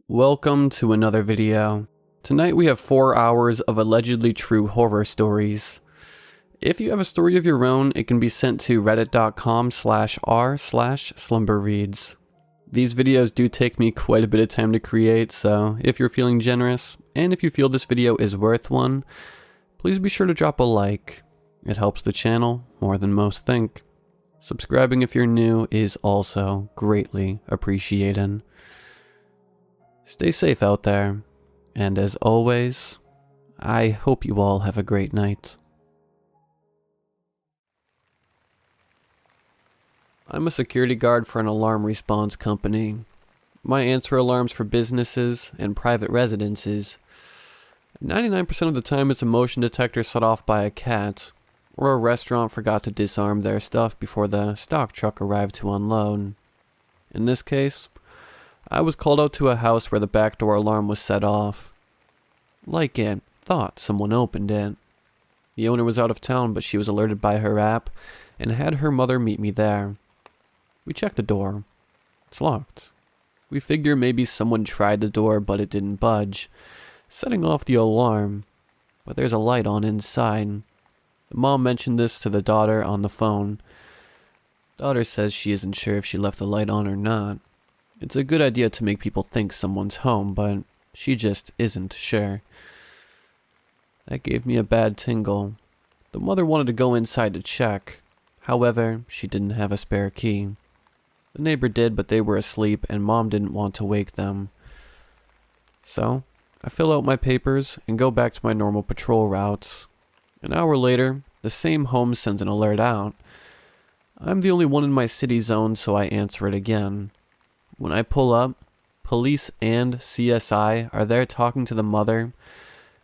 Welcome to another video. Tonight we have 4 hours of allegedly true horror stories. If you have a story of your own, it can be sent to reddit.com/r/slumberreads. These videos do take me quite a bit of time to create, so if you're feeling generous, and if you feel this video is worth one, please be sure to drop a like. It helps the channel more than most think. Subscribing if you're new is also greatly appreciated. Stay safe out there, and as always, I hope you all have a great night. I'm a security guard for an alarm response company. My answer alarms for businesses and private residences. 99% of the time it's a motion detector set off by a cat, or a restaurant forgot to disarm their stuff before the stock truck arrived to unload. In this case, I was called out to a house where the back door alarm was set off. Like it, thought someone opened it. The owner was out of town, but she was alerted by her app and had her mother meet me there. We checked the door. It's locked. We figure maybe someone tried the door, but it didn't budge, setting off the alarm. But there's a light on inside. The mom mentioned this to the daughter on the phone. Daughter says she isn't sure if she left the light on or not. It's a good idea to make people think someone's home, but she just isn't sure. That gave me a bad tingle. The mother wanted to go inside to check. However, she didn't have a spare key. The neighbor did, but they were asleep and Mom didn't want to wake them. So, I fill out my papers and go back to my normal patrol routes. An hour later, the same home sends an alert out. I'm the only one in my city zone, so I answer it again. When I pull up, police and CSI are there talking to the mother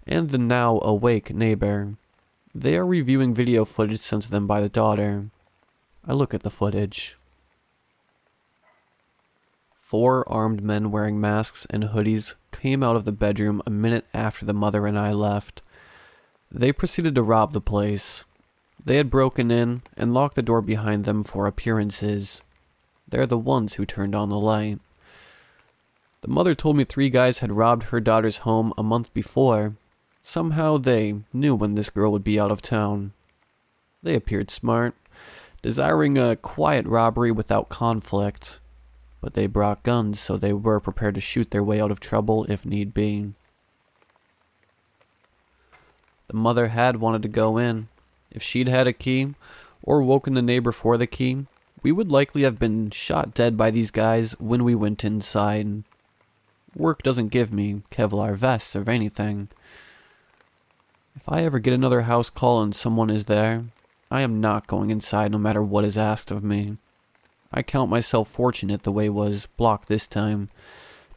and the now awake neighbor. They are reviewing video footage sent to them by the daughter. I look at the footage. 4 armed men wearing masks and hoodies came out of the bedroom a minute after the mother and I left. They proceeded to rob the place. They had broken in and locked the door behind them for appearances. They're the ones who turned on the light. The mother told me 3 guys had robbed her daughter's home a month before. Somehow they knew when this girl would be out of town. They appeared smart, desiring a quiet robbery without conflict. But they brought guns, so they were prepared to shoot their way out of trouble if need be. The mother had wanted to go in. If she'd had a key, or woken the neighbor for the key, we would likely have been shot dead by these guys when we went inside. Work doesn't give me Kevlar vests or anything. If I ever get another house call and someone is there, I am not going inside no matter what is asked of me. I count myself fortunate the way was blocked this time,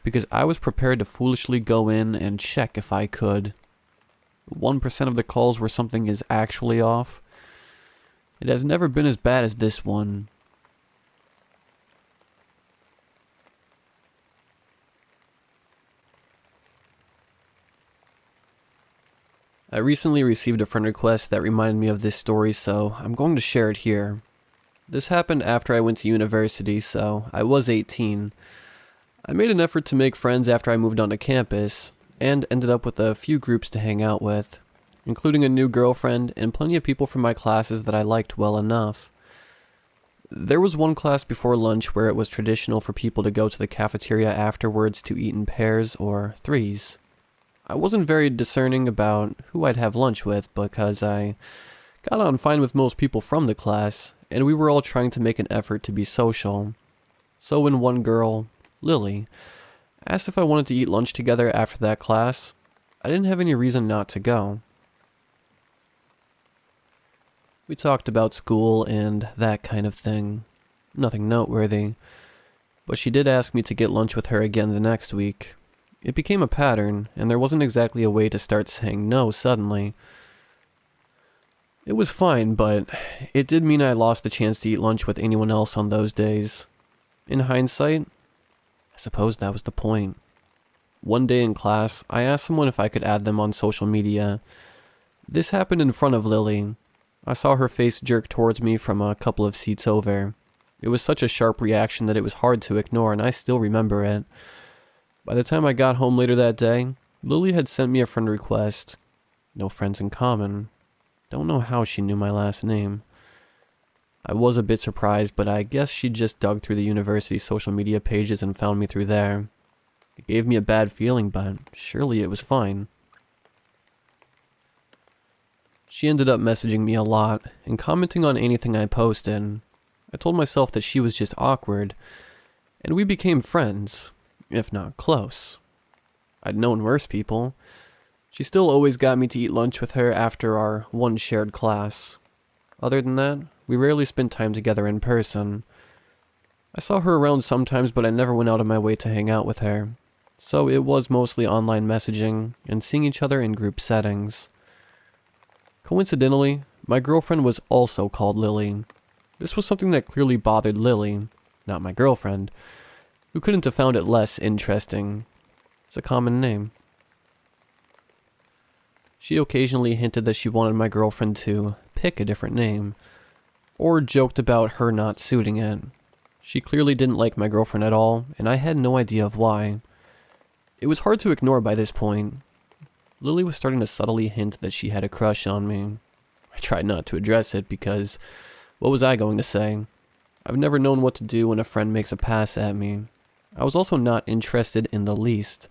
because I was prepared to foolishly go in and check if I could. 1% of the calls where something is actually off. It has never been as bad as this one. I recently received a friend request that reminded me of this story, so I'm going to share it here. This happened after I went to university, so I was 18. I made an effort to make friends after I moved onto campus, and ended up with a few groups to hang out with, including a new girlfriend and plenty of people from my classes that I liked well enough. There was one class before lunch where it was traditional for people to go to the cafeteria afterwards to eat in pairs or threes. I wasn't very discerning about who I'd have lunch with because I got on fine with most people from the class, and we were all trying to make an effort to be social. So when one girl, Lily, asked if I wanted to eat lunch together after that class, I didn't have any reason not to go. We talked about school and that kind of thing. Nothing noteworthy. But she did ask me to get lunch with her again the next week. It became a pattern, and there wasn't exactly a way to start saying no suddenly. It was fine, but it did mean I lost the chance to eat lunch with anyone else on those days. In hindsight, I suppose that was the point. One day in class, I asked someone if I could add them on social media. This happened in front of Lily. I saw her face jerk towards me from a couple of seats over. It was such a sharp reaction that it was hard to ignore, and I still remember it. By the time I got home later that day, Lily had sent me a friend request. No friends in common. Don't know how she knew my last name. I was a bit surprised, but I guess she just dug through the university's social media pages and found me through there. It gave me a bad feeling, but surely it was fine. She ended up messaging me a lot and commenting on anything I posted. I told myself that she was just awkward, and we became friends, if not close. I'd known worse people. She still always got me to eat lunch with her after our one shared class. Other than that, we rarely spent time together in person. I saw her around sometimes, but I never went out of my way to hang out with her. So it was mostly online messaging and seeing each other in group settings. Coincidentally, my girlfriend was also called Lily. This was something that clearly bothered Lily, not my girlfriend, who couldn't have found it less interesting. It's a common name. She occasionally hinted that she wanted my girlfriend to pick a different name, or joked about her not suiting it. She clearly didn't like my girlfriend at all, and I had no idea of why. It was hard to ignore by this point. Lily was starting to subtly hint that she had a crush on me. I tried not to address it because what was I going to say? I've never known what to do when a friend makes a pass at me. I was also not interested in the least.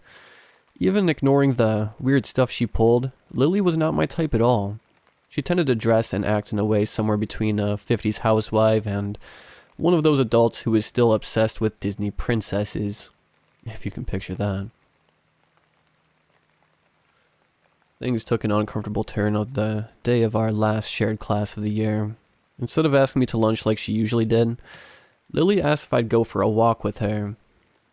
Even ignoring the weird stuff she pulled, Lily was not my type at all. She tended to dress and act in a way somewhere between a 50s housewife and one of those adults who is still obsessed with Disney princesses, if you can picture that. Things took an uncomfortable turn on the day of our last shared class of the year. Instead of asking me to lunch like she usually did, Lily asked if I'd go for a walk with her.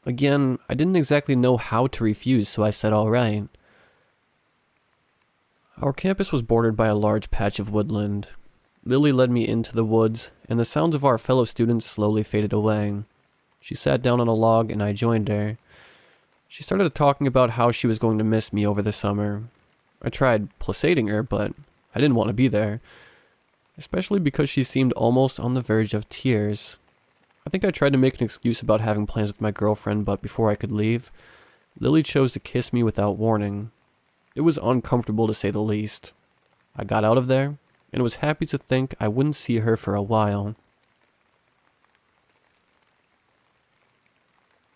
Again, I didn't exactly know how to refuse, so I said alright. Our campus was bordered by a large patch of woodland. Lily led me into the woods, and the sounds of our fellow students slowly faded away. She sat down on a log, and I joined her. She started talking about how she was going to miss me over the summer. I tried placating her, but I didn't want to be there, especially because she seemed almost on the verge of tears. I think I tried to make an excuse about having plans with my girlfriend, but before I could leave, Lily chose to kiss me without warning. It was uncomfortable to say the least. I got out of there, and was happy to think I wouldn't see her for a while.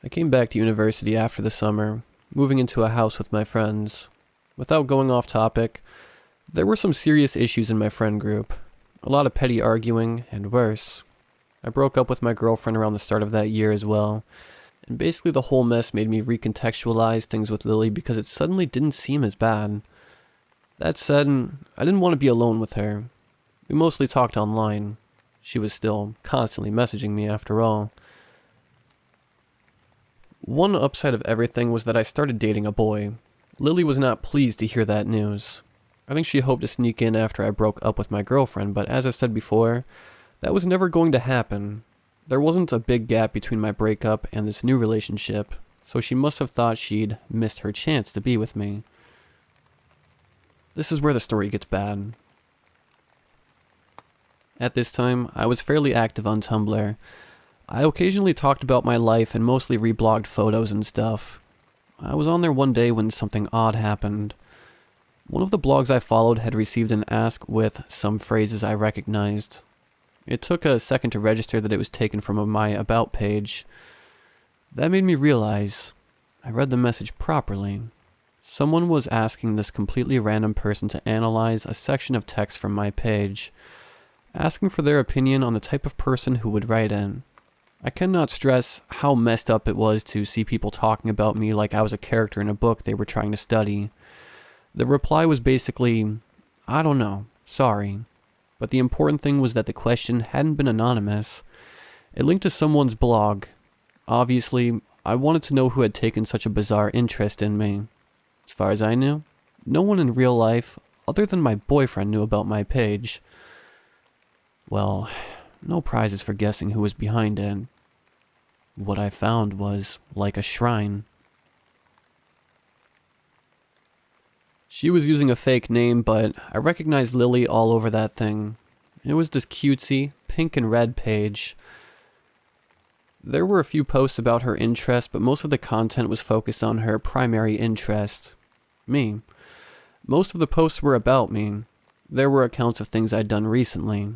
I came back to university after the summer, moving into a house with my friends. Without going off topic, there were some serious issues in my friend group. A lot of petty arguing, and worse. I broke up with my girlfriend around the start of that year as well, and basically the whole mess made me recontextualize things with Lily because it suddenly didn't seem as bad. That said, I didn't want to be alone with her. We mostly talked online. She was still constantly messaging me after all. One upside of everything was that I started dating a boy. Lily was not pleased to hear that news. I think she hoped to sneak in after I broke up with my girlfriend, but as I said before, that was never going to happen. There wasn't a big gap between my breakup and this new relationship, so she must have thought she'd missed her chance to be with me. This is where the story gets bad. At this time, I was fairly active on Tumblr. I occasionally talked about my life and mostly reblogged photos and stuff. I was on there one day when something odd happened. One of the blogs I followed had received an ask with some phrases I recognized. It took a second to register that it was taken from my About page. That made me realize I read the message properly. Someone was asking this completely random person to analyze a section of text from my page, asking for their opinion on the type of person who would write in. I cannot stress how messed up it was to see people talking about me like I was a character in a book they were trying to study. The reply was basically, I don't know, sorry. But the important thing was that the question hadn't been anonymous. It linked to someone's blog. Obviously, I wanted to know who had taken such a bizarre interest in me. As far as I knew, no one in real life, other than my boyfriend, knew about my page. Well, no prizes for guessing who was behind it. What I found was like a shrine. She was using a fake name, but I recognized Lily all over that thing. It was this cutesy, pink and red page. There were a few posts about her interest, but most of the content was focused on her primary interest, me. Most of the posts were about me. There were accounts of things I'd done recently.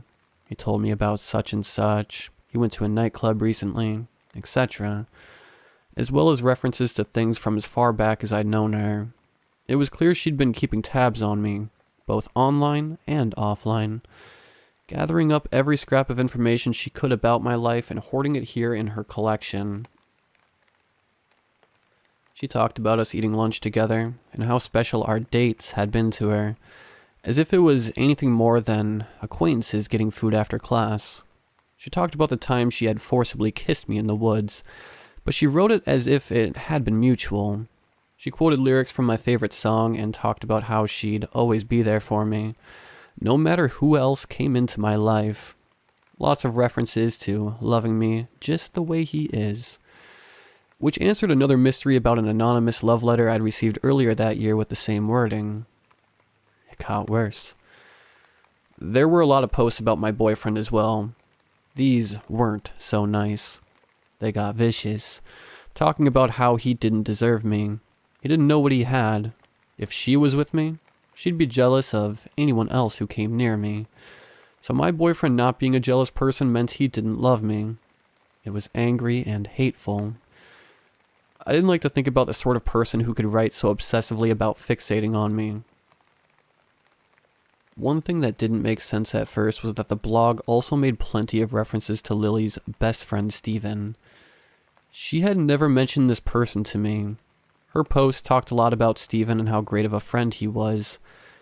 He told me about such and such, he went to a nightclub recently, etc., as well as references to things from as far back as I'd known her. It was clear she'd been keeping tabs on me, both online and offline, gathering up every scrap of information she could about my life and hoarding it here in her collection. She talked about us eating lunch together and how special our dates had been to her, as if it was anything more than acquaintances getting food after class. She talked about the time she had forcibly kissed me in the woods, but she wrote it as if it had been mutual. She quoted lyrics from my favorite song and talked about how she'd always be there for me, no matter who else came into my life. Lots of references to loving me just the way he is, which answered another mystery about an anonymous love letter I'd received earlier that year with the same wording. It got worse. There were a lot of posts about my boyfriend as well. These weren't so nice. They got vicious, talking about how he didn't deserve me. He didn't know what he had. If she was with me, she'd be jealous of anyone else who came near me. So my boyfriend not being a jealous person meant he didn't love me. It was angry and hateful. I didn't like to think about the sort of person who could write so obsessively about fixating on me. One thing that didn't make sense at first was that the blog also made plenty of references to Lily's best friend Steven. She had never mentioned this person to me. Her post talked a lot about Steven and how great of a friend he was,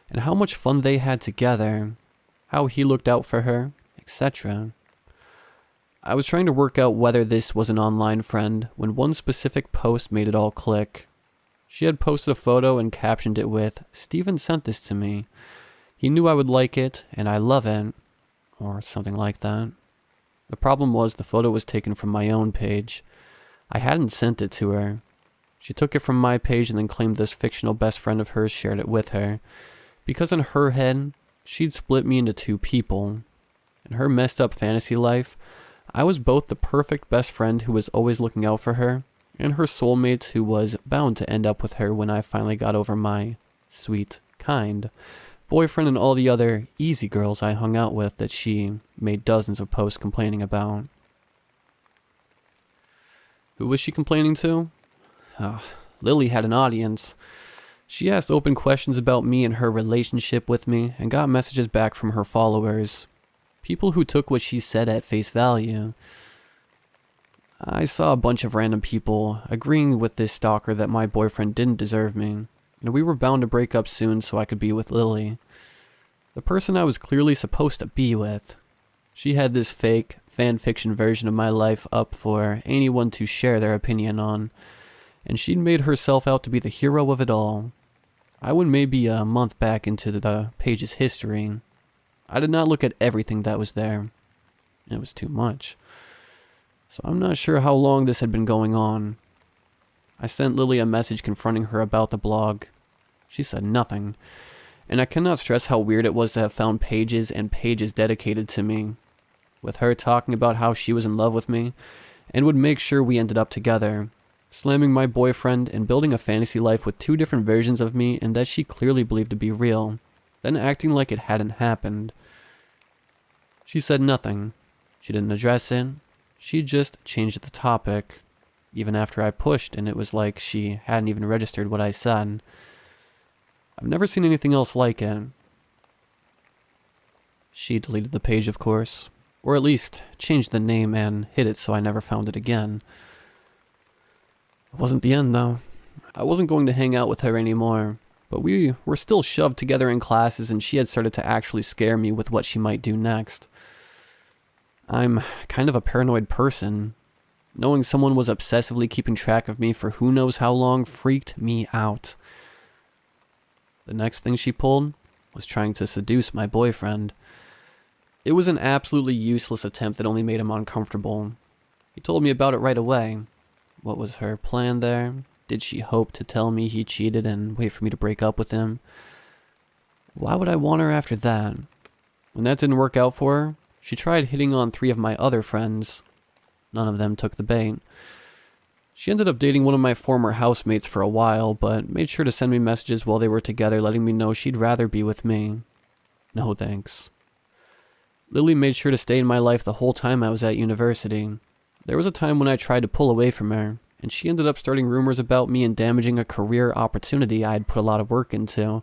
and how much fun they had together, how he looked out for her, etc. I was trying to work out whether this was an online friend when one specific post made it all click. She had posted a photo and captioned it with, "Steven sent this to me. He knew I would like it, and I love it," or something like that. The problem was the photo was taken from my own page. I hadn't sent it to her. She took it from my page and then claimed this fictional best friend of hers shared it with her, because in her head, she'd split me into two people. In her messed up fantasy life, I was both the perfect best friend who was always looking out for her, and her soulmate who was bound to end up with her when I finally got over my sweet, kind boyfriend and all the other easy girls I hung out with that she made dozens of posts complaining about. Who was she complaining to? Lily had an audience. She asked open questions about me and her relationship with me and got messages back from her followers. People who took what she said at face value. I saw a bunch of random people agreeing with this stalker that my boyfriend didn't deserve me, and we were bound to break up soon so I could be with Lily. The person I was clearly supposed to be with. She had this fake, fan-fiction version of my life up for anyone to share their opinion on, and she'd made herself out to be the hero of it all. I went maybe a month back into the page's history. I did not look at everything that was there. It was too much. So I'm not sure how long this had been going on. I sent Lily a message confronting her about the blog. She said nothing, and I cannot stress how weird it was to have found pages and pages dedicated to me, with her talking about how she was in love with me and would make sure we ended up together, slamming my boyfriend and building a fantasy life with two different versions of me and that she clearly believed to be real, then acting like it hadn't happened. She said nothing. She didn't address it. She just changed the topic, even after I pushed, and it was like she hadn't even registered what I said. I've never seen anything else like it. She deleted the page, of course, or at least changed the name and hid it so I never found it again. It wasn't the end, though. I wasn't going to hang out with her anymore, but we were still shoved together in classes and she had started to actually scare me with what she might do next. I'm kind of a paranoid person. Knowing someone was obsessively keeping track of me for who knows how long freaked me out. The next thing she pulled was trying to seduce my boyfriend. It was an absolutely useless attempt that only made him uncomfortable. He told me about it right away. What was her plan there? Did she hope to tell me he cheated and wait for me to break up with him? Why would I want her after that? When that didn't work out for her, she tried hitting on 3 of my other friends. None of them took the bait. She ended up dating one of my former housemates for a while, but made sure to send me messages while they were together letting me know she'd rather be with me. No thanks. Lily made sure to stay in my life the whole time I was at university. There was a time when I tried to pull away from her, and she ended up starting rumors about me and damaging a career opportunity I had put a lot of work into.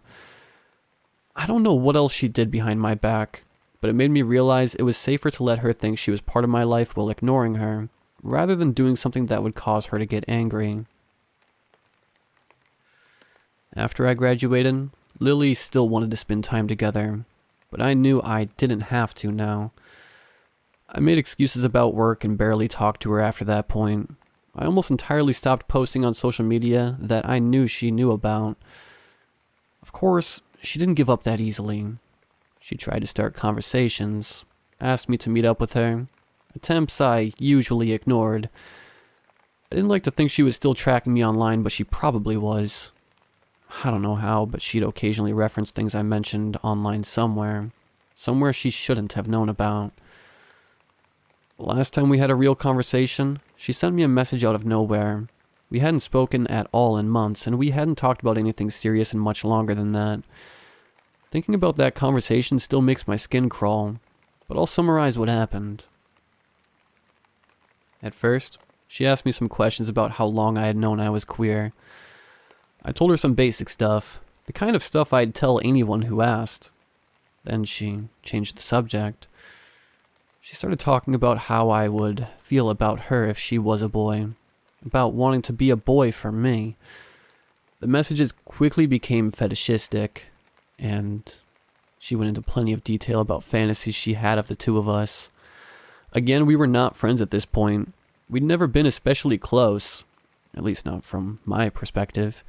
I don't know what else she did behind my back, but it made me realize it was safer to let her think she was part of my life while ignoring her, rather than doing something that would cause her to get angry. After I graduated, Lily still wanted to spend time together, but I knew I didn't have to now. I made excuses about work and barely talked to her after that point. I almost entirely stopped posting on social media that I knew she knew about. Of course, she didn't give up that easily. She tried to start conversations, asked me to meet up with her, attempts I usually ignored. I didn't like to think she was still tracking me online, but she probably was. I don't know how, but she'd occasionally reference things I mentioned online somewhere she shouldn't have known about. The last time we had a real conversation, she sent me a message out of nowhere. We hadn't spoken at all in months, and we hadn't talked about anything serious in much longer than that. Thinking about that conversation still makes my skin crawl, but I'll summarize what happened. At first, she asked me some questions about how long I had known I was queer. I told her some basic stuff, the kind of stuff I'd tell anyone who asked. Then she changed the subject. She started talking about how I would feel about her if she was a boy, about wanting to be a boy for me. The messages quickly became fetishistic, and she went into plenty of detail about fantasies she had of the 2 of us. Again, we were not friends at this point. We'd never been especially close, at least not from my perspective,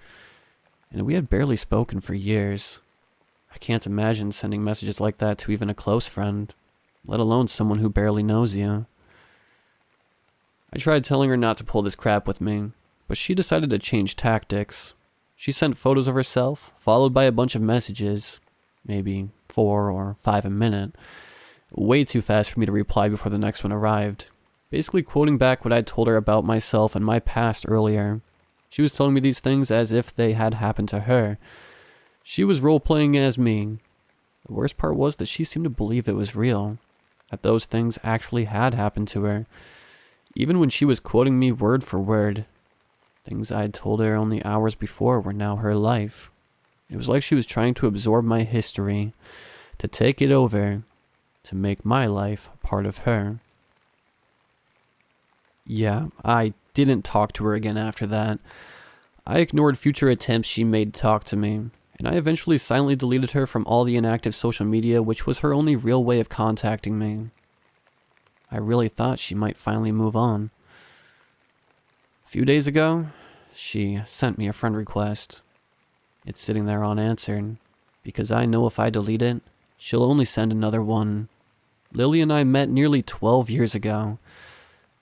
and we had barely spoken for years. I can't imagine sending messages like that to even a close friend, let alone someone who barely knows you. I tried telling her not to pull this crap with me, but she decided to change tactics. She sent photos of herself, followed by a bunch of messages, maybe 4 or 5 a minute, way too fast for me to reply before the next one arrived, basically quoting back what I'd told her about myself and my past earlier. She was telling me these things as if they had happened to her. She was role-playing as me. The worst part was that she seemed to believe it was real, that those things actually had happened to her, even when she was quoting me word for word. Things I'd told her only hours before were now her life. It was like she was trying to absorb my history, to take it over, to make my life a part of her. Yeah, I didn't talk to her again after that. I ignored future attempts she made to talk to me, and I eventually silently deleted her from all the inactive social media, which was her only real way of contacting me. I really thought she might finally move on. A few days ago, she sent me a friend request. It's sitting there unanswered, because I know if I delete it, she'll only send another one. Lily and I met nearly 12 years ago.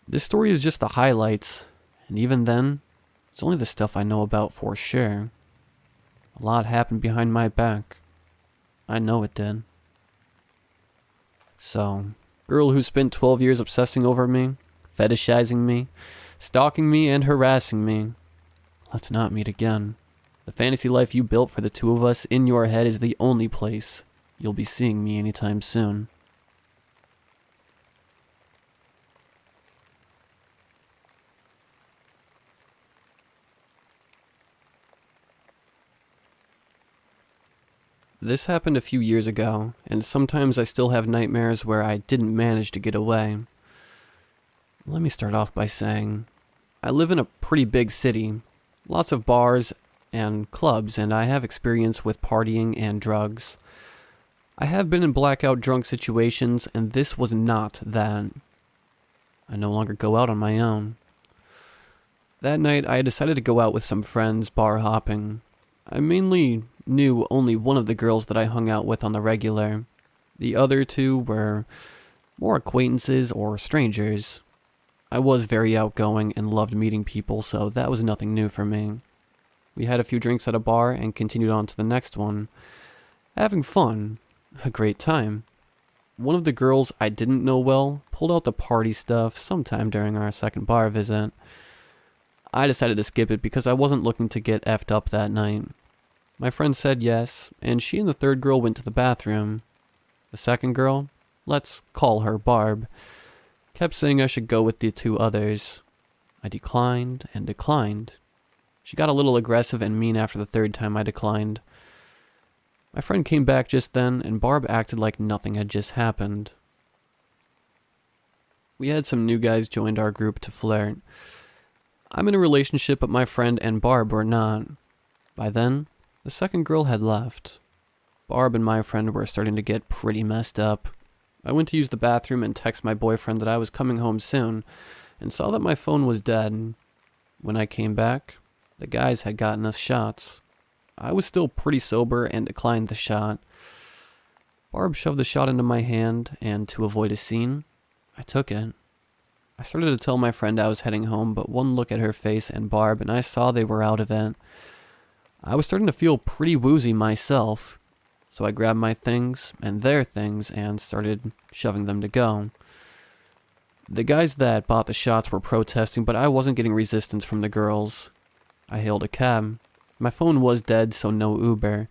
This story is just the highlights, and even then, it's only the stuff I know about for sure. A lot happened behind my back. I know it did. So, girl who spent 12 years obsessing over me, fetishizing me, stalking me, and harassing me, let's not meet again. The fantasy life you built for the 2 of us in your head is the only place you'll be seeing me anytime soon. This happened a few years ago, and sometimes I still have nightmares where I didn't manage to get away. Let me start off by saying, I live in a pretty big city, lots of bars and clubs, and I have experience with partying and drugs. I have been in blackout drunk situations, and this was not that. I no longer go out on my own. That night, I decided to go out with some friends bar hopping. I mainly knew only one of the girls that I hung out with on the regular. The other 2 were more acquaintances or strangers. I was very outgoing and loved meeting people, so that was nothing new for me. We had a few drinks at a bar and continued on to the next one. Having fun. A great time. One of the girls I didn't know well pulled out the party stuff sometime during our second bar visit. I decided to skip it because I wasn't looking to get effed up that night. My friend said yes, and she and the third girl went to the bathroom. The second girl, let's call her Barb, kept saying I should go with the two others. I declined and declined. She got a little aggressive and mean after the third time I declined. My friend came back just then, and Barb acted like nothing had just happened. We had some new guys joined our group to flirt. I'm in a relationship, but my friend and Barb were not. By then, the second girl had left. Barb and my friend were starting to get pretty messed up. I went to use the bathroom and text my boyfriend that I was coming home soon, and saw that my phone was dead. When I came back, the guys had gotten us shots. I was still pretty sober and declined the shot. Barb shoved the shot into my hand, and to avoid a scene, I took it. I started to tell my friend I was heading home, but one look at her face and Barb, and I saw they were out of it. I was starting to feel pretty woozy myself, so I grabbed my things and their things and started shoving them to go. The guys that bought the shots were protesting, but I wasn't getting resistance from the girls. I hailed a cab. My phone was dead, so no Uber.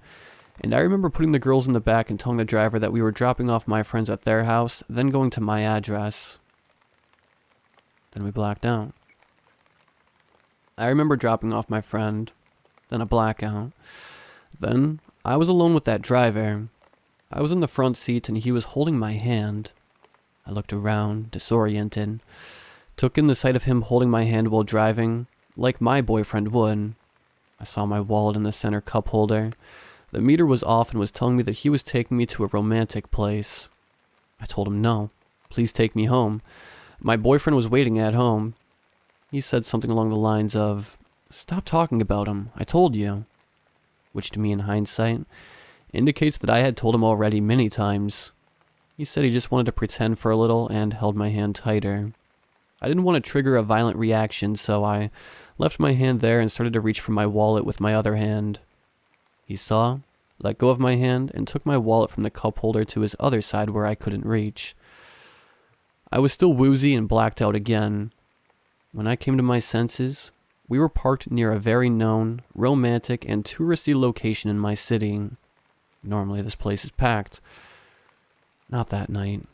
And I remember putting the girls in the back and telling the driver that we were dropping off my friends at their house, then going to my address. Then we blacked out. I remember dropping off my friend, then a blackout. Then I was alone with that driver. I was in the front seat and he was holding my hand. I looked around, disoriented, took in the sight of him holding my hand while driving, like my boyfriend would. I saw my wallet in the center cup holder. The meter was off and was telling me that he was taking me to a romantic place. I told him no, please take me home. My boyfriend was waiting at home. He said something along the lines of, "Stop talking about him, I told you." Which to me in hindsight, indicates that I had told him already many times. He said he just wanted to pretend for a little and held my hand tighter. I didn't want to trigger a violent reaction, so I left my hand there and started to reach for my wallet with my other hand. He saw, let go of my hand, and took my wallet from the cup holder to his other side where I couldn't reach. I was still woozy and blacked out again. When I came to my senses, we were parked near a very known, romantic, and touristy location in my city. Normally this place is packed. Not that night.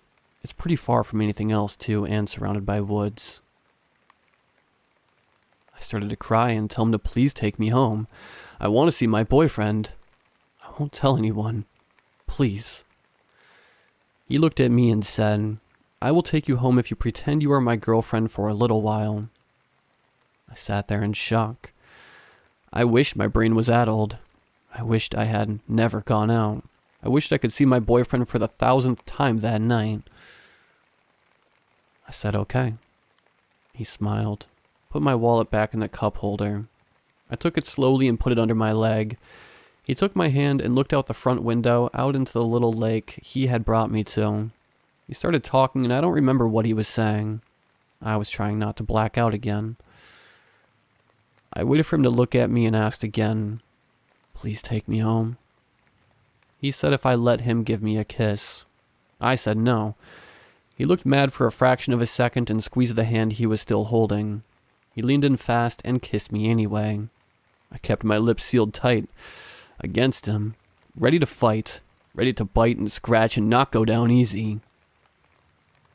It's pretty far from anything else too, and surrounded by woods. I started to cry and tell him to please take me home. I want to see my boyfriend. I won't tell anyone. Please. He looked at me and said, "I will take you home if you pretend you are my girlfriend for a little while." I sat there in shock. I wished my brain was addled. I wished I had never gone out. I wished I could see my boyfriend for the 1,000th time that night. I said okay. He smiled, put my wallet back in the cup holder. I took it slowly and put it under my leg. He took my hand and looked out the front window out into the little lake he had brought me to. He started talking and I don't remember what he was saying. I was trying not to black out again. I waited for him to look at me and asked again, "Please take me home." He said if I let him give me a kiss. I said no. He looked mad for a fraction of a second and squeezed the hand he was still holding. He leaned in fast and kissed me anyway. I kept my lips sealed tight against him, ready to fight, ready to bite and scratch and not go down easy.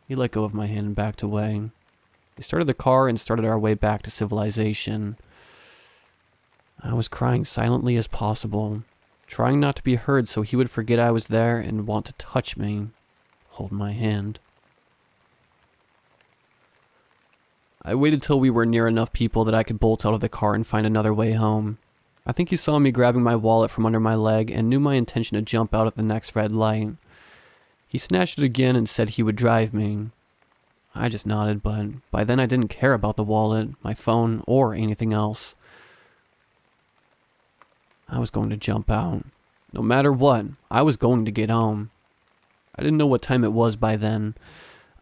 He let go of my hand and backed away. We started the car and started our way back to civilization. I was crying silently as possible, trying not to be heard so he would forget I was there and want to touch me, hold my hand. I waited till we were near enough people that I could bolt out of the car and find another way home. I think he saw me grabbing my wallet from under my leg and knew my intention to jump out at the next red light. He snatched it again and said he would drive me. I just nodded, but by then I didn't care about the wallet, my phone, or anything else. I was going to jump out. No matter what, I was going to get home. I didn't know what time it was by then.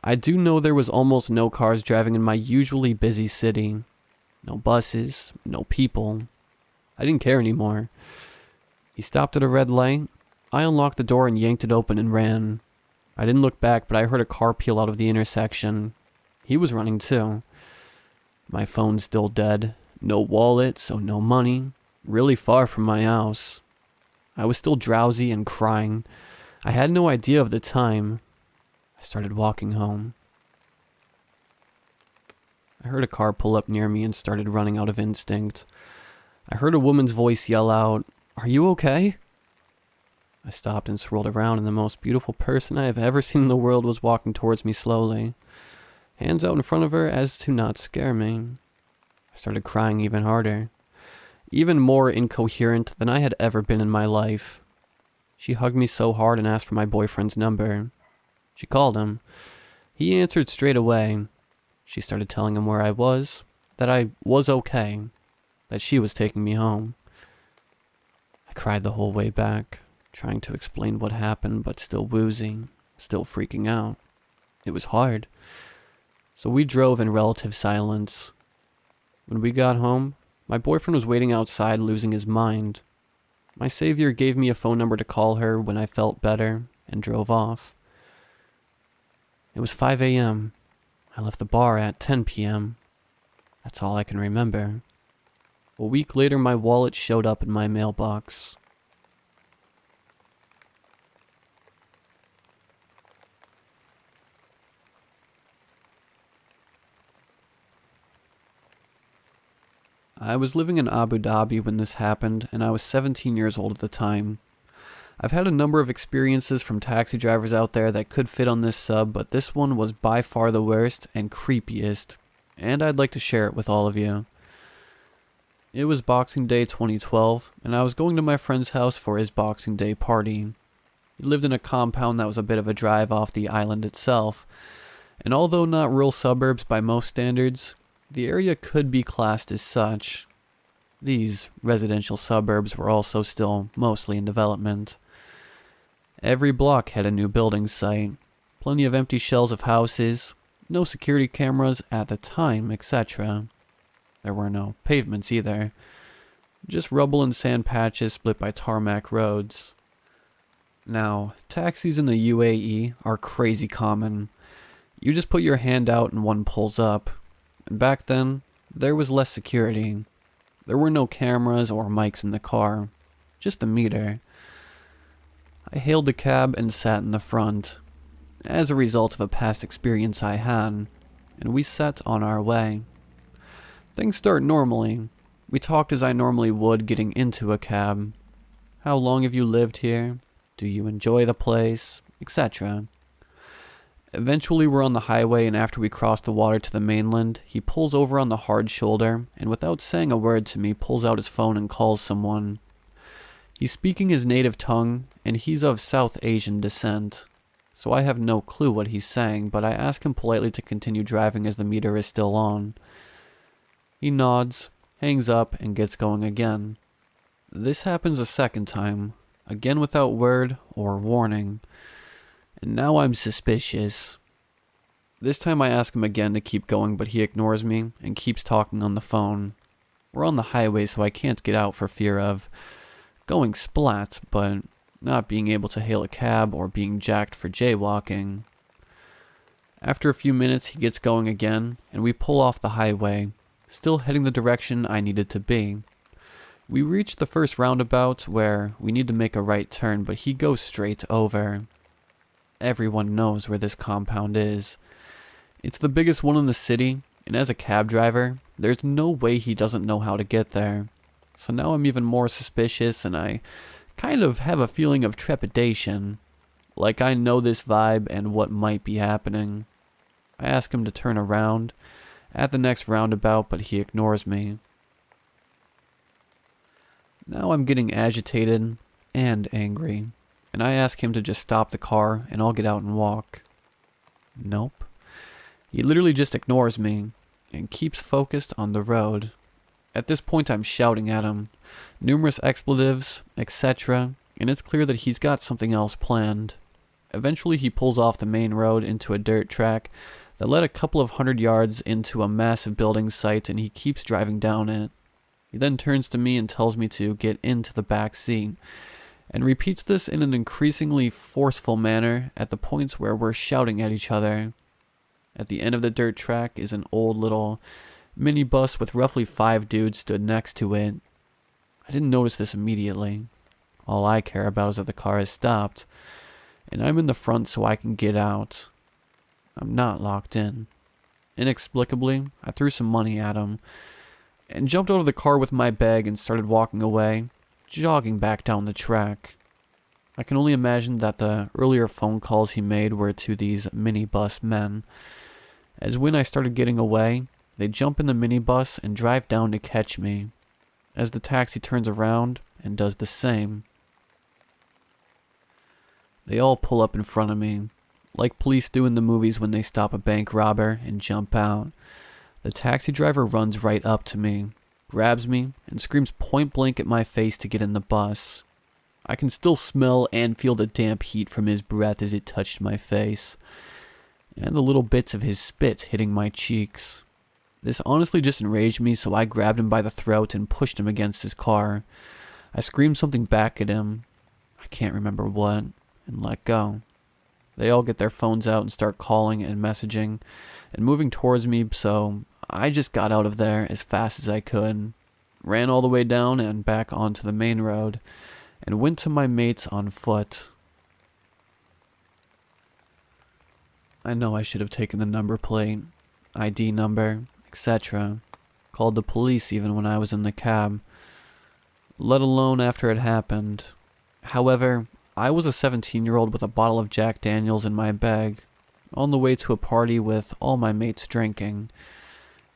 I do know there was almost no cars driving in my usually busy city. No buses, no people. I didn't care anymore. He stopped at a red light. I unlocked the door and yanked it open and ran. I didn't look back, but I heard a car peel out of the intersection. He was running too. My phone's still dead. No wallet, so no money. Really far from my house. I was still drowsy and crying. I had no idea of the time. I started walking home. I heard a car pull up near me and started running out of instinct. I heard a woman's voice yell out, "Are you okay?" I stopped and swirled around, and the most beautiful person I have ever seen in the world was walking towards me slowly, hands out in front of her as to not scare me. I started crying even harder, even more incoherent than I had ever been in my life. She hugged me so hard and asked for my boyfriend's number. She called him. He answered straight away. She started telling him where I was, that I was okay, that she was taking me home. I cried the whole way back, trying to explain what happened, but still woozy, still freaking out. It was hard. So we drove in relative silence. When we got home, my boyfriend was waiting outside, losing his mind. My savior gave me a phone number to call her when I felt better, and drove off. It was 5 a.m. I left the bar at 10 p.m. That's all I can remember. A week later, my wallet showed up in my mailbox. I was living in Abu Dhabi when this happened, and I was 17 years old at the time. I've had a number of experiences from taxi drivers out there that could fit on this sub, but this one was by far the worst and creepiest, and I'd like to share it with all of you. It was Boxing Day 2012, and I was going to my friend's house for his Boxing Day party. He lived in a compound that was a bit of a drive off the island itself, and although not real suburbs by most standards, the area could be classed as such. These residential suburbs were also still mostly in development. Every block had a new building site, plenty of empty shells of houses, no security cameras at the time, etc. There were no pavements either, just rubble and sand patches split by tarmac roads. Now, taxis in the UAE are crazy common. You just put your hand out and one pulls up. And back then, there was less security. There were no cameras or mics in the car, just a meter. I hailed a cab and sat in the front, as a result of a past experience I had, and we set on our way. Things start normally. We talked as I normally would getting into a cab. How long have you lived here? Do you enjoy the place? Etc. Eventually we're on the highway, and after we cross the water to the mainland, he pulls over on the hard shoulder, and without saying a word to me, pulls out his phone and calls someone. He's speaking his native tongue, and he's of South Asian descent, so I have no clue what he's saying, but I ask him politely to continue driving as the meter is still on. He nods, hangs up, and gets going again. This happens a second time, again without word or warning. And now I'm suspicious. This time I ask him again to keep going, but he ignores me and keeps talking on the phone. We're on the highway, so I can't get out for fear of going splat, but not being able to hail a cab or being jacked for jaywalking. After a few minutes, he gets going again, and we pull off the highway, still heading the direction I needed to be. We reach the first roundabout where we need to make a right turn, but he goes straight over. Everyone knows where this compound is. It's the biggest one in the city, and as a cab driver, there's no way he doesn't know how to get there. So now I'm even more suspicious, and I kind of have a feeling of trepidation. Like I know this vibe and what might be happening. I ask him to turn around at the next roundabout, but he ignores me. Now I'm getting agitated and angry, and I ask him to just stop the car and I'll get out and walk. Nope. He literally just ignores me and keeps focused on the road. At this point I'm shouting at him, numerous expletives, etc., and it's clear that he's got something else planned. Eventually he pulls off the main road into a dirt track that led a couple of 100 yards into a massive building site, and he keeps driving down it. He then turns to me and tells me to get into the back seat, and repeats this in an increasingly forceful manner at the points where we're shouting at each other. At the end of the dirt track is an old little minibus with roughly 5 dudes stood next to it. I didn't notice this immediately. All I care about is that the car has stopped, and I'm in the front so I can get out. I'm not locked in. Inexplicably, I threw some money at him, and jumped out of the car with my bag and started walking away, jogging back down the track. I can only imagine that the earlier phone calls he made were to these minibus men, as when I started getting away, they jump in the minibus and drive down to catch me, as the taxi turns around and does the same. They all pull up in front of me, like police do in the movies when they stop a bank robber and jump out. The taxi driver runs right up to me, grabs me, and screams point blank at my face to get in the bus. I can still smell and feel the damp heat from his breath as it touched my face, and the little bits of his spit hitting my cheeks. This honestly just enraged me, so I grabbed him by the throat and pushed him against his car. I screamed something back at him, I can't remember what, and let go. They all get their phones out and start calling and messaging and moving towards me, so I just got out of there as fast as I could, ran all the way down and back onto the main road, and went to my mates on foot. I know I should have taken the number plate, ID number, etc. Called the police even when I was in the cab, let alone after it happened. However, I was a 17-year-old with a bottle of Jack Daniels in my bag, on the way to a party with all my mates drinking,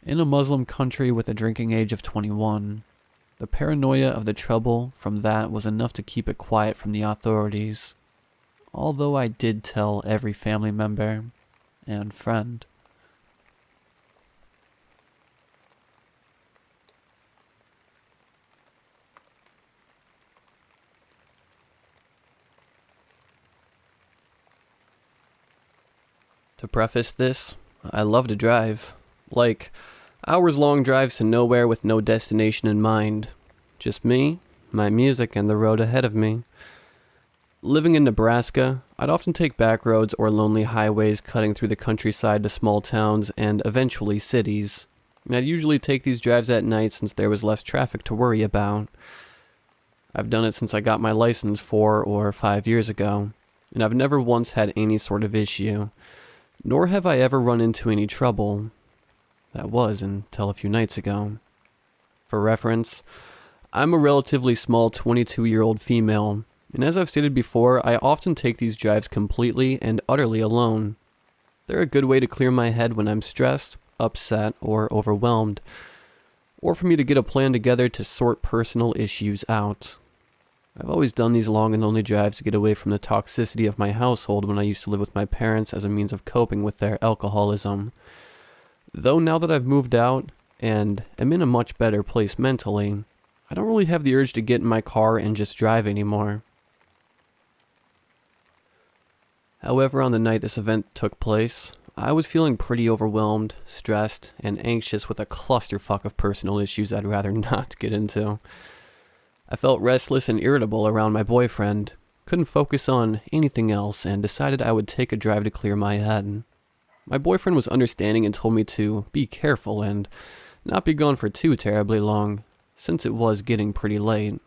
in a Muslim country with a drinking age of 21. The paranoia of the trouble from that was enough to keep it quiet from the authorities, although I did tell every family member and friend. To preface this, I love to drive. Like, hours-long drives to nowhere with no destination in mind. Just me, my music, and the road ahead of me. Living in Nebraska, I'd often take back roads or lonely highways cutting through the countryside to small towns and eventually cities. And I'd usually take these drives at night since there was less traffic to worry about. I've done it since I got my license 4 or 5 years ago, and I've never once had any sort of issue. Nor have I ever run into any trouble. That was until a few nights ago. For reference, I'm a relatively small 22-year-old female, and as I've stated before, I often take these drives completely and utterly alone. They're a good way to clear my head when I'm stressed, upset, or overwhelmed, or for me to get a plan together to sort personal issues out. I've always done these long and lonely drives to get away from the toxicity of my household when I used to live with my parents as a means of coping with their alcoholism. Though now that I've moved out and am in a much better place mentally, I don't really have the urge to get in my car and just drive anymore. However, on the night this event took place, I was feeling pretty overwhelmed, stressed, and anxious with a clusterfuck of personal issues I'd rather not get into. I felt restless and irritable around my boyfriend, couldn't focus on anything else, and decided I would take a drive to clear my head. My boyfriend was understanding and told me to be careful and not be gone for too terribly long, since it was getting pretty late.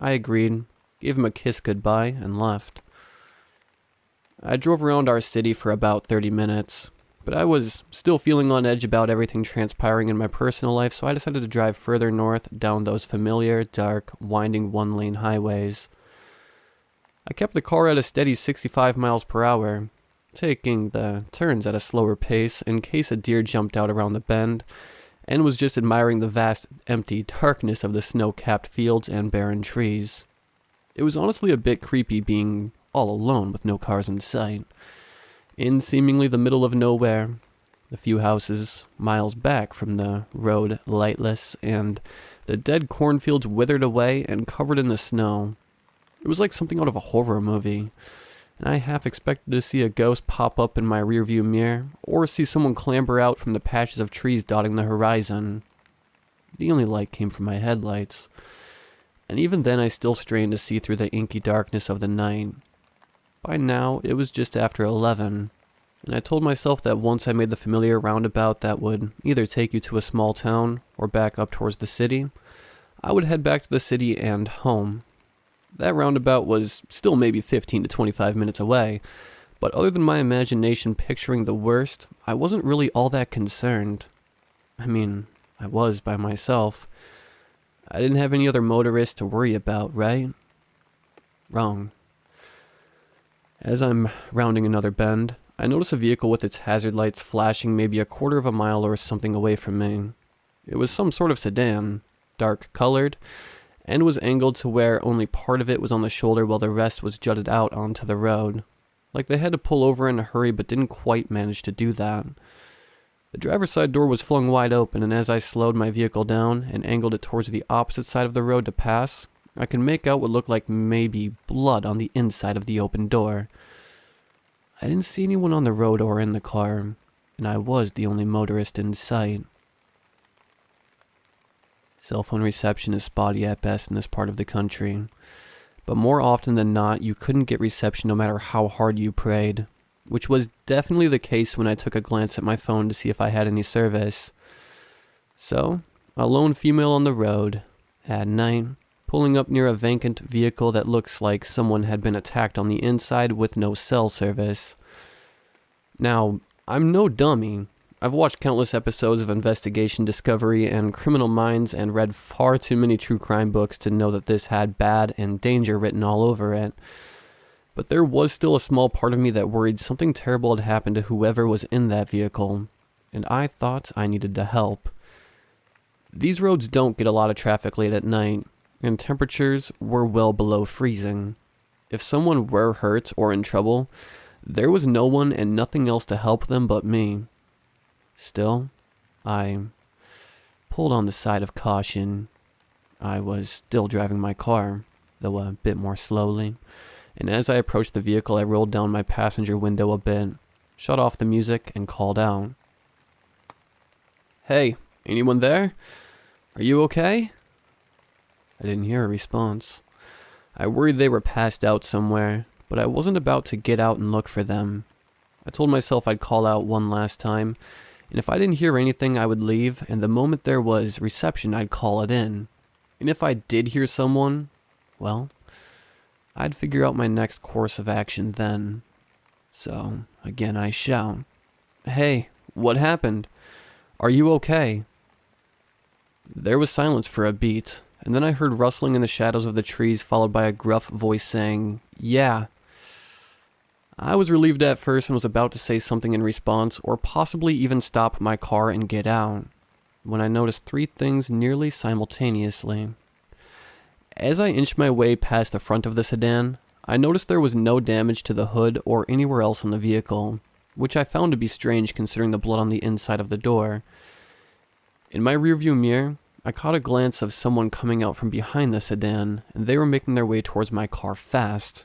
I agreed, gave him a kiss goodbye, and left. I drove around our city for about 30 minutes, but I was still feeling on edge about everything transpiring in my personal life, so I decided to drive further north down those familiar, dark, winding one-lane highways. I kept the car at a steady 65 miles per hour, taking the turns at a slower pace in case a deer jumped out around the bend, and was just admiring the vast, empty darkness of the snow-capped fields and barren trees. It was honestly a bit creepy being all alone with no cars in sight, in seemingly the middle of nowhere, the few houses miles back from the road lightless, and the dead cornfields withered away and covered in the snow. It was like something out of a horror movie, and I half expected to see a ghost pop up in my rearview mirror, or see someone clamber out from the patches of trees dotting the horizon. The only light came from my headlights, and even then I still strained to see through the inky darkness of the night. By now, it was just after 11, and I told myself that once I made the familiar roundabout that would either take you to a small town or back up towards the city, I would head back to the city and home. That roundabout was still maybe 15 to 25 minutes away, but other than my imagination picturing the worst, I wasn't really all that concerned. I mean, I was by myself. I didn't have any other motorists to worry about, right? Wrong. As I'm rounding another bend, I notice a vehicle with its hazard lights flashing maybe a quarter of a mile or something away from me. It was some sort of sedan, dark colored, and was angled to where only part of it was on the shoulder while the rest was jutted out onto the road. Like they had to pull over in a hurry but didn't quite manage to do that. The driver's side door was flung wide open, and as I slowed my vehicle down and angled it towards the opposite side of the road to pass, I could make out what looked like maybe blood on the inside of the open door. I didn't see anyone on the road or in the car, and I was the only motorist in sight. Cell phone reception is spotty at best in this part of the country, but more often than not, you couldn't get reception no matter how hard you prayed, which was definitely the case when I took a glance at my phone to see if I had any service. So, a lone female on the road, at night, pulling up near a vacant vehicle that looks like someone had been attacked on the inside with no cell service. Now, I'm no dummy. I've watched countless episodes of Investigation Discovery and Criminal Minds and read far too many true crime books to know that this had bad and danger written all over it. But there was still a small part of me that worried something terrible had happened to whoever was in that vehicle, and I thought I needed to help. These roads don't get a lot of traffic late at night, and temperatures were well below freezing. If someone were hurt or in trouble, there was no one and nothing else to help them but me. Still, I pulled on the side of caution. I was still driving my car, though a bit more slowly, and as I approached the vehicle, I rolled down my passenger window a bit, shut off the music, and called out. "Hey, anyone there? Are you okay?" I didn't hear a response. I worried they were passed out somewhere, but I wasn't about to get out and look for them. I told myself I'd call out one last time, and if I didn't hear anything, I would leave, and the moment there was reception, I'd call it in. And if I did hear someone, well, I'd figure out my next course of action then. So, again I shout, "Hey, what happened? Are you okay?" There was silence for a beat, and then I heard rustling in the shadows of the trees, followed by a gruff voice saying, "Yeah." I was relieved at first and was about to say something in response, or possibly even stop my car and get out, when I noticed three things nearly simultaneously. As I inched my way past the front of the sedan, I noticed there was no damage to the hood or anywhere else on the vehicle, which I found to be strange considering the blood on the inside of the door. In my rearview mirror, I caught a glance of someone coming out from behind the sedan, and they were making their way towards my car fast.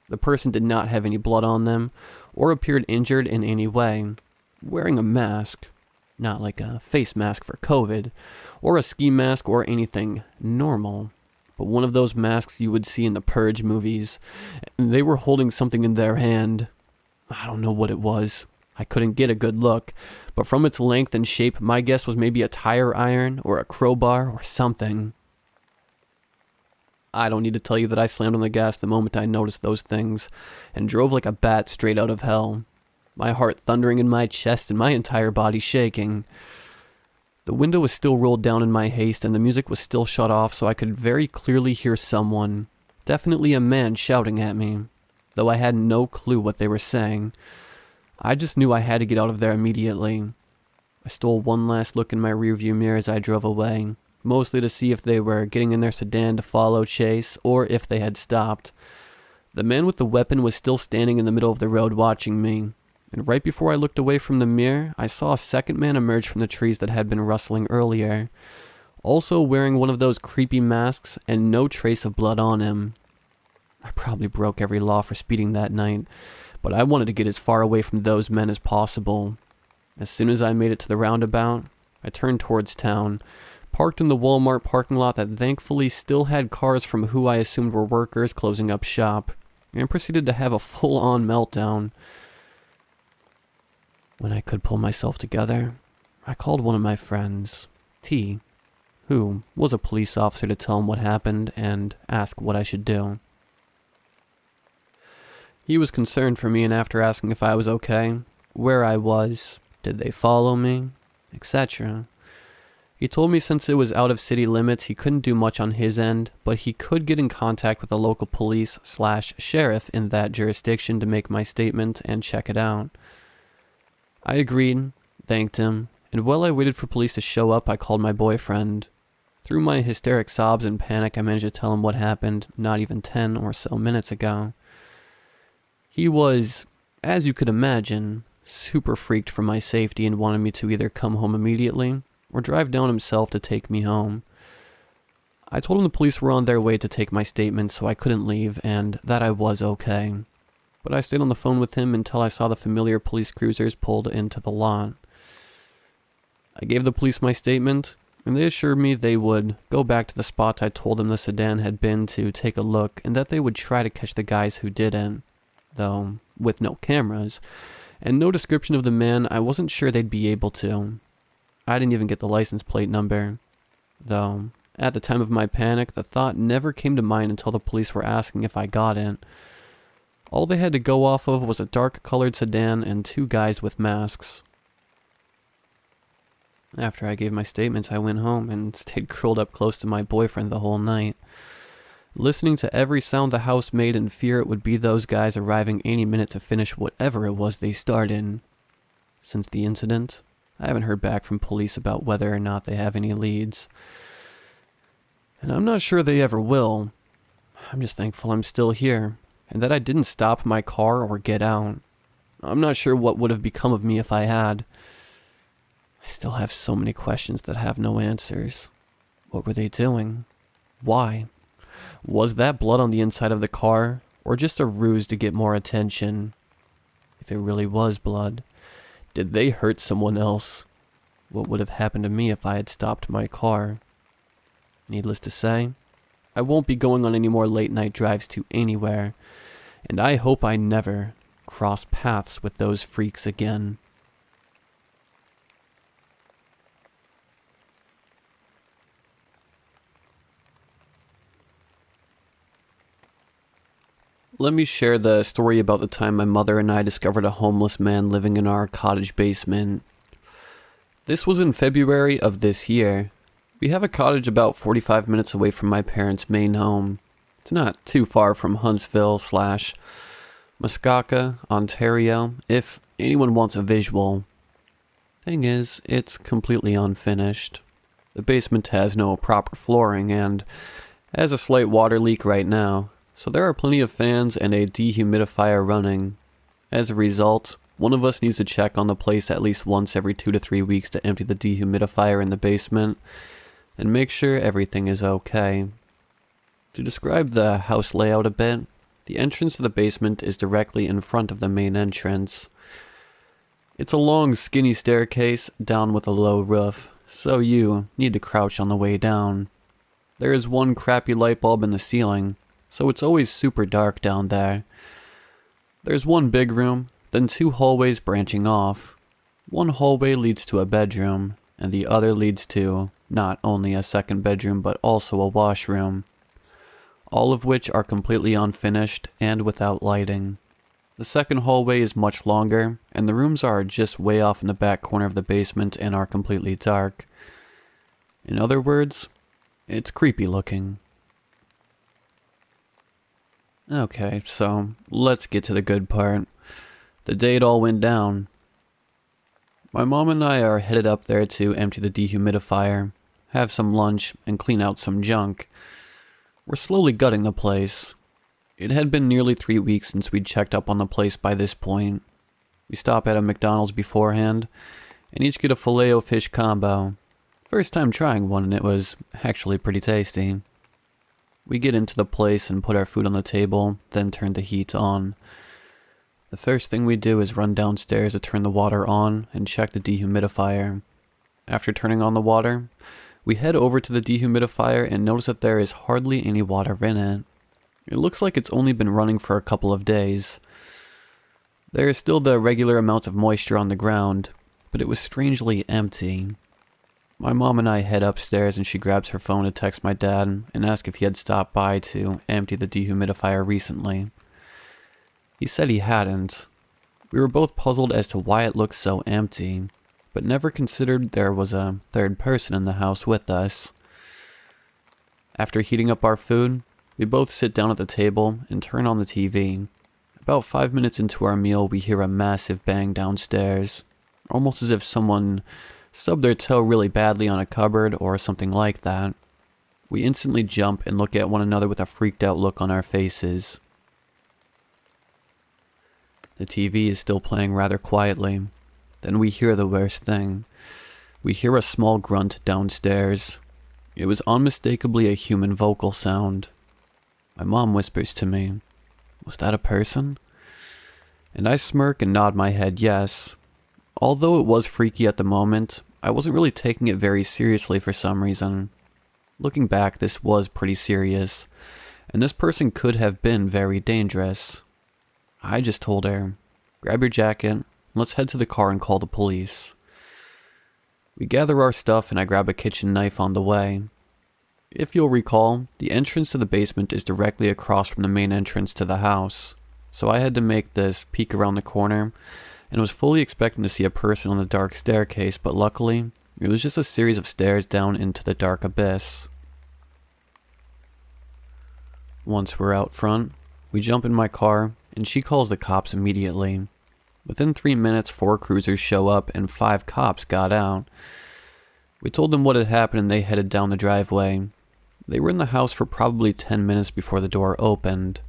The person did not have any blood on them, or appeared injured in any way, wearing a mask, not like a face mask for COVID, or a ski mask or anything normal, but one of those masks you would see in the Purge movies, and they were holding something in their hand. I don't know what it was. I couldn't get a good look, but from its length and shape, my guess was maybe a tire iron or a crowbar or something. I don't need to tell you that I slammed on the gas the moment I noticed those things, and drove like a bat straight out of hell, my heart thundering in my chest and my entire body shaking. The window was still rolled down in my haste, and the music was still shut off, so I could very clearly hear someone, definitely a man, shouting at me, though I had no clue what they were saying. I just knew I had to get out of there immediately. I stole one last look in my rearview mirror as I drove away, mostly to see if they were getting in their sedan to follow chase, or if they had stopped. The man with the weapon was still standing in the middle of the road watching me, and right before I looked away from the mirror, I saw a second man emerge from the trees that had been rustling earlier, also wearing one of those creepy masks and no trace of blood on him. I probably broke every law for speeding that night, but I wanted to get as far away from those men as possible. As soon as I made it to the roundabout, I turned towards town, parked in the Walmart parking lot that thankfully still had cars from who I assumed were workers closing up shop, and proceeded to have a full-on meltdown. When I could pull myself together, I called one of my friends, T, who was a police officer, to tell him what happened and ask what I should do. He was concerned for me, and after asking if I was okay, where I was, did they follow me, etc., he told me since it was out of city limits, he couldn't do much on his end, but he could get in contact with the local police/sheriff in that jurisdiction to make my statement and check it out. I agreed, thanked him, and while I waited for police to show up, I called my boyfriend. Through my hysteric sobs and panic, I managed to tell him what happened not even 10 or so minutes ago. He was, as you could imagine, super freaked for my safety and wanted me to either come home immediately or drive down himself to take me home. I told him the police were on their way to take my statement, so I couldn't leave, and that I was okay. But I stayed on the phone with him until I saw the familiar police cruisers pulled into the lot. I gave the police my statement, and they assured me they would go back to the spot I told them the sedan had been to take a look, and that they would try to catch the guys who didn't. Though, with no cameras, and no description of the man, I wasn't sure they'd be able to. I didn't even get the license plate number. Though, at the time of my panic, the thought never came to mind until the police were asking if I got it. All they had to go off of was a dark-colored sedan and 2 guys with masks. After I gave my statements, I went home and stayed curled up close to my boyfriend the whole night, listening to every sound the house made in fear it would be those guys arriving any minute to finish whatever it was they started. Since the incident, I haven't heard back from police about whether or not they have any leads. And I'm not sure they ever will. I'm just thankful I'm still here, and that I didn't stop my car or get out. I'm not sure what would have become of me if I had. I still have so many questions that have no answers. What were they doing? Why? Was that blood on the inside of the car, or just a ruse to get more attention? If it really was blood, did they hurt someone else? What would have happened to me if I had stopped my car? Needless to say, I won't be going on any more late-night drives to anywhere, and I hope I never cross paths with those freaks again. Let me share the story about the time my mother and I discovered a homeless man living in our cottage basement. This was in February of this year. We have a cottage about 45 minutes away from my parents' main home. It's not too far from Huntsville/Muskoka, Ontario, if anyone wants a visual. Thing is, it's completely unfinished. The basement has no proper flooring and has a slight water leak right now, so there are plenty of fans and a dehumidifier running. As a result, one of us needs to check on the place at least once every 2 to 3 weeks to empty the dehumidifier in the basement and make sure everything is okay. To describe the house layout a bit, the entrance to the basement is directly in front of the main entrance. It's a long, skinny staircase down with a low roof, so you need to crouch on the way down. There is one crappy light bulb in the ceiling, so it's always super dark down there. There's one big room, then 2 hallways branching off. One hallway leads to a bedroom, and the other leads to not only a second bedroom but also a washroom, all of which are completely unfinished and without lighting. The second hallway is much longer, and the rooms are just way off in the back corner of the basement and are completely dark. In other words, it's creepy looking. Okay, so let's get to the good part. The day it all went down. My mom and I are headed up there to empty the dehumidifier, have some lunch, and clean out some junk. We're slowly gutting the place. It had been nearly 3 weeks since we'd checked up on the place by this point. We stop at a McDonald's beforehand, and each get a filet-o-fish combo. First time trying one, and it was actually pretty tasty. We get into the place and put our food on the table, then turn the heat on. The first thing we do is run downstairs to turn the water on and check the dehumidifier. After turning on the water, we head over to the dehumidifier and notice that there is hardly any water in it. It looks like it's only been running for a couple of days. There is still the regular amount of moisture on the ground, but it was strangely empty. My mom and I head upstairs and she grabs her phone to text my dad and ask if he had stopped by to empty the dehumidifier recently. He said he hadn't. We were both puzzled as to why it looked so empty, but never considered there was a third person in the house with us. After heating up our food, we both sit down at the table and turn on the TV. About 5 minutes into our meal, we hear a massive bang downstairs, almost as if someone stubbed their toe really badly on a cupboard or something like that. We instantly jump and look at one another with a freaked out look on our faces. The TV is still playing rather quietly. Then we hear the worst thing. We hear a small grunt downstairs. It was unmistakably a human vocal sound. My mom whispers to me, "Was that a person?" And I smirk and nod my head yes. Although it was freaky at the moment, I wasn't really taking it very seriously for some reason. Looking back, this was pretty serious, and this person could have been very dangerous. I just told her, "Grab your jacket, let's head to the car and call the police." We gather our stuff and I grab a kitchen knife on the way. If you'll recall, the entrance to the basement is directly across from the main entrance to the house, so I had to make this peek around the corner and was fully expecting to see a person on the dark staircase, but luckily, it was just a series of stairs down into the dark abyss. Once we're out front, we jump in my car and she calls the cops immediately. Within 3 minutes, 4 cruisers show up and 5 cops got out. We told them what had happened and they headed down the driveway. They were in the house for probably 10 minutes before the door opened.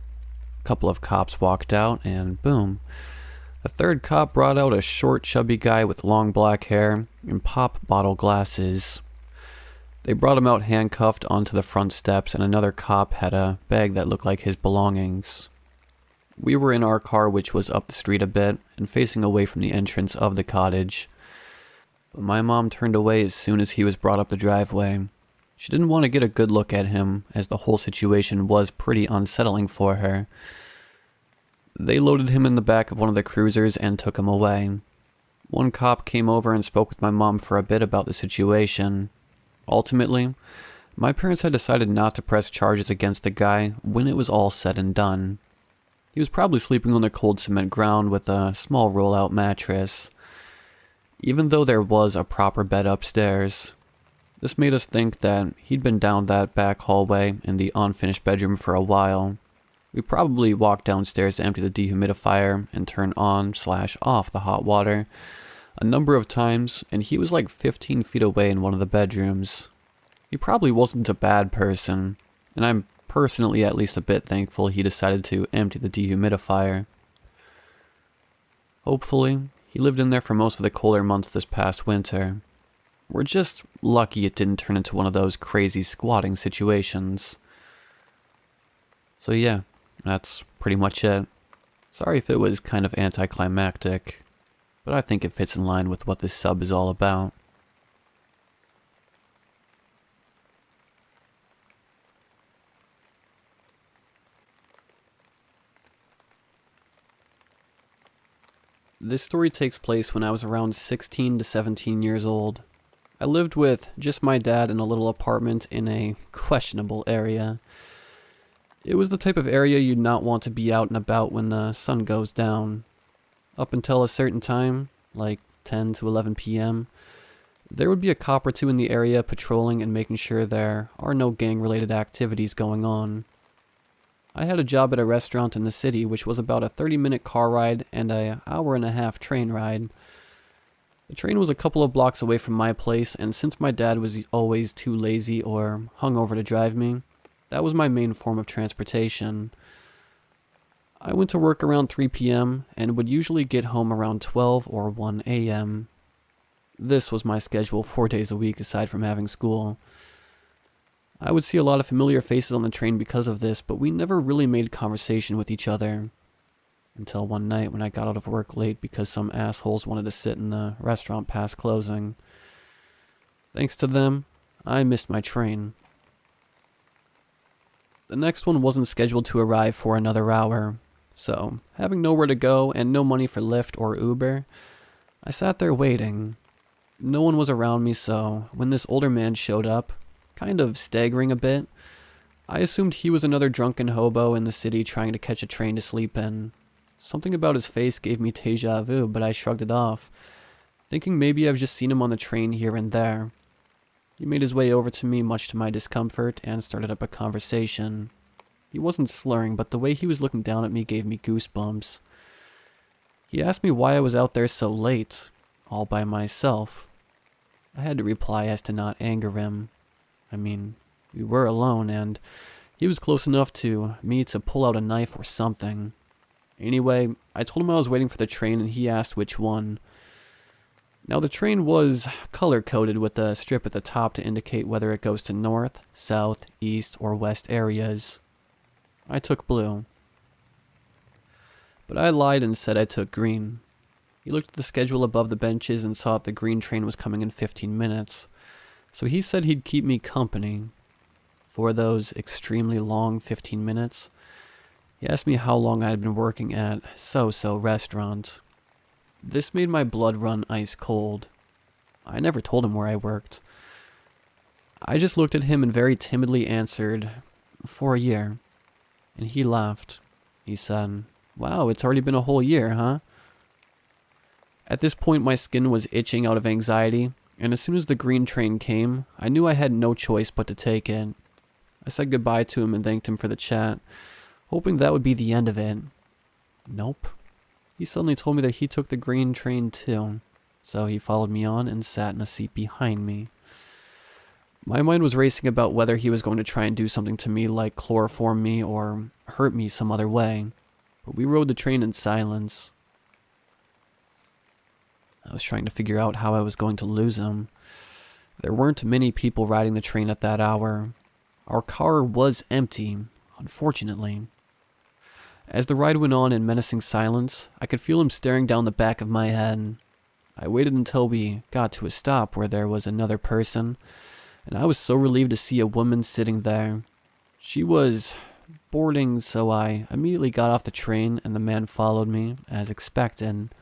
A couple of cops walked out and boom. A third cop brought out a short, chubby guy with long black hair and pop bottle glasses. They brought him out handcuffed onto the front steps and another cop had a bag that looked like his belongings. We were in our car, which was up the street a bit and facing away from the entrance of the cottage. But my mom turned away as soon as he was brought up the driveway. She didn't want to get a good look at him, as the whole situation was pretty unsettling for her. They loaded him in the back of one of the cruisers and took him away. One cop came over and spoke with my mom for a bit about the situation. Ultimately, my parents had decided not to press charges against the guy when it was all said and done. He was probably sleeping on the cold cement ground with a small roll-out mattress, even though there was a proper bed upstairs. This made us think that he'd been down that back hallway in the unfinished bedroom for a while. We probably walked downstairs to empty the dehumidifier and turn on/off the hot water a number of times, and he was like 15 feet away in one of the bedrooms. He probably wasn't a bad person, and I'm personally at least a bit thankful he decided to empty the dehumidifier. Hopefully, he lived in there for most of the colder months this past winter. We're just lucky it didn't turn into one of those crazy squatting situations. So yeah, that's pretty much it. Sorry if it was kind of anticlimactic, but I think it fits in line with what this sub is all about. This story takes place when I was around 16 to 17 years old. I lived with just my dad in a little apartment in a questionable area. It was the type of area you'd not want to be out and about when the sun goes down. Up until a certain time, like 10 to 11 p.m., there would be a cop or two in the area patrolling and making sure there are no gang-related activities going on. I had a job at a restaurant in the city, which was about a 30-minute car ride and an hour-and-a-half train ride. The train was a couple of blocks away from my place, and since my dad was always too lazy or hungover to drive me, that was my main form of transportation. I went to work around 3 p.m. and would usually get home around 12 or 1 a.m. This was my schedule 4 days a week aside from having school. I would see a lot of familiar faces on the train because of this, but we never really made conversation with each other. Until one night when I got out of work late because some assholes wanted to sit in the restaurant past closing. Thanks to them, I missed my train. The next one wasn't scheduled to arrive for another hour, so having nowhere to go and no money for Lyft or Uber, I sat there waiting. No one was around me, so when this older man showed up, kind of staggering a bit, I assumed he was another drunken hobo in the city trying to catch a train to sleep in. Something about his face gave me déjà vu, but I shrugged it off, thinking maybe I've just seen him on the train here and there. He made his way over to me, much to my discomfort, and started up a conversation. He wasn't slurring, but the way he was looking down at me gave me goosebumps. He asked me why I was out there so late, all by myself. I had to reply as to not anger him. I mean, we were alone, and he was close enough to me to pull out a knife or something. Anyway, I told him I was waiting for the train, and he asked which one. Now, the train was color-coded with a strip at the top to indicate whether it goes to north, south, east, or west areas. I took blue. But I lied and said I took green. He looked at the schedule above the benches and saw that the green train was coming in 15 minutes. So he said he'd keep me company. For those extremely long 15 minutes, he asked me how long I had been working at so-so restaurants. This made my blood run ice cold. I never told him where I worked. I just looked at him and very timidly answered, "For a year." And he laughed. He said, "Wow, it's already been a whole year, huh?" At this point, my skin was itching out of anxiety, and as soon as the green train came, I knew I had no choice but to take it. I said goodbye to him and thanked him for the chat, hoping that would be the end of it. Nope. He suddenly told me that he took the green train too, so he followed me on and sat in a seat behind me. My mind was racing about whether he was going to try and do something to me, like chloroform me or hurt me some other way, but we rode the train in silence. I was trying to figure out how I was going to lose him. There weren't many people riding the train at that hour. Our car was empty, unfortunately. As the ride went on in menacing silence, I could feel him staring down the back of my head. I waited until we got to a stop where there was another person, and I was so relieved to see a woman sitting there. She was boarding, so I immediately got off the train and the man followed me, as expected.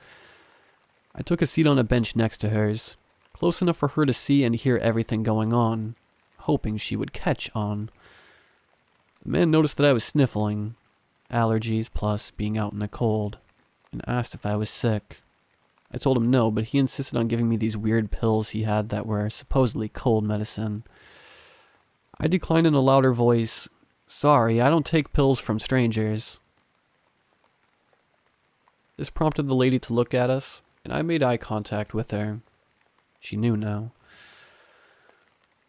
I took a seat on a bench next to hers, close enough for her to see and hear everything going on, hoping she would catch on. The man noticed that I was sniffling, allergies plus being out in the cold, and asked if I was sick. I told him no, but he insisted on giving me these weird pills he had that were supposedly cold medicine. I declined in a louder voice, "Sorry, I don't take pills from strangers." This prompted the lady to look at us, and I made eye contact with her. She knew now.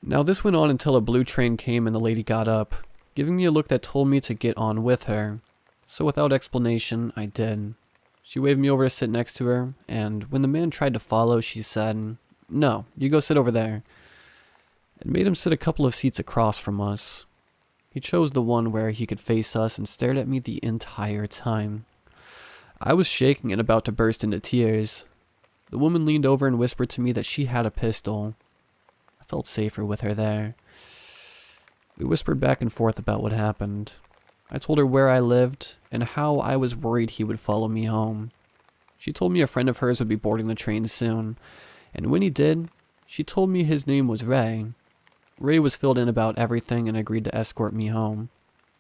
Now this went on until a blue train came and the lady got up, giving me a look that told me to get on with her. So without explanation, I did. She waved me over to sit next to her, and when the man tried to follow, she said, "No, you go sit over there," and made him sit a couple of seats across from us. He chose the one where he could face us and stared at me the entire time. I was shaking and about to burst into tears. The woman leaned over and whispered to me that she had a pistol. I felt safer with her there. We whispered back and forth about what happened. I told her where I lived and how I was worried he would follow me home. She told me a friend of hers would be boarding the train soon, and when he did, she told me his name was Ray. Ray was filled in about everything and agreed to escort me home.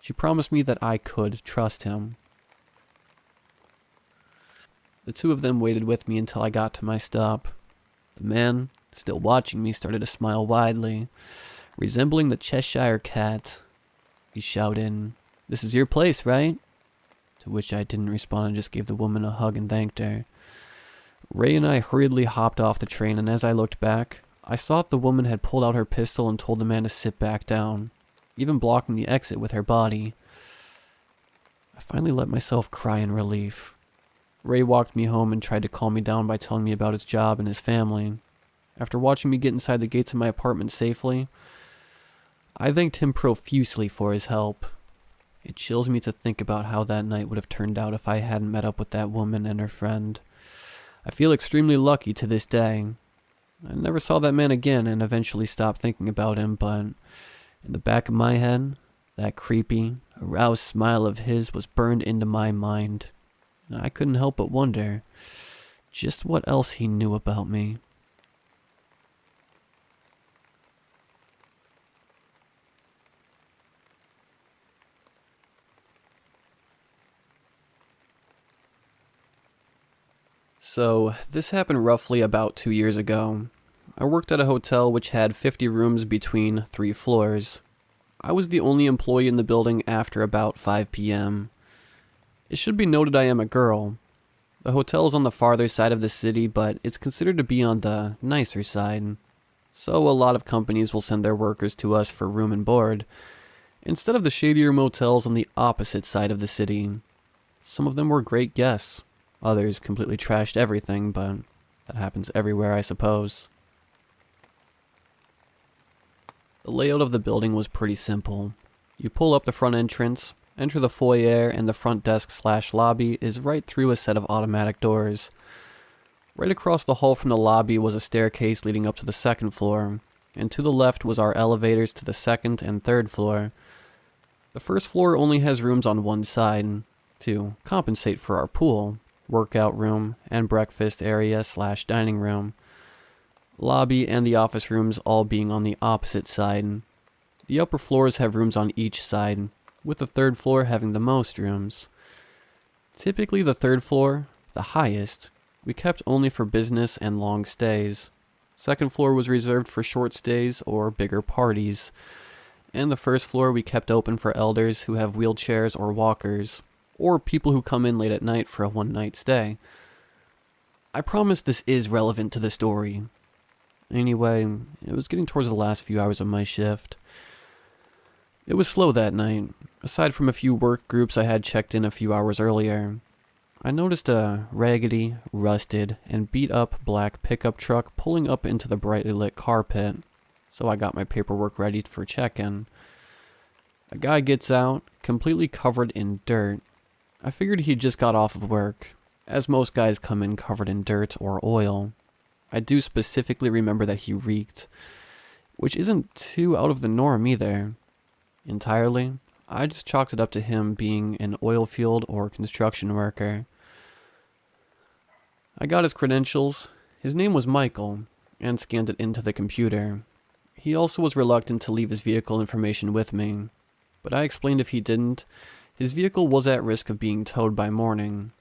She promised me that I could trust him. The two of them waited with me until I got to my stop. The man, still watching me, started to smile widely, resembling the Cheshire Cat. He shouted, "This is your place, right?" To which I didn't respond and just gave the woman a hug and thanked her. Ray and I hurriedly hopped off the train, and as I looked back, I saw that the woman had pulled out her pistol and told the man to sit back down, even blocking the exit with her body. I finally let myself cry in relief. Ray walked me home and tried to calm me down by telling me about his job and his family. After watching me get inside the gates of my apartment safely, I thanked him profusely for his help. It chills me to think about how that night would have turned out if I hadn't met up with that woman and her friend. I feel extremely lucky to this day. I never saw that man again and eventually stopped thinking about him, but in the back of my head, that creepy, aroused smile of his was burned into my mind. I couldn't help but wonder just what else he knew about me. So, this happened roughly about 2 years ago. I worked at a hotel which had 50 rooms between 3 floors. I was the only employee in the building after about 5 p.m. It should be noted I am a girl. The hotel is on the farther side of the city, but it's considered to be on the nicer side. So a lot of companies will send their workers to us for room and board, instead of the shadier motels on the opposite side of the city. Some of them were great guests. Others completely trashed everything, but that happens everywhere, I suppose. The layout of the building was pretty simple. You pull up the front entrance, enter the foyer, and the front desk/lobby is right through a set of automatic doors. Right across the hall from the lobby was a staircase leading up to the second floor, and to the left was our elevators to the second and third floor. The first floor only has rooms on one side, to compensate for our pool, workout room, and breakfast area/dining room. Lobby and the office rooms all being on the opposite side. The upper floors have rooms on each side, with the third floor having the most rooms. Typically the third floor, the highest, we kept only for business and long stays. Second floor was reserved for short stays or bigger parties. And the first floor we kept open for elders who have wheelchairs or walkers, or people who come in late at night for a one-night stay. I promise this is relevant to the story. Anyway, it was getting towards the last few hours of my shift. It was slow that night, aside from a few work groups I had checked in a few hours earlier. I noticed a raggedy, rusted, and beat-up black pickup truck pulling up into the brightly lit car pit, so I got my paperwork ready for check-in. A guy gets out, completely covered in dirt. I figured he'd just got off of work, as most guys come in covered in dirt or oil. I do specifically remember that he reeked, which isn't too out of the norm either. Entirely, I just chalked it up to him being an oil field or construction worker. I got his credentials. His name was Michael, and scanned it into the computer. He also was reluctant to leave his vehicle information with me, but I explained if he didn't, his vehicle was at risk of being towed by morning.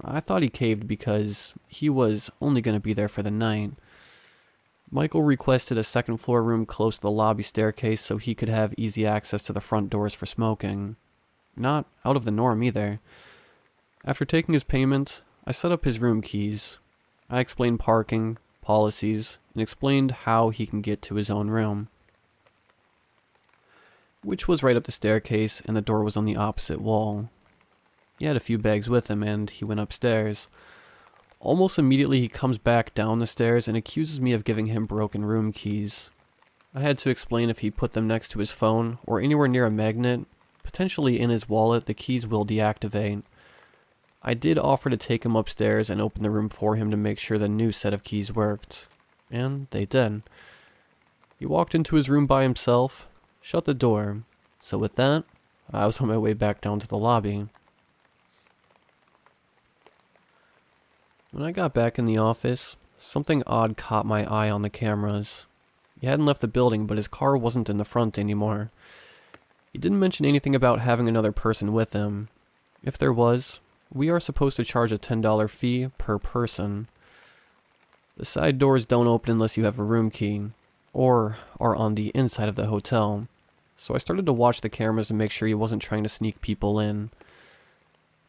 I thought he caved because he was only going to be there for the night. Michael requested a second floor room close to the lobby staircase so he could have easy access to the front doors for smoking. Not out of the norm either. After taking his payment, I set up his room keys. I explained parking, policies, and explained how he can get to his own room, which was right up the staircase, and the door was on the opposite wall. He had a few bags with him, and he went upstairs. Almost immediately he comes back down the stairs and accuses me of giving him broken room keys. I had to explain if he put them next to his phone, or anywhere near a magnet, potentially in his wallet, the keys will deactivate. I did offer to take him upstairs and open the room for him to make sure the new set of keys worked, and they did. He walked into his room by himself, shut the door, so with that, I was on my way back down to the lobby. When I got back in the office, something odd caught my eye on the cameras. He hadn't left the building, but his car wasn't in the front anymore. He didn't mention anything about having another person with him. If there was, we are supposed to charge a $10 fee per person. The side doors don't open unless you have a room key, or are on the inside of the hotel, so I started to watch the cameras and make sure he wasn't trying to sneak people in.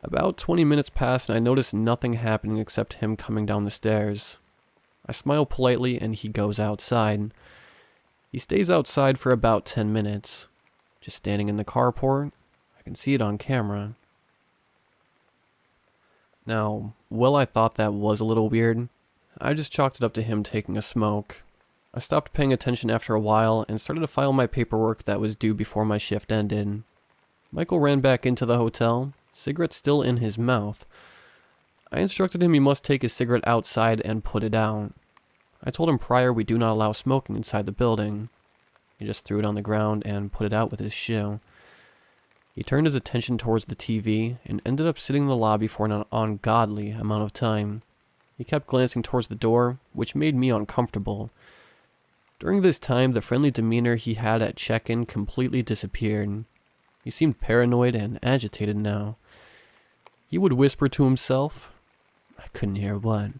About 20 minutes passed and I noticed nothing happening except him coming down the stairs. I smile politely and he goes outside. He stays outside for about 10 minutes, just standing in the carport. I can see it on camera. Now, while I thought that was a little weird, I just chalked it up to him taking a smoke. I stopped paying attention after a while and started to file my paperwork that was due before my shift ended. Michael ran back into the hotel, cigarette still in his mouth. I instructed him he must take his cigarette outside and put it out. I told him prior we do not allow smoking inside the building. He just threw it on the ground and put it out with his shoe. He turned his attention towards the TV and ended up sitting in the lobby for an ungodly amount of time. He kept glancing towards the door, which made me uncomfortable. During this time, the friendly demeanor he had at check-in completely disappeared. He seemed paranoid and agitated now. He would whisper to himself. I couldn't hear what.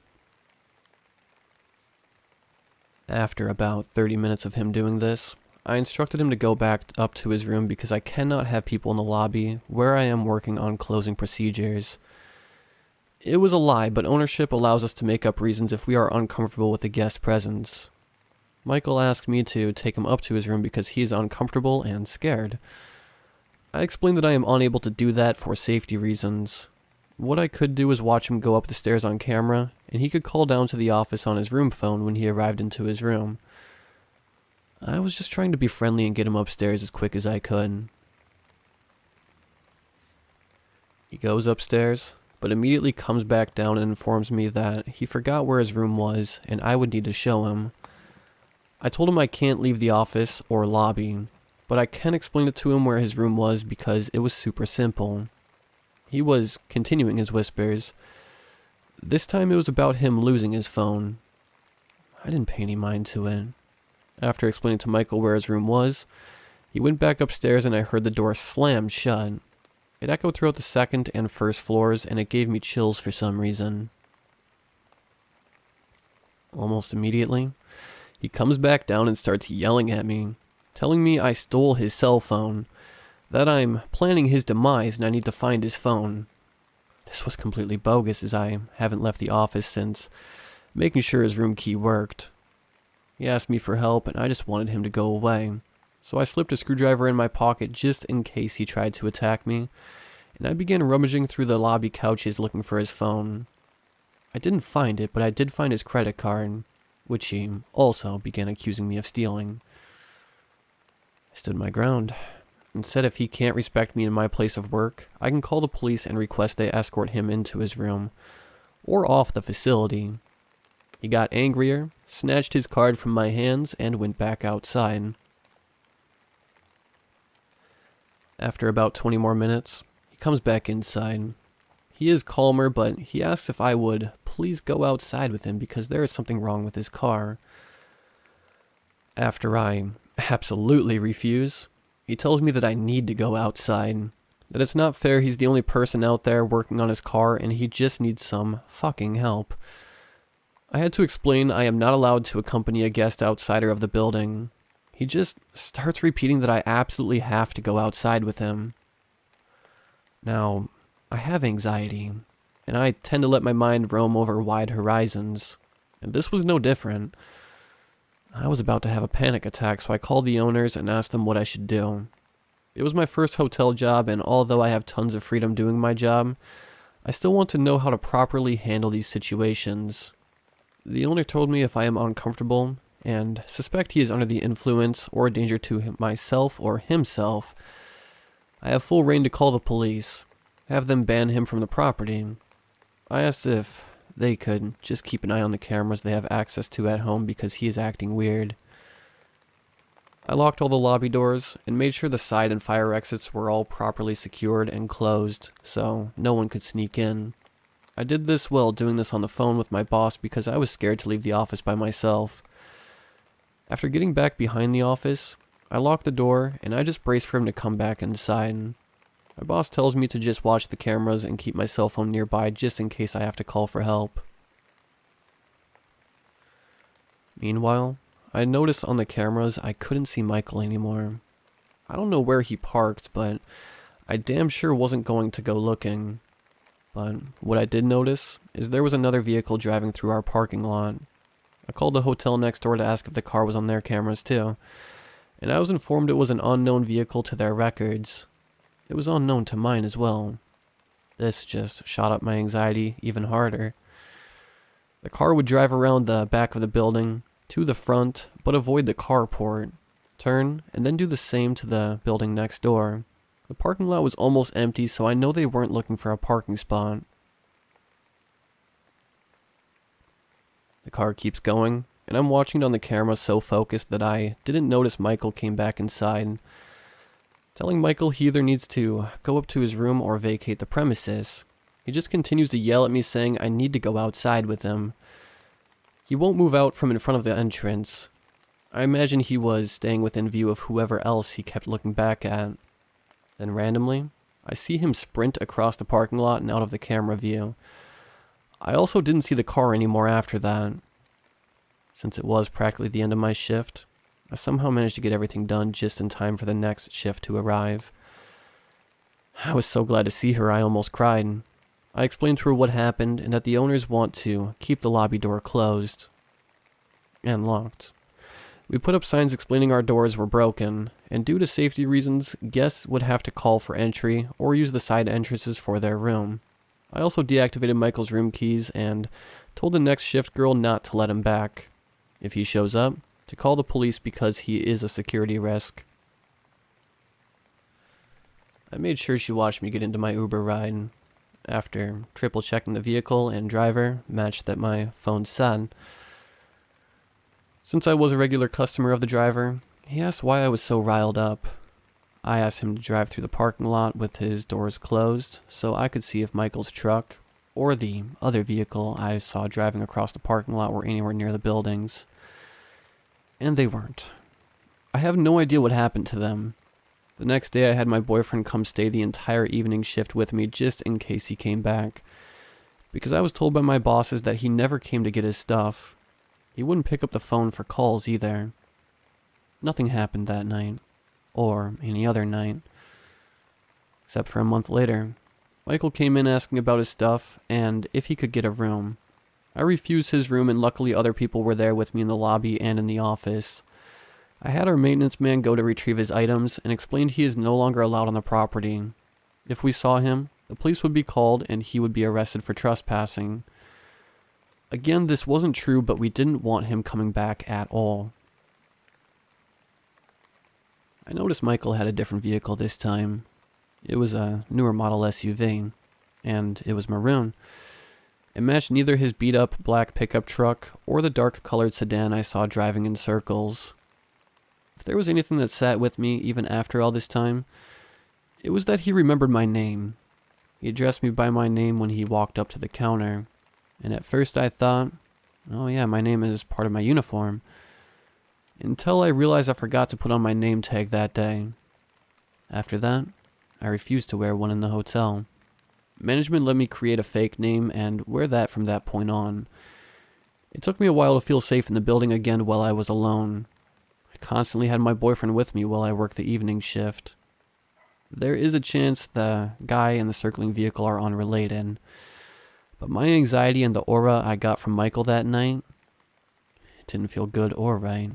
After about 30 minutes of him doing this, I instructed him to go back up to his room because I cannot have people in the lobby where I am working on closing procedures. It was a lie, but ownership allows us to make up reasons if we are uncomfortable with the guest presence. Michael asked me to take him up to his room because he is uncomfortable and scared. I explained that I am unable to do that for safety reasons. What I could do is watch him go up the stairs on camera, and he could call down to the office on his room phone when he arrived into his room. I was just trying to be friendly and get him upstairs as quick as I could. He goes upstairs, but immediately comes back down and informs me that he forgot where his room was and I would need to show him. I told him I can't leave the office or lobby, but I can explain it to him where his room was because it was super simple. He was continuing his whispers. This time it was about him losing his phone. I didn't pay any mind to it. After explaining to Michael where his room was, he went back upstairs and I heard the door slam shut. It echoed throughout the second and first floors and it gave me chills for some reason. Almost immediately, he comes back down and starts yelling at me, telling me I stole his cell phone, that I'm planning his demise and I need to find his phone. This was completely bogus as I haven't left the office since, making sure his room key worked. He asked me for help and I just wanted him to go away, so I slipped a screwdriver in my pocket just in case he tried to attack me, and I began rummaging through the lobby couches looking for his phone. I didn't find it, but I did find his credit card, which he also began accusing me of stealing. I stood my ground and said if he can't respect me in my place of work, I can call the police and request they escort him into his room, or off the facility. He got angrier, snatched his card from my hands, and went back outside. After about 20 more minutes, he comes back inside. He is calmer, but he asks if I would please go outside with him because there is something wrong with his car. After I absolutely refuse, he tells me that I need to go outside, that it's not fair he's the only person out there working on his car and he just needs some fucking help. I had to explain I am not allowed to accompany a guest outsider of the building. He just starts repeating that I absolutely have to go outside with him. Now, I have anxiety, and I tend to let my mind roam over wide horizons, and this was no different. I was about to have a panic attack, so I called the owners and asked them what I should do. It was my first hotel job, and although I have tons of freedom doing my job, I still want to know how to properly handle these situations. The owner told me if I am uncomfortable and suspect he is under the influence or a danger to myself or himself, I have full reign to call the police, have them ban him from the property. I asked if they could just keep an eye on the cameras they have access to at home because he is acting weird. I locked all the lobby doors and made sure the side and fire exits were all properly secured and closed so no one could sneak in. I did this while doing this on the phone with my boss because I was scared to leave the office by myself. After getting back behind the office, I locked the door and I just braced for him to come back inside. My boss tells me to just watch the cameras and keep my cell phone nearby just in case I have to call for help. Meanwhile, I noticed on the cameras I couldn't see Michael anymore. I don't know where he parked, but I damn sure wasn't going to go looking. But what I did notice is there was another vehicle driving through our parking lot. I called the hotel next door to ask if the car was on their cameras too, and I was informed it was an unknown vehicle to their records. It was unknown to mine as well. This just shot up my anxiety even harder. The car would drive around the back of the building, to the front, but avoid the carport. Turn, and then do the same to the building next door. The parking lot was almost empty, so I know they weren't looking for a parking spot. The car keeps going, and I'm watching it on the camera so focused that I didn't notice Michael came back inside. Telling Michael he either needs to go up to his room or vacate the premises. He just continues to yell at me saying I need to go outside with him. He won't move out from in front of the entrance. I imagine he was staying within view of whoever else he kept looking back at. Then randomly, I see him sprint across the parking lot and out of the camera view. I also didn't see the car anymore after that. Since it was practically the end of my shift, I somehow managed to get everything done just in time for the next shift to arrive. I was so glad to see her I almost cried. I explained to her what happened and that the owners want to keep the lobby door closed and locked. We put up signs explaining our doors were broken, and due to safety reasons, guests would have to call for entry or use the side entrances for their room. I also deactivated Michael's room keys and told the next shift girl not to let him back. If he shows up, to call the police because he is a security risk. I made sure she watched me get into my Uber ride. After triple checking the vehicle and driver matched that my phone said. Since I was a regular customer of the driver, he asked why I was so riled up. I asked him to drive through the parking lot with his doors closed so I could see if Michael's truck or the other vehicle I saw driving across the parking lot were anywhere near the buildings. And they weren't. I have no idea what happened to them. The next day I had my boyfriend come stay the entire evening shift with me just in case he came back. Because I was told by my bosses that he never came to get his stuff. He wouldn't pick up the phone for calls either. Nothing happened that night, or any other night. Except for a month later, Michael came in asking about his stuff and if he could get a room. I refused his room and luckily other people were there with me in the lobby and in the office. I had our maintenance man go to retrieve his items and explained he is no longer allowed on the property. If we saw him, the police would be called and he would be arrested for trespassing. Again, this wasn't true, but we didn't want him coming back at all. I noticed Michael had a different vehicle this time. It was a newer model SUV, and it was maroon. It matched neither his beat-up black pickup truck or the dark-colored sedan I saw driving in circles. If there was anything that sat with me even after all this time, it was that he remembered my name. He addressed me by my name when he walked up to the counter, and at first I thought, oh yeah, my name is part of my uniform. Until I realized I forgot to put on my name tag that day. After that, I refused to wear one in the hotel. Management let me create a fake name and wear that from that point on. It took me a while to feel safe in the building again while I was alone. I constantly had my boyfriend with me while I worked the evening shift. There is a chance the guy and the circling vehicle are unrelated, but my anxiety and the aura I got from Michael that night, it didn't feel good or right.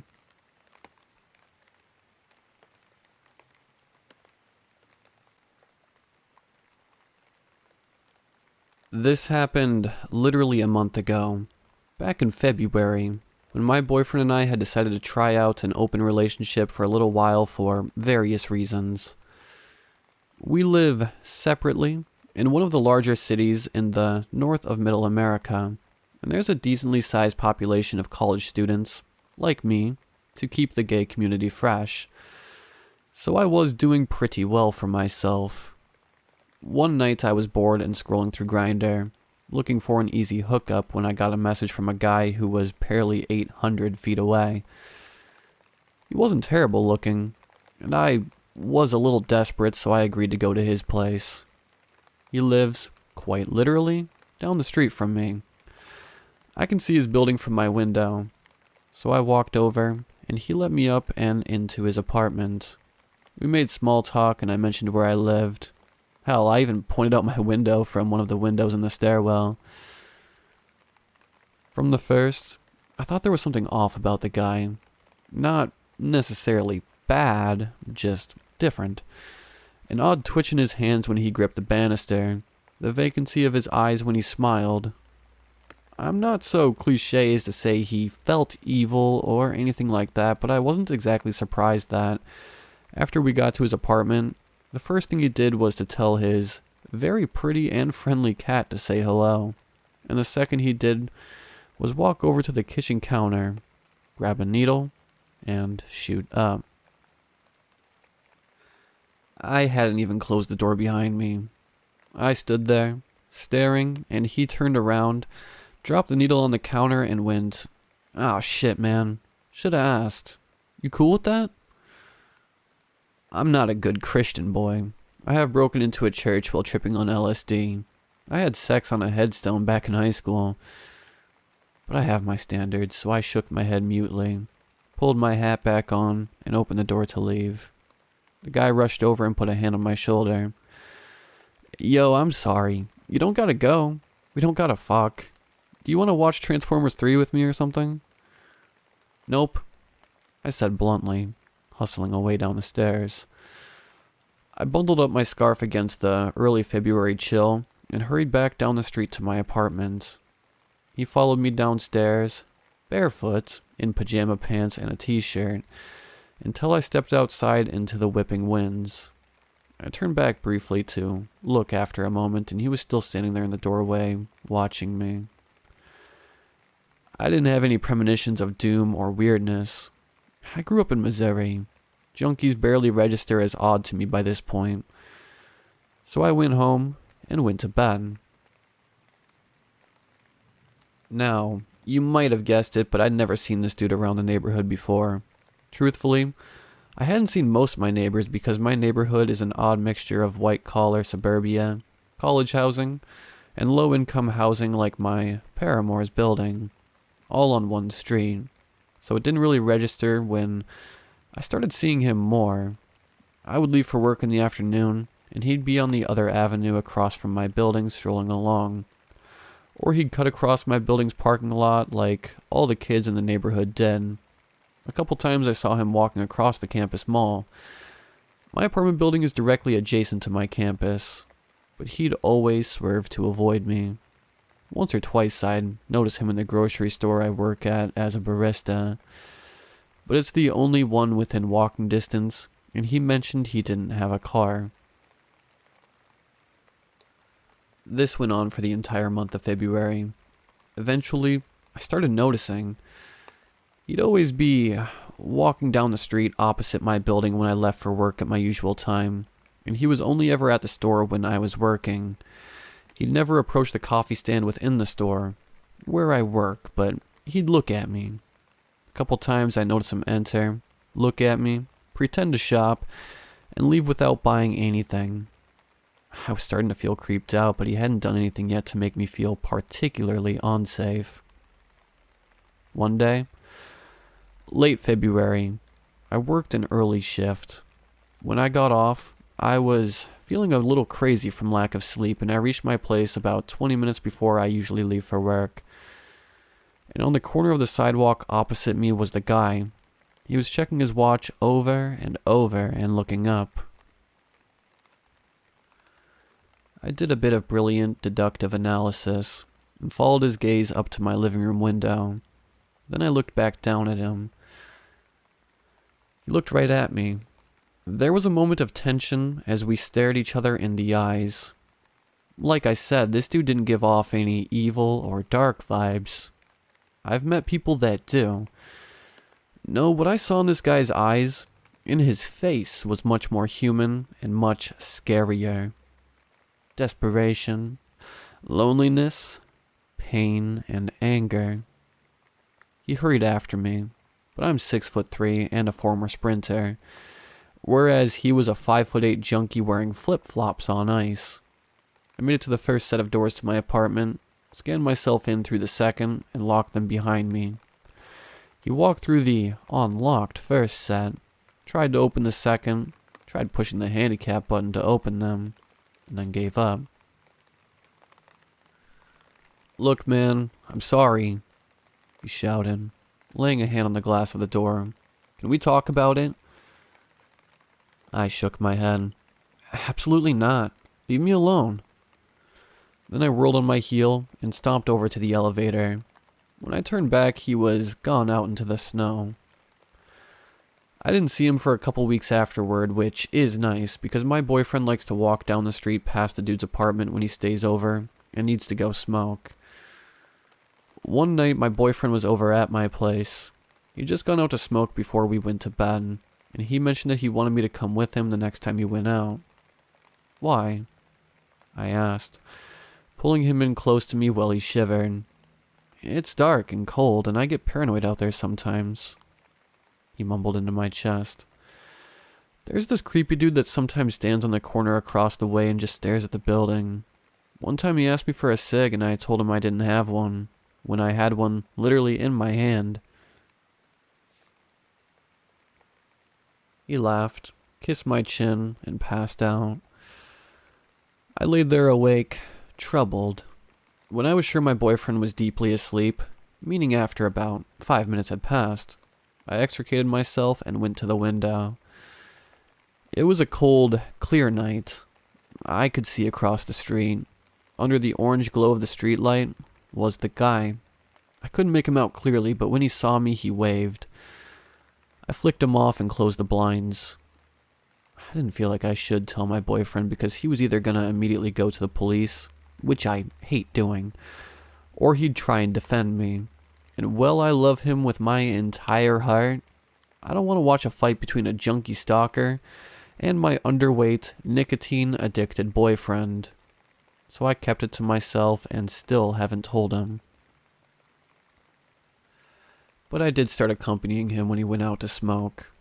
This happened literally a month ago, back in February, when my boyfriend and I had decided to try out an open relationship for a little while for various reasons. We live separately in one of the larger cities in the north of Middle America, and there's a decently sized population of college students, like me, to keep the gay community fresh. So I was doing pretty well for myself. One night I was bored and scrolling through Grindr, looking for an easy hookup when I got a message from a guy who was barely 800 feet away. He wasn't terrible looking, and I was a little desperate, so I agreed to go to his place. He lives, quite literally, down the street from me. I can see his building from my window, so I walked over, and he let me up and into his apartment. We made small talk, and I mentioned where I lived. Hell, I even pointed out my window from one of the windows in the stairwell. From the first, I thought there was something off about the guy. Not necessarily bad, just different. An odd twitch in his hands when he gripped the banister, the vacancy of his eyes when he smiled. I'm not so cliche as to say he felt evil or anything like that, but I wasn't exactly surprised that, after we got to his apartment, the first thing he did was to tell his very pretty and friendly cat to say hello. And the second he did was walk over to the kitchen counter, grab a needle, and shoot up. I hadn't even closed the door behind me. I stood there, staring, and he turned around, dropped the needle on the counter, and went, "Oh shit, man. Shoulda asked. You cool with that?" I'm not a good Christian boy. I have broken into a church while tripping on LSD. I had sex on a headstone back in high school. But I have my standards, so I shook my head mutely, pulled my hat back on, and opened the door to leave. The guy rushed over and put a hand on my shoulder. "Yo, I'm sorry. You don't gotta go. We don't gotta fuck. Do you want to watch Transformers 3 with me or something?" "Nope," I said bluntly, hustling away down the stairs. I bundled up my scarf against the early February chill and hurried back down the street to my apartment. He followed me downstairs, barefoot, in pajama pants and a t-shirt, until I stepped outside into the whipping winds. I turned back briefly to look after a moment, and he was still standing there in the doorway, watching me. I didn't have any premonitions of doom or weirdness. I grew up in Missouri. Junkies barely register as odd to me by this point. So I went home and went to bed. Now, you might have guessed it, but I'd never seen this dude around the neighborhood before. Truthfully, I hadn't seen most of my neighbors because my neighborhood is an odd mixture of white-collar suburbia, college housing, and low-income housing like my paramour's building, all on one street. So it didn't really register when I started seeing him more. I would leave for work in the afternoon, and he'd be on the other avenue across from my building strolling along. Or he'd cut across my building's parking lot like all the kids in the neighborhood did. A couple times I saw him walking across the campus mall. My apartment building is directly adjacent to my campus, but he'd always swerve to avoid me. Once or twice I'd notice him in the grocery store I work at as a barista, but it's the only one within walking distance, and he mentioned he didn't have a car. This went on for the entire month of February. Eventually, I started noticing he'd always be walking down the street opposite my building when I left for work at my usual time, and he was only ever at the store when I was working. He'd never approach the coffee stand within the store, where I work, but he'd look at me. A couple times I noticed him enter, look at me, pretend to shop, and leave without buying anything. I was starting to feel creeped out, but he hadn't done anything yet to make me feel particularly unsafe. One day, late February, I worked an early shift. When I got off, I was feeling a little crazy from lack of sleep, and I reached my place about 20 minutes before I usually leave for work. And on the corner of the sidewalk opposite me was the guy. He was checking his watch over and over and looking up. I did a bit of brilliant deductive analysis and followed his gaze up to my living room window. Then I looked back down at him. He looked right at me. There was a moment of tension as we stared each other in the eyes. Like I said, this dude didn't give off any evil or dark vibes. I've met people that do. No, what I saw in this guy's eyes, in his face, was much more human and much scarier. Desperation, loneliness, pain, and anger. He hurried after me, but I'm 6'3" and a former sprinter, whereas he was a 5'8" junkie wearing flip-flops on ice. I made it to the first set of doors to my apartment, scanned myself in through the second, and locked them behind me. He walked through the unlocked first set, tried to open the second, tried pushing the handicap button to open them, and then gave up. "Look, man, I'm sorry," he shouted, laying a hand on the glass of the door. "Can we talk about it?" I shook my head. "Absolutely not. Leave me alone." Then I whirled on my heel and stomped over to the elevator. When I turned back, he was gone out into the snow. I didn't see him for a couple weeks afterward, which is nice because my boyfriend likes to walk down the street past the dude's apartment when he stays over and needs to go smoke. One night, my boyfriend was over at my place. He'd just gone out to smoke before we went to bed, and he mentioned that he wanted me to come with him the next time he went out. Why? I asked, pulling him in close to me while he shivered. It's dark and cold, and I get paranoid out there sometimes. He mumbled into my chest. There's this creepy dude that sometimes stands on the corner across the way and just stares at the building. One time he asked me for a cig and I told him I didn't have one, when I had one literally in my hand. He laughed, kissed my chin, and passed out. I laid there awake, troubled. When I was sure my boyfriend was deeply asleep, meaning after about 5 minutes had passed, I extricated myself and went to the window. It was a cold, clear night. I could see across the street. Under the orange glow of the streetlight was the guy. I couldn't make him out clearly, but when he saw me, he waved. I flicked him off and closed the blinds. I didn't feel like I should tell my boyfriend because he was either gonna immediately go to the police, which I hate doing, or he'd try and defend me. And while I love him with my entire heart, I don't want to watch a fight between a junkie stalker and my underweight, nicotine-addicted boyfriend. So I kept it to myself and still haven't told him. But I did start accompanying him when he went out to smoke.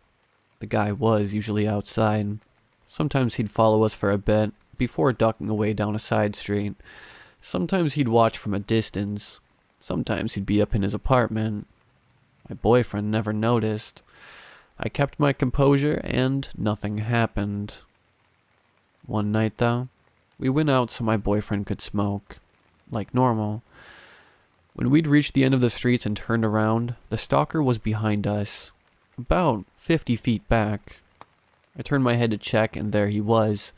The guy was usually outside. Sometimes he'd follow us for a bit before ducking away down a side street. Sometimes he'd watch from a distance. Sometimes he'd be up in his apartment. My boyfriend never noticed. I kept my composure and nothing happened. One night, though, we went out so my boyfriend could smoke, like normal. When we'd reached the end of the street and turned around, the stalker was behind us, about 50 feet back. I turned my head to check, and there he was.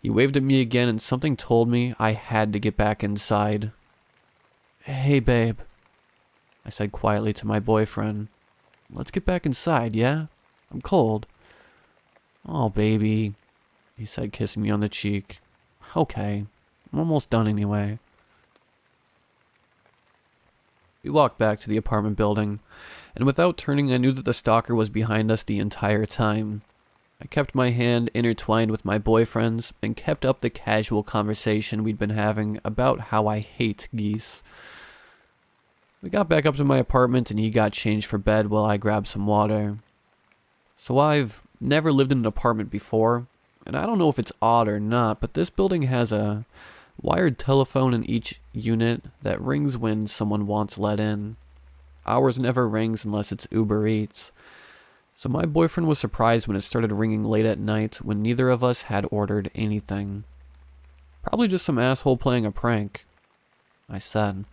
He waved at me again, and something told me I had to get back inside. Hey, babe, I said quietly to my boyfriend. Let's get back inside, yeah? I'm cold. Oh, baby, he said, kissing me on the cheek. Okay, I'm almost done anyway. We walked back to the apartment building, and without turning, I knew that the stalker was behind us the entire time. I kept my hand intertwined with my boyfriend's and kept up the casual conversation we'd been having about how I hate geese. We got back up to my apartment and he got changed for bed while I grabbed some water. So I've never lived in an apartment before, and I don't know if it's odd or not, but this building has a wired telephone in each unit that rings when someone wants let in. Ours never rings unless it's Uber Eats. So my boyfriend was surprised when it started ringing late at night when neither of us had ordered anything. Probably just some asshole playing a prank, I said,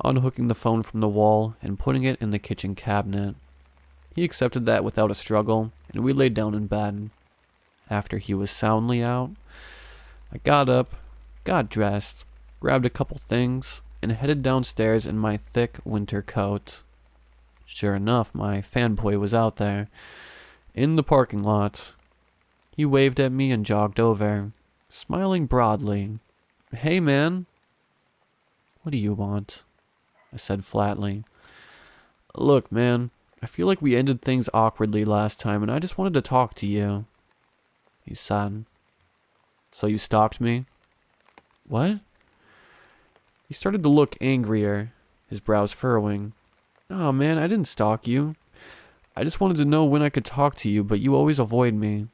unhooking the phone from the wall and putting it in the kitchen cabinet. He accepted that without a struggle, and we laid down in bed. After he was soundly out, I got up, got dressed, grabbed a couple things, and headed downstairs in my thick winter coat. Sure enough, my fanboy was out there, in the parking lot. He waved at me and jogged over, smiling broadly. Hey, man. What do you want? I said flatly. Look, man, I feel like we ended things awkwardly last time, and I just wanted to talk to you. He said. So you stalked me? What? He started to look angrier, his brows furrowing. Oh man, I didn't stalk you. I just wanted to know when I could talk to you, but you always avoid me.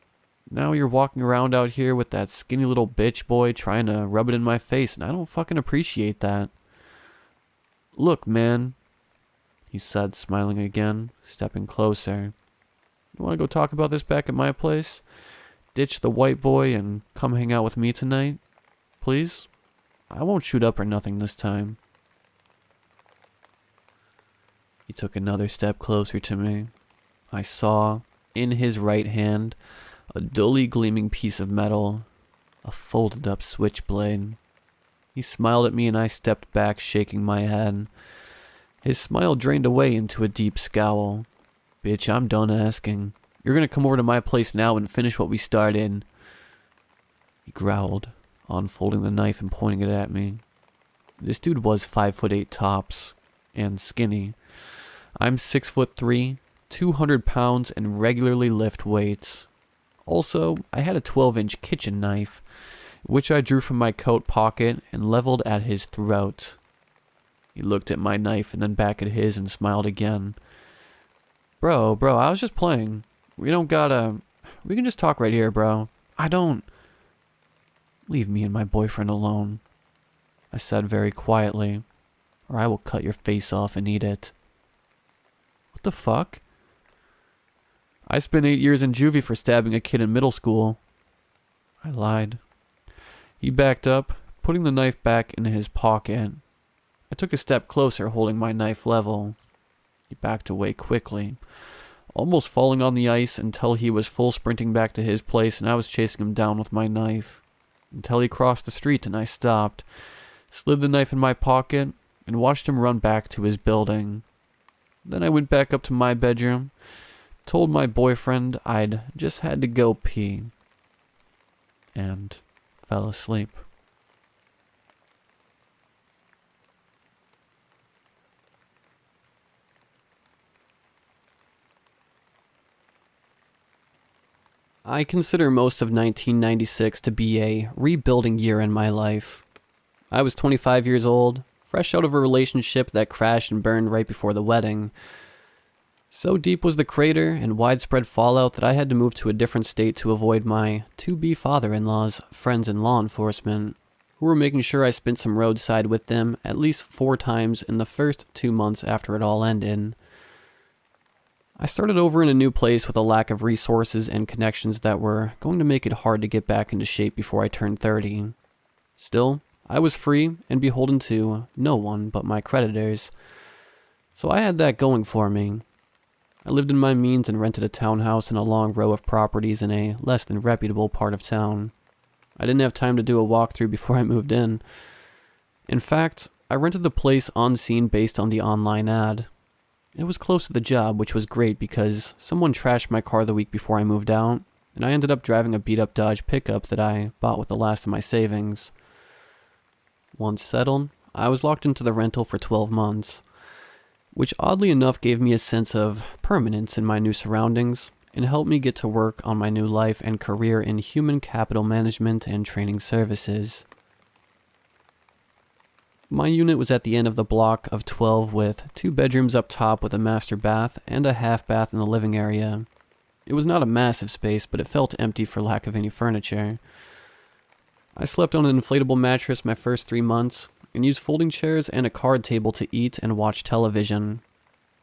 Now you're walking around out here with that skinny little bitch boy trying to rub it in my face, and I don't fucking appreciate that. Look, man, he said, smiling again, stepping closer. You want to go talk about this back at my place? Ditch the white boy and come hang out with me tonight? Please? I won't shoot up or nothing this time. He took another step closer to me. I saw, in his right hand, a dully gleaming piece of metal, a folded up switchblade. He smiled at me and I stepped back, shaking my head. His smile drained away into a deep scowl. Bitch, I'm done asking. You're gonna come over to my place now and finish what we started. He growled, unfolding the knife and pointing it at me. This dude was 5'8" tops, and skinny. I'm 6'3", 200 pounds, and regularly lift weights. Also, I had a 12-inch kitchen knife, which I drew from my coat pocket and leveled at his throat. He looked at my knife and then back at his and smiled again. Bro, I was just playing. We can just talk right here, bro. Leave me and my boyfriend alone, I said very quietly, or I will cut your face off and eat it. What the fuck? I spent 8 years in juvie for stabbing a kid in middle school. I lied. He backed up, putting the knife back in his pocket. I took a step closer, holding my knife level. He backed away quickly, almost falling on the ice until he was full sprinting back to his place and I was chasing him down with my knife. Until he crossed the street and I stopped, slid the knife in my pocket, and watched him run back to his building. Then I went back up to my bedroom, told my boyfriend I'd just had to go pee, and fell asleep. I consider most of 1996 to be a rebuilding year in my life. I was 25 years old, fresh out of a relationship that crashed and burned right before the wedding. So deep was the crater and widespread fallout that I had to move to a different state to avoid my to-be father-in-law's friends in law enforcement, who were making sure I spent some roadside with them at least 4 times in the first 2 months after it all ended. I started over in a new place with a lack of resources and connections that were going to make it hard to get back into shape before I turned 30. Still, I was free and beholden to no one but my creditors, so I had that going for me. I lived in my means and rented a townhouse in a long row of properties in a less than reputable part of town. I didn't have time to do a walkthrough before I moved in. In fact, I rented the place on scene based on the online ad. It was close to the job, which was great because someone trashed my car the week before I moved out, and I ended up driving a beat-up Dodge pickup that I bought with the last of my savings. Once settled, I was locked into the rental for 12 months, which oddly enough gave me a sense of permanence in my new surroundings and helped me get to work on my new life and career in human capital management and training services. My unit was at the end of the block of 12 with 2 bedrooms up top with a master bath and a half bath in the living area. It was not a massive space, but it felt empty for lack of any furniture. I slept on an inflatable mattress my first 3 months and used folding chairs and a card table to eat and watch television.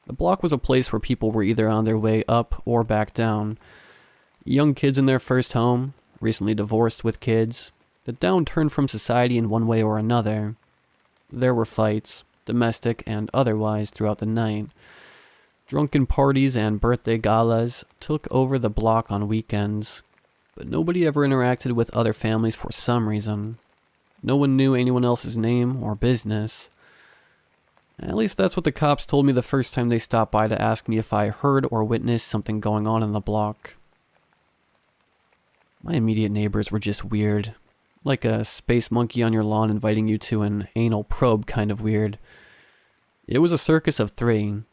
The block was a place where people were either on their way up or back down. Young kids in their first home, recently divorced with kids, the downturned from society in one way or another. There were fights, domestic and otherwise, throughout the night. Drunken parties and birthday galas took over the block on weekends, but nobody ever interacted with other families for some reason. No one knew anyone else's name or business. At least that's what the cops told me the first time they stopped by to ask me if I heard or witnessed something going on in the block. My immediate neighbors were just weird. Like a space monkey on your lawn inviting you to an anal probe kind of weird. It was a circus of 3.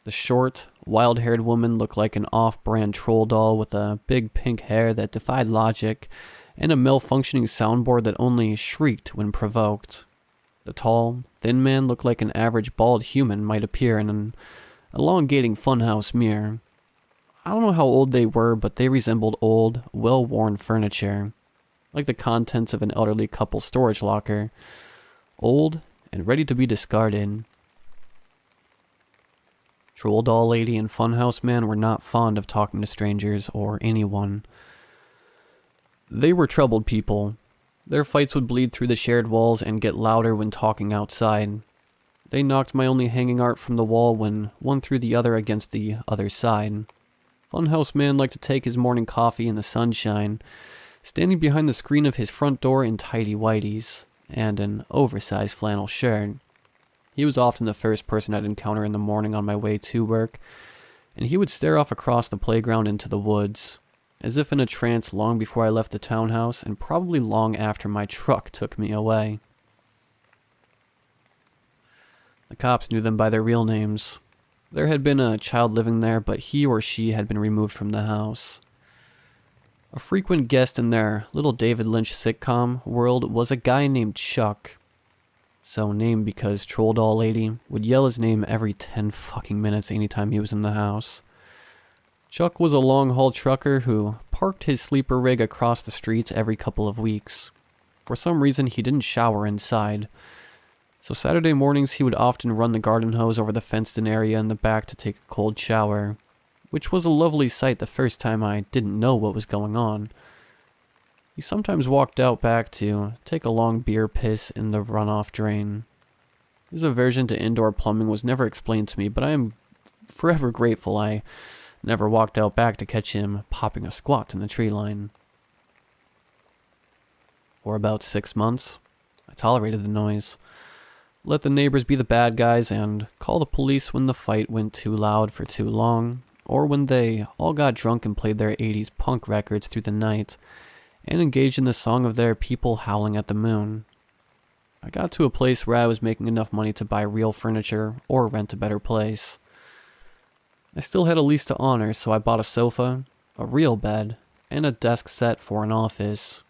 The short, wild-haired woman looked like an off-brand troll doll with a big pink hair that defied logic and a malfunctioning soundboard that only shrieked when provoked. The tall, thin man looked like an average bald human might appear in an elongating funhouse mirror. I don't know how old they were, but they resembled old, well-worn furniture. Like the contents of an elderly couple's storage locker, old and ready to be discarded. Troll doll lady and funhouse man were not fond of talking to strangers or anyone. They were troubled people. Their fights would bleed through the shared walls and get louder when talking outside. They knocked my only hanging art from the wall when one threw the other against the other side. Funhouse man liked to take his morning coffee in the sunshine, standing behind the screen of his front door in tighty whities, and an oversized flannel shirt. He was often the first person I'd encounter in the morning on my way to work, and he would stare off across the playground into the woods, as if in a trance long before I left the townhouse and probably long after my truck took me away. The cops knew them by their real names. There had been a child living there, but he or she had been removed from the house. A frequent guest in their little David Lynch sitcom world was a guy named Chuck. So named because Troll Doll Lady would yell his name every 10 fucking minutes anytime he was in the house. Chuck was a long-haul trucker who parked his sleeper rig across the street every couple of weeks. For some reason, he didn't shower inside. So Saturday mornings he would often run the garden hose over the fenced-in area in the back to take a cold shower, which was a lovely sight the first time I didn't know what was going on. He sometimes walked out back to take a long beer piss in the runoff drain. His aversion to indoor plumbing was never explained to me, but I am forever grateful I never walked out back to catch him popping a squat in the tree line. For about 6 months, I tolerated the noise. Let the neighbors be the bad guys and call the police when the fight went too loud for too long, or when they all got drunk and played their 80s punk records through the night and engaged in the song of their people howling at the moon. I got to a place where I was making enough money to buy real furniture or rent a better place. I still had a lease to honor, so I bought a sofa, a real bed, and a desk set for an office.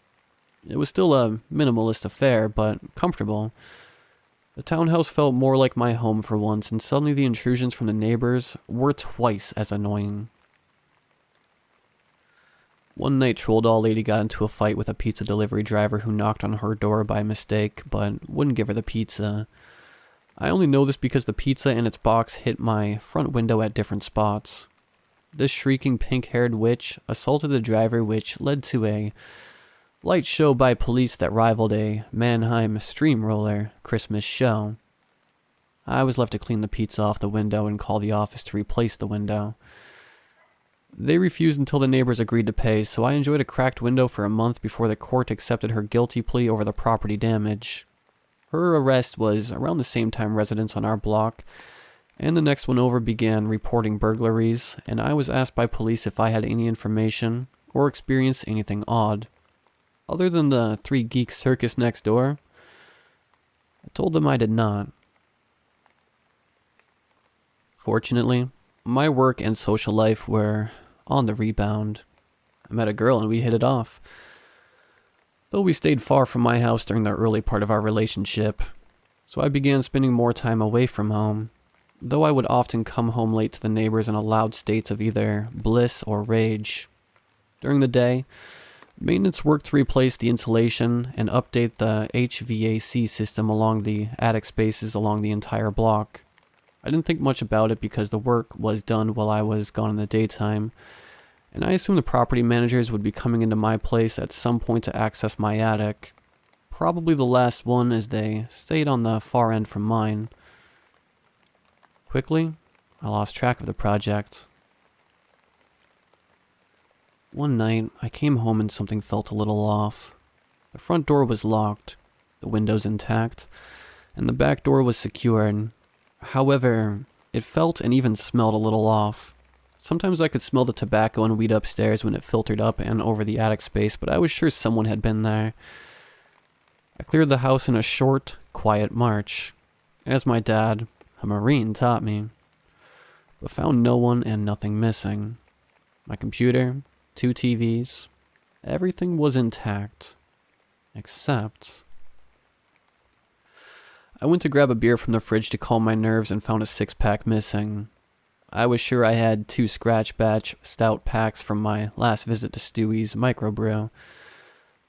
It was still a minimalist affair, but comfortable. The townhouse felt more like my home for once, and suddenly the intrusions from the neighbors were twice as annoying. One night, Troll Doll Lady got into a fight with a pizza delivery driver who knocked on her door by mistake, but wouldn't give her the pizza. I only know this because the pizza and its box hit my front window at different spots. This shrieking pink-haired witch assaulted the driver, which led to a light show by police that rivaled a Mannheim Streamroller Christmas show. I was left to clean the pizza off the window and call the office to replace the window. They refused until the neighbors agreed to pay, so I enjoyed a cracked window for a month before the court accepted her guilty plea over the property damage. Her arrest was around the same time residents on our block and the next one over began reporting burglaries, and I was asked by police if I had any information or experienced anything odd. Other than the 3 geek circus next door, I told them I did not. Fortunately, my work and social life were on the rebound. I met a girl and we hit it off. Though we stayed far from my house during the early part of our relationship, so I began spending more time away from home, though I would often come home late to the neighbors in a loud state of either bliss or rage. During the day, maintenance worked to replace the insulation and update the HVAC system along the attic spaces along the entire block. I didn't think much about it because the work was done while I was gone in the daytime, and I assumed the property managers would be coming into my place at some point to access my attic. Probably the last one, as they stayed on the far end from mine. Quickly, I lost track of the project. One night, I came home and something felt a little off. The front door was locked, the windows intact, and the back door was secured. However, it felt and even smelled a little off. Sometimes I could smell the tobacco and weed upstairs when it filtered up and over the attic space, but I was sure someone had been there. I cleared the house in a short, quiet march, as my dad, a Marine, taught me, but found no one and nothing missing. My computer, 2 TVs, everything was intact, except I went to grab a beer from the fridge to calm my nerves and found a 6-pack missing. I was sure I had 2 scratch batch stout packs from my last visit to Stewie's microbrew.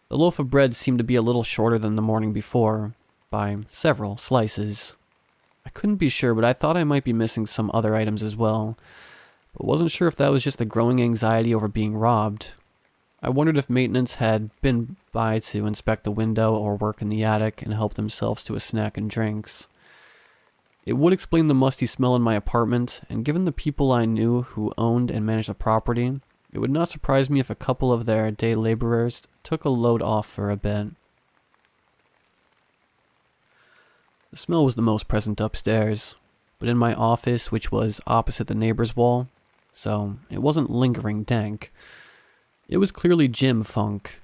The loaf of bread seemed to be a little shorter than the morning before, by several slices. I couldn't be sure, but I thought I might be missing some other items as well, but wasn't sure if that was just the growing anxiety over being robbed. I wondered if maintenance had been by to inspect the window or work in the attic and help themselves to a snack and drinks. It would explain the musty smell in my apartment, and given the people I knew who owned and managed the property, it would not surprise me if a couple of their day laborers took a load off for a bit. The smell was the most present upstairs, but in my office, which was opposite the neighbor's wall, so it wasn't lingering dank. It was clearly gym funk.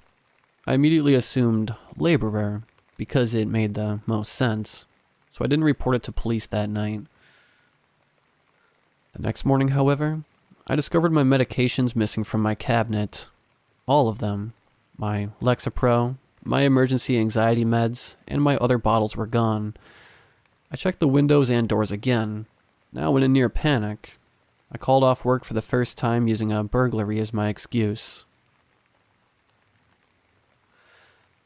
I immediately assumed laborer, because it made the most sense, so I didn't report it to police that night. The next morning, however, I discovered my medications missing from my cabinet. All of them. My Lexapro, my emergency anxiety meds, and my other bottles were gone. I checked the windows and doors again, now in a near panic. I called off work for the first time using a burglary as my excuse.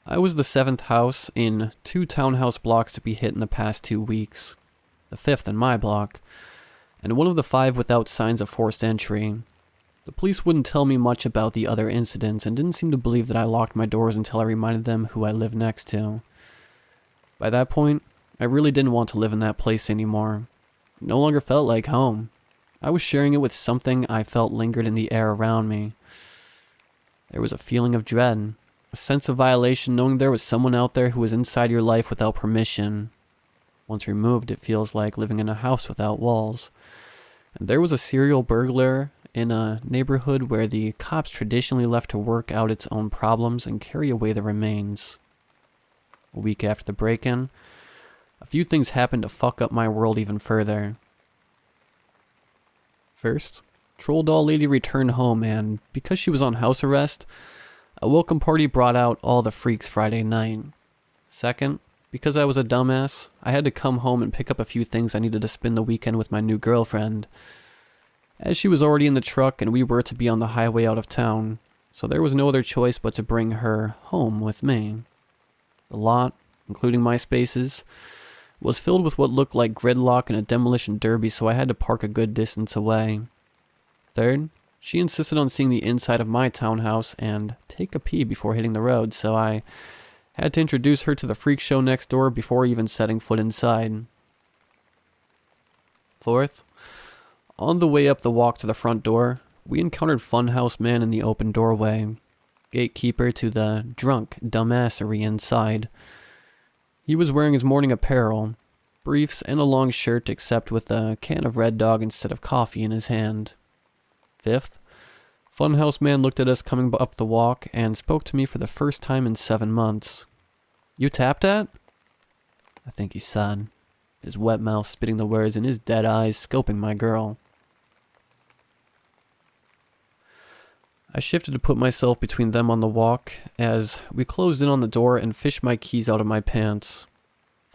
I was the 7th house in 2 townhouse blocks to be hit in the past 2 weeks, the 5th in my block, and one of the 5 without signs of forced entry. The police wouldn't tell me much about the other incidents and didn't seem to believe that I locked my doors until I reminded them who I lived next to. By that point, I really didn't want to live in that place anymore. It no longer felt like home. I was sharing it with something I felt lingered in the air around me. There was a feeling of dread, a sense of violation knowing there was someone out there who was inside your life without permission. Once removed, it feels like living in a house without walls. And there was a serial burglar in a neighborhood where the cops traditionally left to work out its own problems and carry away the remains. A week after the break-in, a few things happened to fuck up my world even further. First, Troll Doll Lady returned home and, because she was on house arrest, a welcome party brought out all the freaks Friday night. Second, because I was a dumbass, I had to come home and pick up a few things I needed to spend the weekend with my new girlfriend. As she was already in the truck and we were to be on the highway out of town, so there was no other choice but to bring her home with me. The lot, including my spaces, was filled with what looked like gridlock and a demolition derby, so I had to park a good distance away. Third, she insisted on seeing the inside of my townhouse and take a pee before hitting the road, so I had to introduce her to the freak show next door before even setting foot inside. Fourth, on the way up the walk to the front door, we encountered Funhouse Man in the open doorway, gatekeeper to the drunk dumbassery inside. He was wearing his morning apparel, briefs and a long shirt except with a can of Red Dog instead of coffee in his hand. Fifth, Funhouse Man looked at us coming up the walk and spoke to me for the first time in 7 months. "You tapped at?" I think he said, his wet mouth spitting the words and his dead eyes scoping my girl. I shifted to put myself between them on the walk as we closed in on the door and fished my keys out of my pants.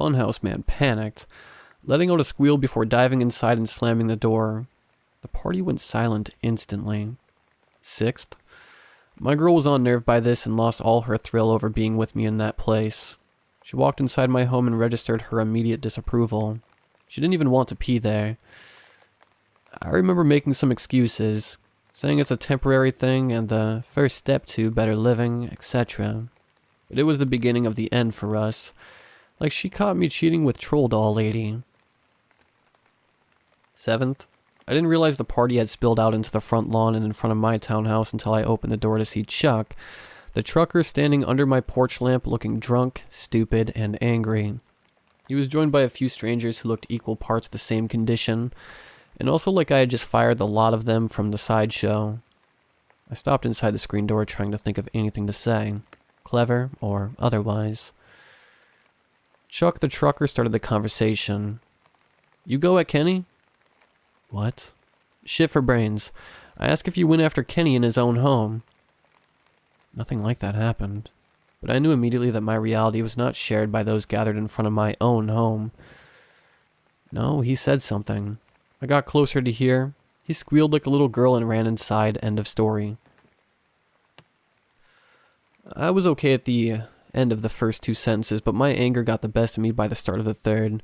Funhouse Man panicked, letting out a squeal before diving inside and slamming the door. The party went silent instantly. Sixth, my girl was unnerved by this and lost all her thrill over being with me in that place. She walked inside my home and registered her immediate disapproval. She didn't even want to pee there. I remember making some excuses, saying it's a temporary thing and the first step to better living, etc. But it was the beginning of the end for us, like she caught me cheating with Troll Doll Lady. Seventh, I didn't realize the party had spilled out into the front lawn and in front of my townhouse until I opened the door to see Chuck, the trucker, standing under my porch lamp looking drunk, stupid, and angry. He was joined by a few strangers who looked equal parts the same condition, and also like I had just fired the lot of them from the sideshow. I stopped inside the screen door trying to think of anything to say, clever or otherwise. Chuck the trucker started the conversation. "You go at Kenny?" "What?" "Shit for brains. I asked if you went after Kenny in his own home." Nothing like that happened, but I knew immediately that my reality was not shared by those gathered in front of my own home. No, he said something. I got closer to hear. He squealed like a little girl and ran inside. End of story. I was okay at the end of the first 2 sentences, but my anger got the best of me by the start of the third,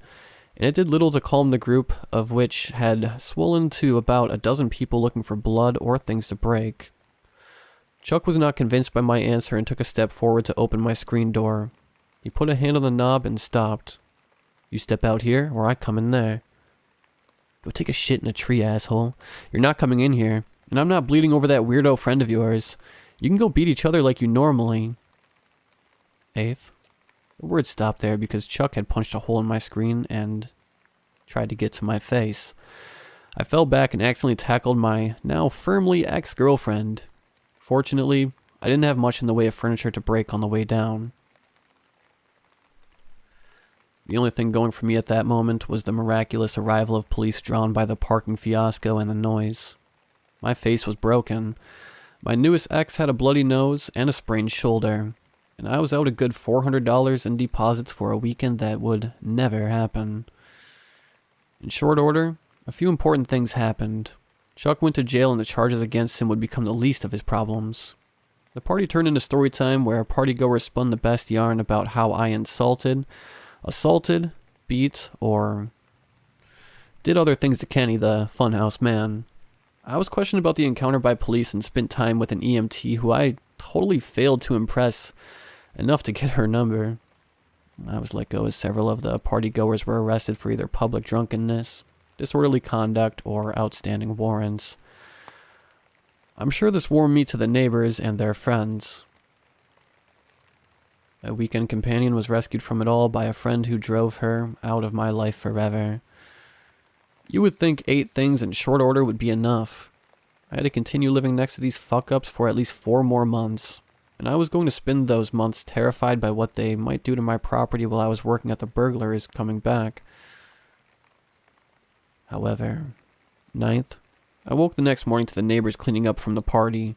and it did little to calm the group, of which had swollen to about a dozen people looking for blood or things to break. Chuck was not convinced by my answer and took a step forward to open my screen door. He put a hand on the knob and stopped. "You step out here, or I come in there." "Go take a shit in a tree, asshole. You're not coming in here, and I'm not bleeding over that weirdo friend of yours. You can go beat each other like you normally." Eighth, The word stopped there because Chuck had punched a hole in my screen and tried to get to my face. I fell back and accidentally tackled my now firmly ex-girlfriend. Fortunately, I didn't have much in the way of furniture to break on the way down. The only thing going for me at that moment was the miraculous arrival of police drawn by the parking fiasco and the noise. My face was broken. My newest ex had a bloody nose and a sprained shoulder, and I was out a good $400 in deposits for a weekend that would never happen. In short order, a few important things happened. Chuck went to jail and the charges against him would become the least of his problems. The party turned into story time where partygoers spun the best yarn about how I insulted, assaulted, beat, or did other things to Kenny, the funhouse man. I was questioned about the encounter by police and spent time with an EMT who I totally failed to impress enough to get her number. I was let go as several of the partygoers were arrested for either public drunkenness, disorderly conduct, or outstanding warrants. I'm sure this warmed me to the neighbors and their friends. A weekend companion was rescued from it all by a friend who drove her out of my life forever. You would think 8 things in short order would be enough. I had to continue living next to these fuck-ups for at least 4 more months, and I was going to spend those months terrified by what they might do to my property while I was working at the burglars coming back. However, 9th, I woke the next morning to the neighbors cleaning up from the party.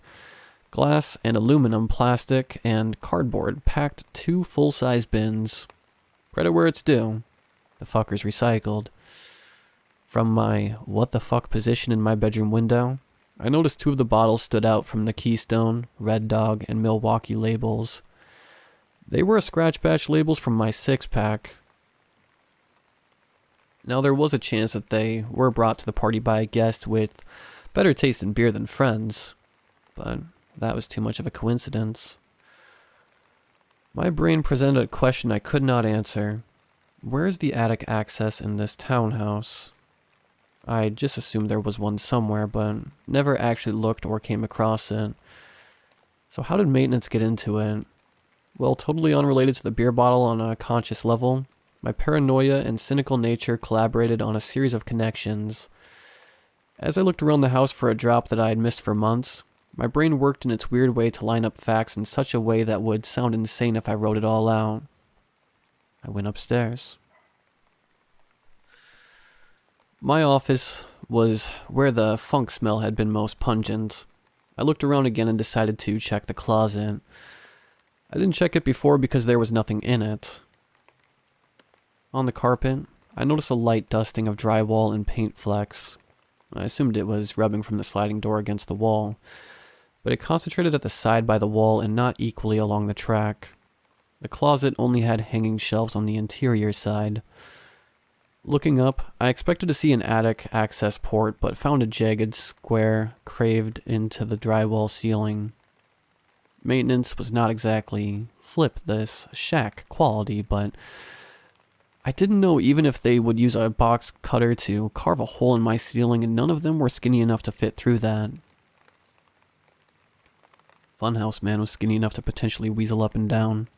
Glass and aluminum, plastic, and cardboard packed 2 full-size bins. Credit where it's due. The fuckers recycled. From my what-the-fuck position in my bedroom window, I noticed 2 of the bottles stood out from the Keystone, Red Dog, and Milwaukee labels. They were a scratch batch labels from my 6-pack. Now there was a chance that they were brought to the party by a guest with better taste in beer than friends, but that was too much of a coincidence. My brain presented a question I could not answer. Where is the attic access in this townhouse? I just assumed there was one somewhere, but never actually looked or came across it. So how did maintenance get into it? Well, totally unrelated to the beer bottle on a conscious level, my paranoia and cynical nature collaborated on a series of connections. As I looked around the house for a drop that I had missed for months, my brain worked in its weird way to line up facts in such a way that would sound insane if I wrote it all out. I went upstairs. My office was where the funk smell had been most pungent. I looked around again and decided to check the closet. I didn't check it before because there was nothing in it. On the carpet, I noticed a light dusting of drywall and paint flecks. I assumed it was rubbing from the sliding door against the wall, but it concentrated at the side by the wall and not equally along the track. The closet only had hanging shelves on the interior side. Looking up, I expected to see an attic access port, but found a jagged square craved into the drywall ceiling. Maintenance was not exactly flip this shack quality, but I didn't know even if they would use a box cutter to carve a hole in my ceiling, and none of them were skinny enough to fit through that. Funhouse Man was skinny enough to potentially weasel up and down.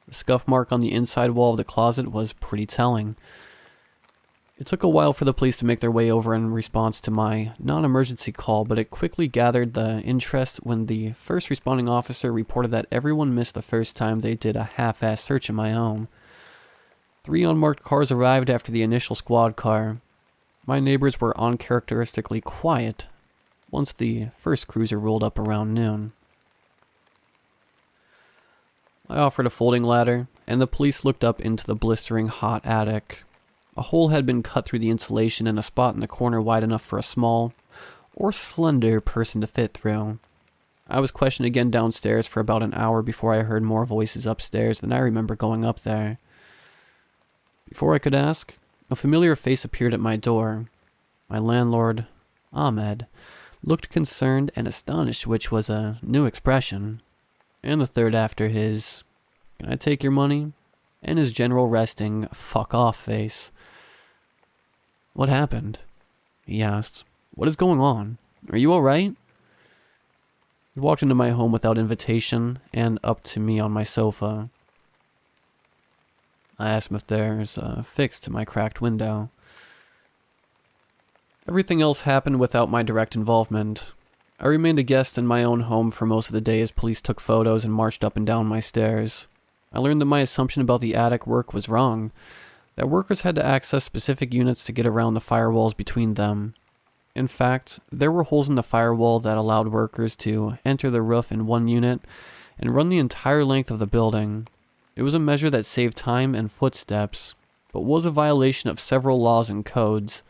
The scuff mark on the inside wall of the closet was pretty telling. It took a while for the police to make their way over in response to my non-emergency call, but it quickly gathered the interest when the first responding officer reported that everyone missed the first time they did a half-ass search in my home. 3 unmarked cars arrived after the initial squad car. My neighbors were uncharacteristically quiet once the first cruiser rolled up around noon. I offered a folding ladder, and the police looked up into the blistering hot attic. A hole had been cut through the insulation and a spot in the corner wide enough for a small, or slender, person to fit through. I was questioned again downstairs for about an hour before I heard more voices upstairs than I remember going up there. Before I could ask, a familiar face appeared at my door. My landlord, Ahmed, looked concerned and astonished, which was a new expression. And the third after his, "Can I take your money?" and his general resting, "fuck off" face. "What happened?" he asked. "What is going on? Are you alright?" He walked into my home without invitation and up to me on my sofa. I asked him if there's a fix to my cracked window. Everything else happened without my direct involvement. I remained a guest in my own home for most of the day as police took photos and marched up and down my stairs. I learned that my assumption about the attic work was wrong, that workers had to access specific units to get around the firewalls between them. In fact, there were holes in the firewall that allowed workers to enter the roof in one unit and run the entire length of the building. It was a measure that saved time and footsteps, but was a violation of several laws and codes,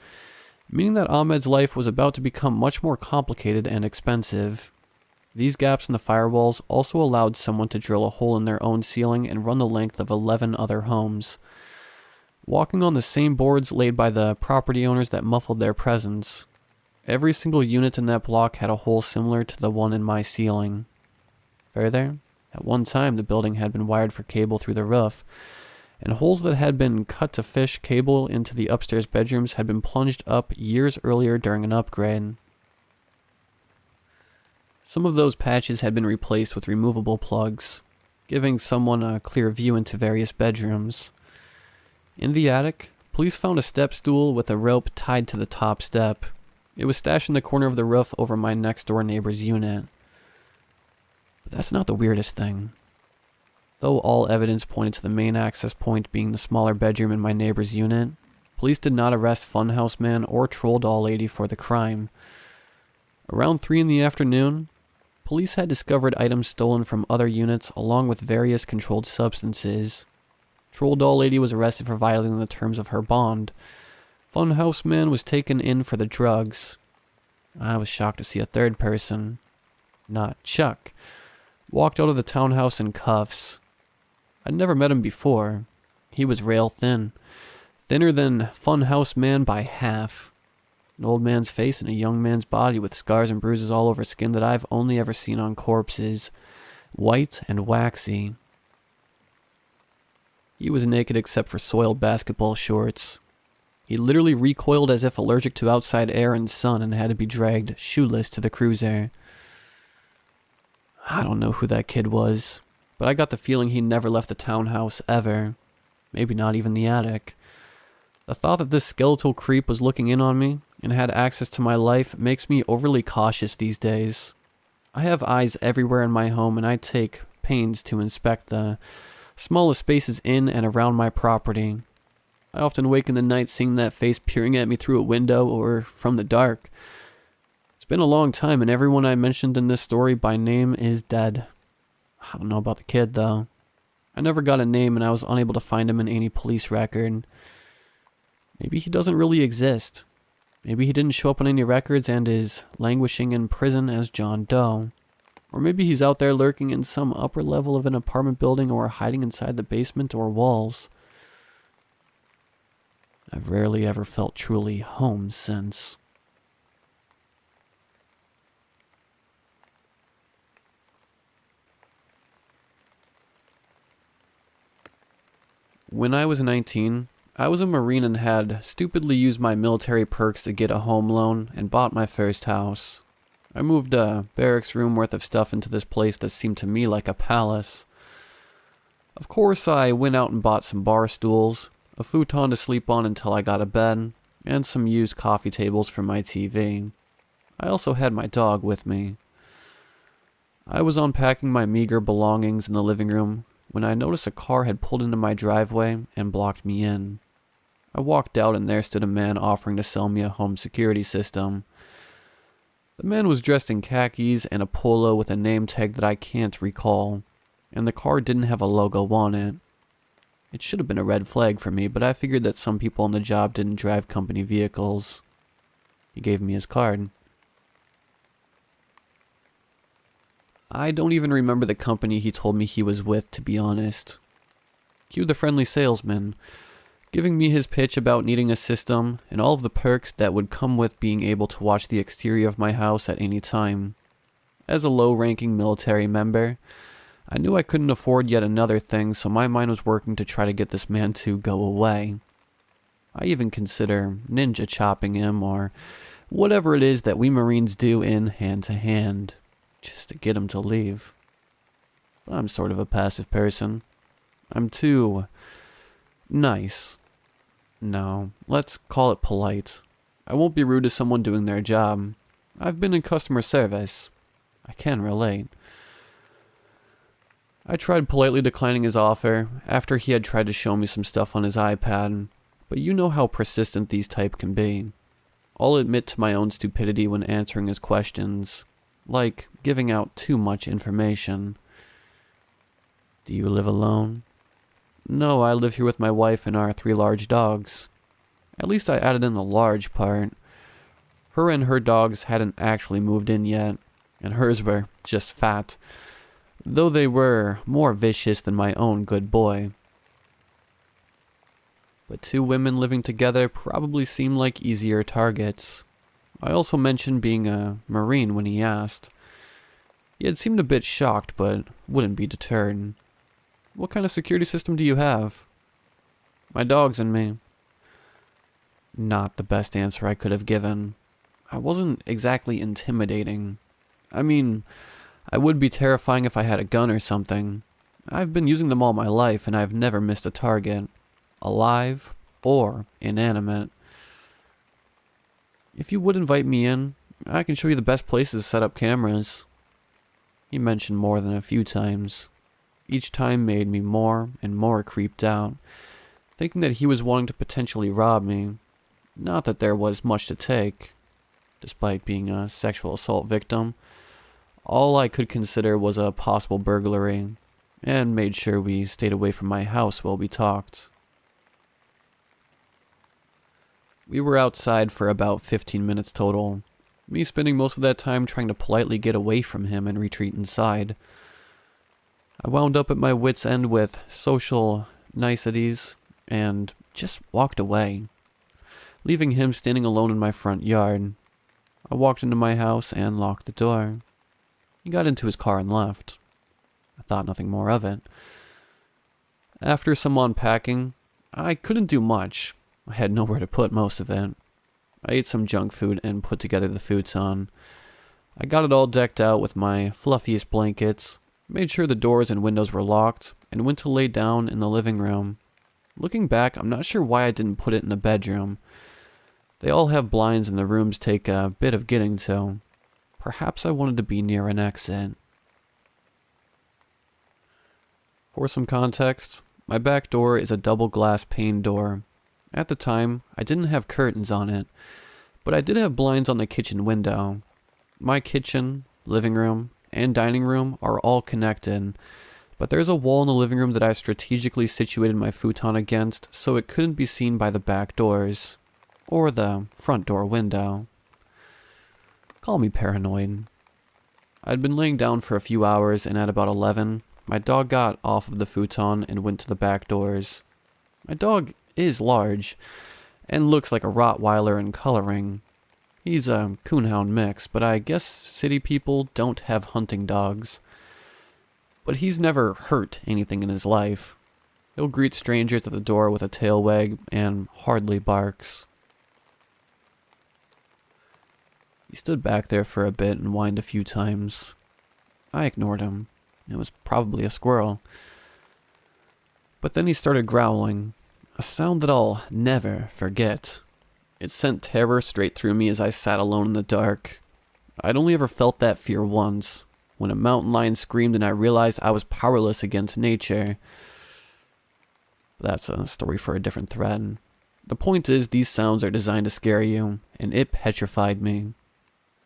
meaning that Ahmed's life was about to become much more complicated and expensive. These gaps in the firewalls also allowed someone to drill a hole in their own ceiling and run the length of 11 other homes, walking on the same boards laid by the property owners that muffled their presence. Every single unit in that block had a hole similar to the one in my ceiling. Further, at one time the building had been wired for cable through the roof, and holes that had been cut to fish cable into the upstairs bedrooms had been plunged up years earlier during an upgrade. Some of those patches had been replaced with removable plugs, giving someone a clear view into various bedrooms. In the attic, police found a step stool with a rope tied to the top step. It was stashed in the corner of the roof over my next-door neighbor's unit. But that's not the weirdest thing. Though all evidence pointed to the main access point being the smaller bedroom in my neighbor's unit, police did not arrest Funhouse Man or Troll Doll Lady for the crime. Around 3 in the afternoon, police had discovered items stolen from other units along with various controlled substances. Troll Doll Lady was arrested for violating the terms of her bond. Funhouse Man was taken in for the drugs. I was shocked to see a third person, not Chuck, walked out of the townhouse in cuffs. I'd never met him before. He was rail thin, thinner than Funhouse Man by half. An old man's face and a young man's body with scars and bruises all over skin that I've only ever seen on corpses, white and waxy. He was naked except for soiled basketball shorts. He literally recoiled as if allergic to outside air and sun and had to be dragged shoeless to the cruiser. I don't know who that kid was, but I got the feeling he never left the townhouse ever. Maybe not even the attic. The thought that this skeletal creep was looking in on me and had access to my life makes me overly cautious these days. I have eyes everywhere in my home and I take pains to inspect the smallest spaces in and around my property. I often wake in the night seeing that face peering at me through a window or from the dark. It's been a long time and everyone I mentioned in this story by name is dead. I don't know about the kid though. I never got a name and I was unable to find him in any police record. Maybe he doesn't really exist. Maybe he didn't show up on any records and is languishing in prison as John Doe. Or maybe he's out there lurking in some upper level of an apartment building or hiding inside the basement or walls. I've rarely ever felt truly home since. When I was 19, I was a Marine and had stupidly used my military perks to get a home loan and bought my first house. I moved a barracks room worth of stuff into this place that seemed to me like a palace. Of course, I went out and bought some bar stools, a futon to sleep on until I got a bed, and some used coffee tables for my TV. I also had my dog with me. I was unpacking my meager belongings in the living room when I noticed a car had pulled into my driveway and blocked me in. I walked out and there stood a man offering to sell me a home security system. The man was dressed in khakis and a polo with a name tag that I can't recall, and the car didn't have a logo on it. It should have been a red flag for me, but I figured that some people on the job didn't drive company vehicles. He gave me his card. I don't even remember the company he told me he was with, to be honest. Cue the friendly salesman, giving me his pitch about needing a system and all of the perks that would come with being able to watch the exterior of my house at any time. As a low-ranking military member, I knew I couldn't afford yet another thing, so my mind was working to try to get this man to go away. I even consider ninja chopping him or whatever it is that we Marines do in hand-to-hand, just to get him to leave. But I'm sort of a passive person. I'm too Nice. No, let's call it polite. I won't be rude to someone doing their job. I've been in customer service. I can relate. I tried politely declining his offer after he had tried to show me some stuff on his iPad, but you know how persistent these type can be. I'll admit to my own stupidity when answering his questions, like giving out too much information. Do you live alone? No, I live here with my wife and our 3 large dogs. At least I added in the large part. Her and her dogs hadn't actually moved in yet, and hers were just fat, though they were more vicious than my own good boy. But 2 women living together probably seemed like easier targets. I also mentioned being a Marine when he asked. He had seemed a bit shocked, but wouldn't be deterred. What kind of security system do you have? My dogs and me. Not the best answer I could have given. I wasn't exactly intimidating. I mean, I would be terrifying if I had a gun or something. I've been using them all my life and I've never missed a target, alive or inanimate. If you would invite me in, I can show you the best places to set up cameras. He mentioned more than a few times. Each time made me more and more creeped out, thinking that he was wanting to potentially rob me. Not that there was much to take. Despite being a sexual assault victim, all I could consider was a possible burglary, and made sure we stayed away from my house while we talked. We were outside for about 15 minutes total, me spending most of that time trying to politely get away from him and retreat inside. I wound up at my wit's end with social niceties and just walked away, leaving him standing alone in my front yard. I walked into my house and locked the door. He got into his car and left. I thought nothing more of it. After some unpacking, I couldn't do much. I had nowhere to put most of it. I ate some junk food and put together the futon. I got it all decked out with my fluffiest blankets, made sure the doors and windows were locked, and went to lay down in the living room. Looking back, I'm not sure why I didn't put it in the bedroom. They all have blinds and the rooms take a bit of getting to. Perhaps I wanted to be near an exit. For some context, my back door is a double glass pane door. At the time, I didn't have curtains on it, but I did have blinds on the kitchen window. My kitchen, living room, and dining room are all connected, but there's a wall in the living room that I strategically situated my futon against so it couldn't be seen by the back doors, or the front door window. Call me paranoid. I'd been laying down for a few hours, and at about 11, my dog got off of the futon and went to the back doors. My dog is large, and looks like a Rottweiler in coloring. He's a coonhound mix, but I guess city people don't have hunting dogs. But he's never hurt anything in his life. He'll greet strangers at the door with a tail wag and hardly barks. He stood back there for a bit and whined a few times. I ignored him. It was probably a squirrel. But then he started growling, a sound that I'll never forget. It sent terror straight through me as I sat alone in the dark. I'd only ever felt that fear once, when a mountain lion screamed and I realized I was powerless against nature. But that's a story for a different thread. The point is, these sounds are designed to scare you, and it petrified me.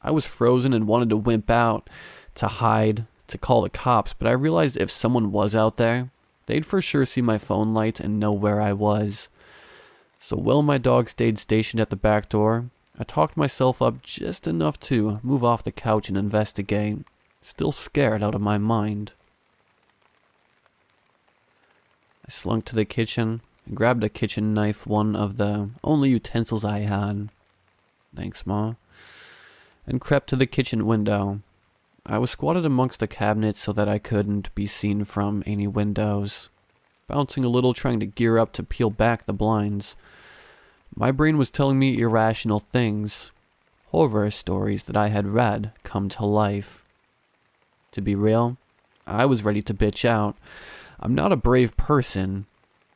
I was frozen and wanted to wimp out, to hide, to call the cops, but I realized if someone was out there, they'd for sure see my phone lights and know where I was. So while my dog stayed stationed at the back door, I talked myself up just enough to move off the couch and investigate, still scared out of my mind. I slunk to the kitchen and grabbed a kitchen knife, one of the only utensils I had. Thanks, Ma. And crept to the kitchen window. I was squatted amongst the cabinets so that I couldn't be seen from any windows, bouncing a little, trying to gear up to peel back the blinds. My brain was telling me irrational things, horror stories that I had read come to life. To be real, I was ready to bitch out. I'm not a brave person,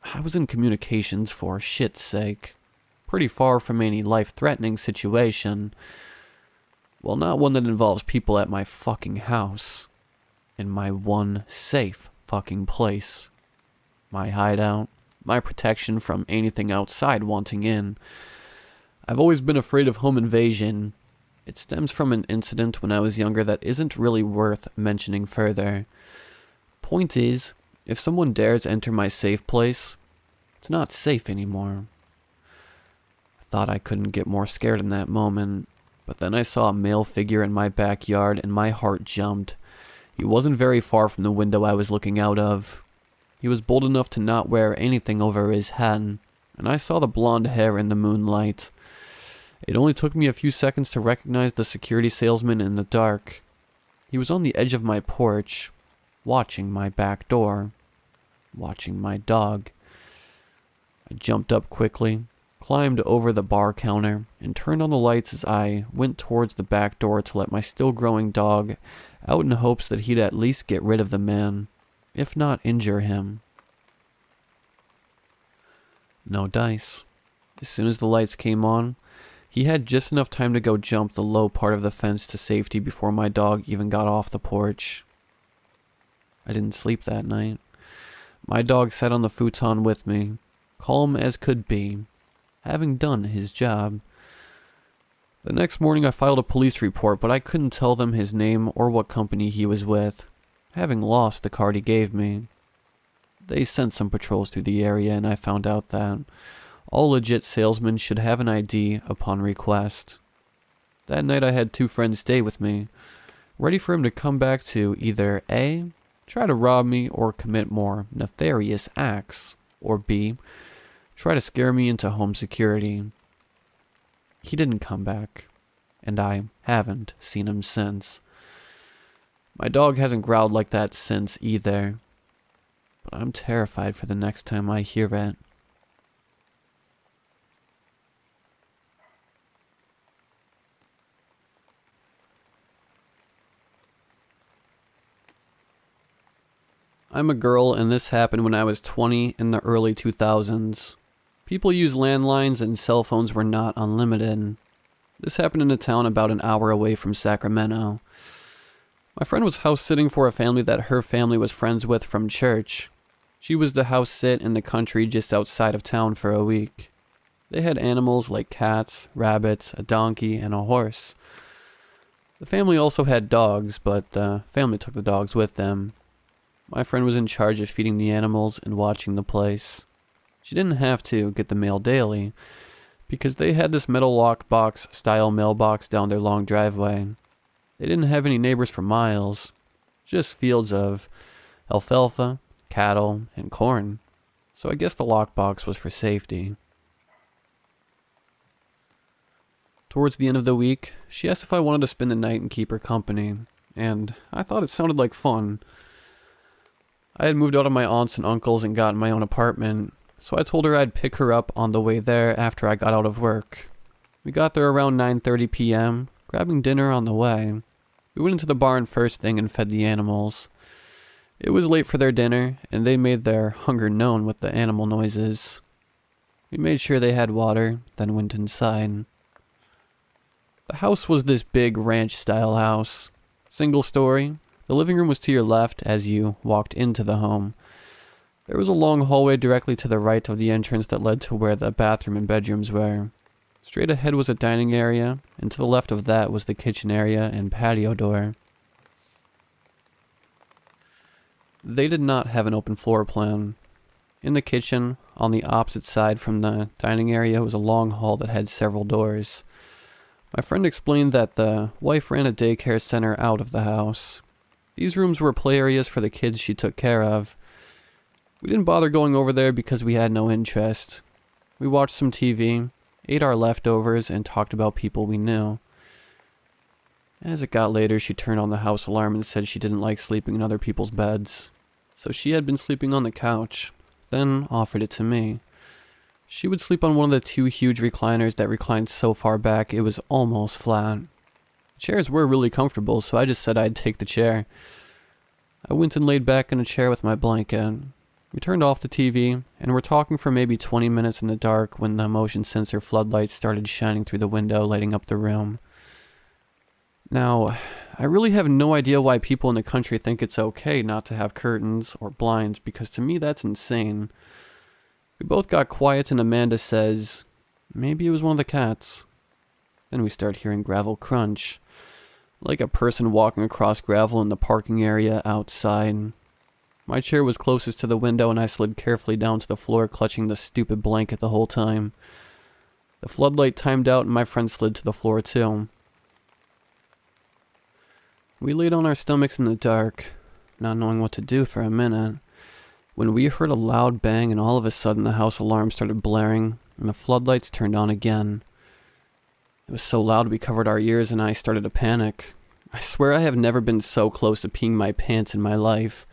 I was in communications for shit's sake. Pretty far from any life-threatening situation. Well, not one that involves people at my fucking house. In my one safe fucking place. My hideout. My protection from anything outside wanting in. I've always been afraid of home invasion. It stems from an incident when I was younger that isn't really worth mentioning further. Point is, if someone dares enter my safe place, it's not safe anymore. I thought I couldn't get more scared in that moment, but then I saw a male figure in my backyard and my heart jumped. He wasn't very far from the window I was looking out of. He was bold enough to not wear anything over his head, and I saw the blonde hair in the moonlight. It only took me a few seconds to recognize the security salesman in the dark. He was on the edge of my porch, watching my back door, watching my dog. I jumped up quickly, climbed over the bar counter, and turned on the lights as I went towards the back door to let my still-growing dog out in hopes that he'd at least get rid of the man, if not injure him. No dice. As soon as the lights came on, he had just enough time to go jump the low part of the fence to safety before my dog even got off the porch. I didn't sleep that night. My dog sat on the futon with me, calm as could be, having done his job. The next morning I filed a police report, but I couldn't tell them his name or what company he was with, having lost the card he gave me. They sent some patrols through the area and I found out that all legit salesmen should have an ID upon request. That night I had 2 friends stay with me, ready for him to come back to either A, try to rob me or commit more nefarious acts, or B, try to scare me into home security. He didn't come back, and I haven't seen him since. My dog hasn't growled like that since either, but I'm terrified for the next time I hear it. I'm a girl, and this happened when I was 20 in the early 2000s. People used landlines and cell phones were not unlimited. This happened in a town about an hour away from Sacramento. My friend was house sitting for a family that her family was friends with from church. She was to house sit in the country just outside of town for a week. They had animals like cats, rabbits, a donkey, and a horse. The family also had dogs, but the family took the dogs with them. My friend was in charge of feeding the animals and watching the place. She didn't have to get the mail daily, because they had this metal lockbox style mailbox down their long driveway. They didn't have any neighbors for miles, just fields of alfalfa, cattle, and corn. So I guess the lockbox was for safety. Towards the end of the week, she asked if I wanted to spend the night and keep her company, and I thought it sounded like fun. I had moved out of my aunts and uncles and gotten my own apartment, so I told her I'd pick her up on the way there after I got out of work. We got there around 9:30 p.m., grabbing dinner on the way. We went into the barn first thing and fed the animals. It was late for their dinner, and they made their hunger known with the animal noises. We made sure they had water, then went inside. The house was this big ranch-style house. Single story. The living room was to your left as you walked into the home. There was a long hallway directly to the right of the entrance that led to where the bathroom and bedrooms were. Straight ahead was a dining area, and to the left of that was the kitchen area and patio door. They did not have an open floor plan. In the kitchen, on the opposite side from the dining area, was a long hall that had several doors. My friend explained that the wife ran a daycare center out of the house. These rooms were play areas for the kids she took care of. We didn't bother going over there because we had no interest. We watched some TV, ate our leftovers, and talked about people we knew. As it got later, she turned on the house alarm and said she didn't like sleeping in other people's beds. So she had been sleeping on the couch, then offered it to me. She would sleep on one of the 2 huge recliners that reclined so far back it was almost flat. Chairs were really comfortable, so I just said I'd take the chair. I went and laid back in a chair with my blanket. We turned off the TV, and were talking for maybe 20 minutes in the dark when the motion sensor floodlights started shining through the window, lighting up the room. Now, I really have no idea why people in the country think it's okay not to have curtains or blinds, because to me that's insane. We both got quiet and Amanda says, maybe it was one of the cats. Then we start hearing gravel crunch, like a person walking across gravel in the parking area outside. My chair was closest to the window and I slid carefully down to the floor, clutching the stupid blanket the whole time. The floodlight timed out and my friend slid to the floor too. We laid on our stomachs in the dark, not knowing what to do for a minute, when we heard a loud bang and all of a sudden the house alarm started blaring and the floodlights turned on again. It was so loud we covered our ears and I started to panic. I swear I have never been so close to peeing my pants in my life.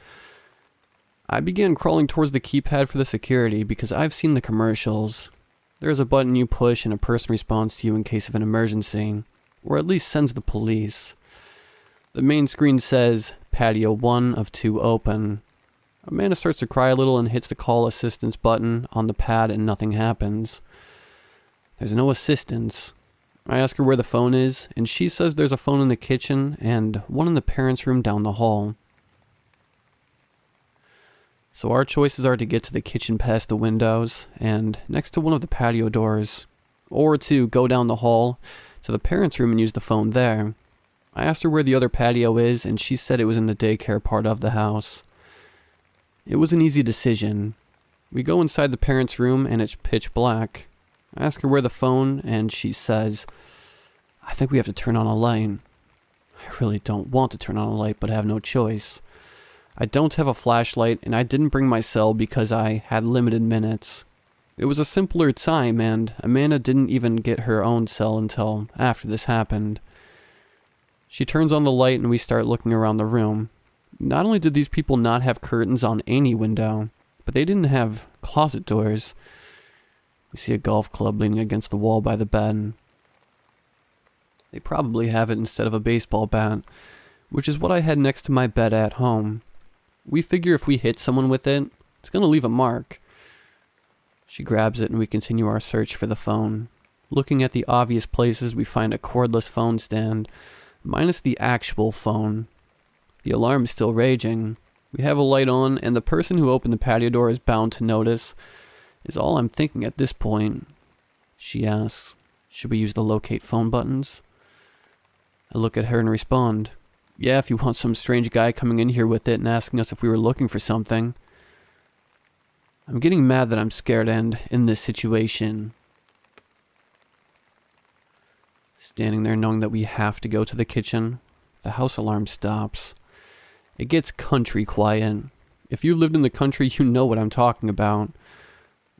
I began crawling towards the keypad for the security because I've seen the commercials. There's a button you push and a person responds to you in case of an emergency, or at least sends the police. The main screen says, patio 1 of 2 open. Amanda starts to cry a little and hits the call assistance button on the pad and nothing happens. There's no assistance. I ask her where the phone is, and she says there's a phone in the kitchen and one in the parents' room down the hall. So our choices are to get to the kitchen past the windows and next to one of the patio doors, or to go down the hall to the parents' room and use the phone there. I asked her where the other patio is, and she said it was in the daycare part of the house. It was an easy decision. We go inside the parents' room and it's pitch black. I ask her where the phone, and she says, I think we have to turn on a light. I really don't want to turn on a light, but I have no choice. I don't have a flashlight, and I didn't bring my cell because I had limited minutes. It was a simpler time, and Amanda didn't even get her own cell until after this happened. She turns on the light and we start looking around the room. Not only did these people not have curtains on any window, but they didn't have closet doors. We see a golf club leaning against the wall by the bed. They probably have it instead of a baseball bat, which is what I had next to my bed at home. We figure if we hit someone with it, it's going to leave a mark. She grabs it and we continue our search for the phone. Looking at the obvious places, we find a cordless phone stand, minus the actual phone. The alarm is still raging. We have a light on, and the person who opened the patio door is bound to notice, is all I'm thinking at this point. She asks, should we use the locate phone buttons? I look at her and respond, yeah, if you want some strange guy coming in here with it and asking us if we were looking for something. I'm getting mad that I'm scared and in this situation. Standing there knowing that we have to go to the kitchen, the house alarm stops. It gets country quiet. If you lived in the country, you know what I'm talking about.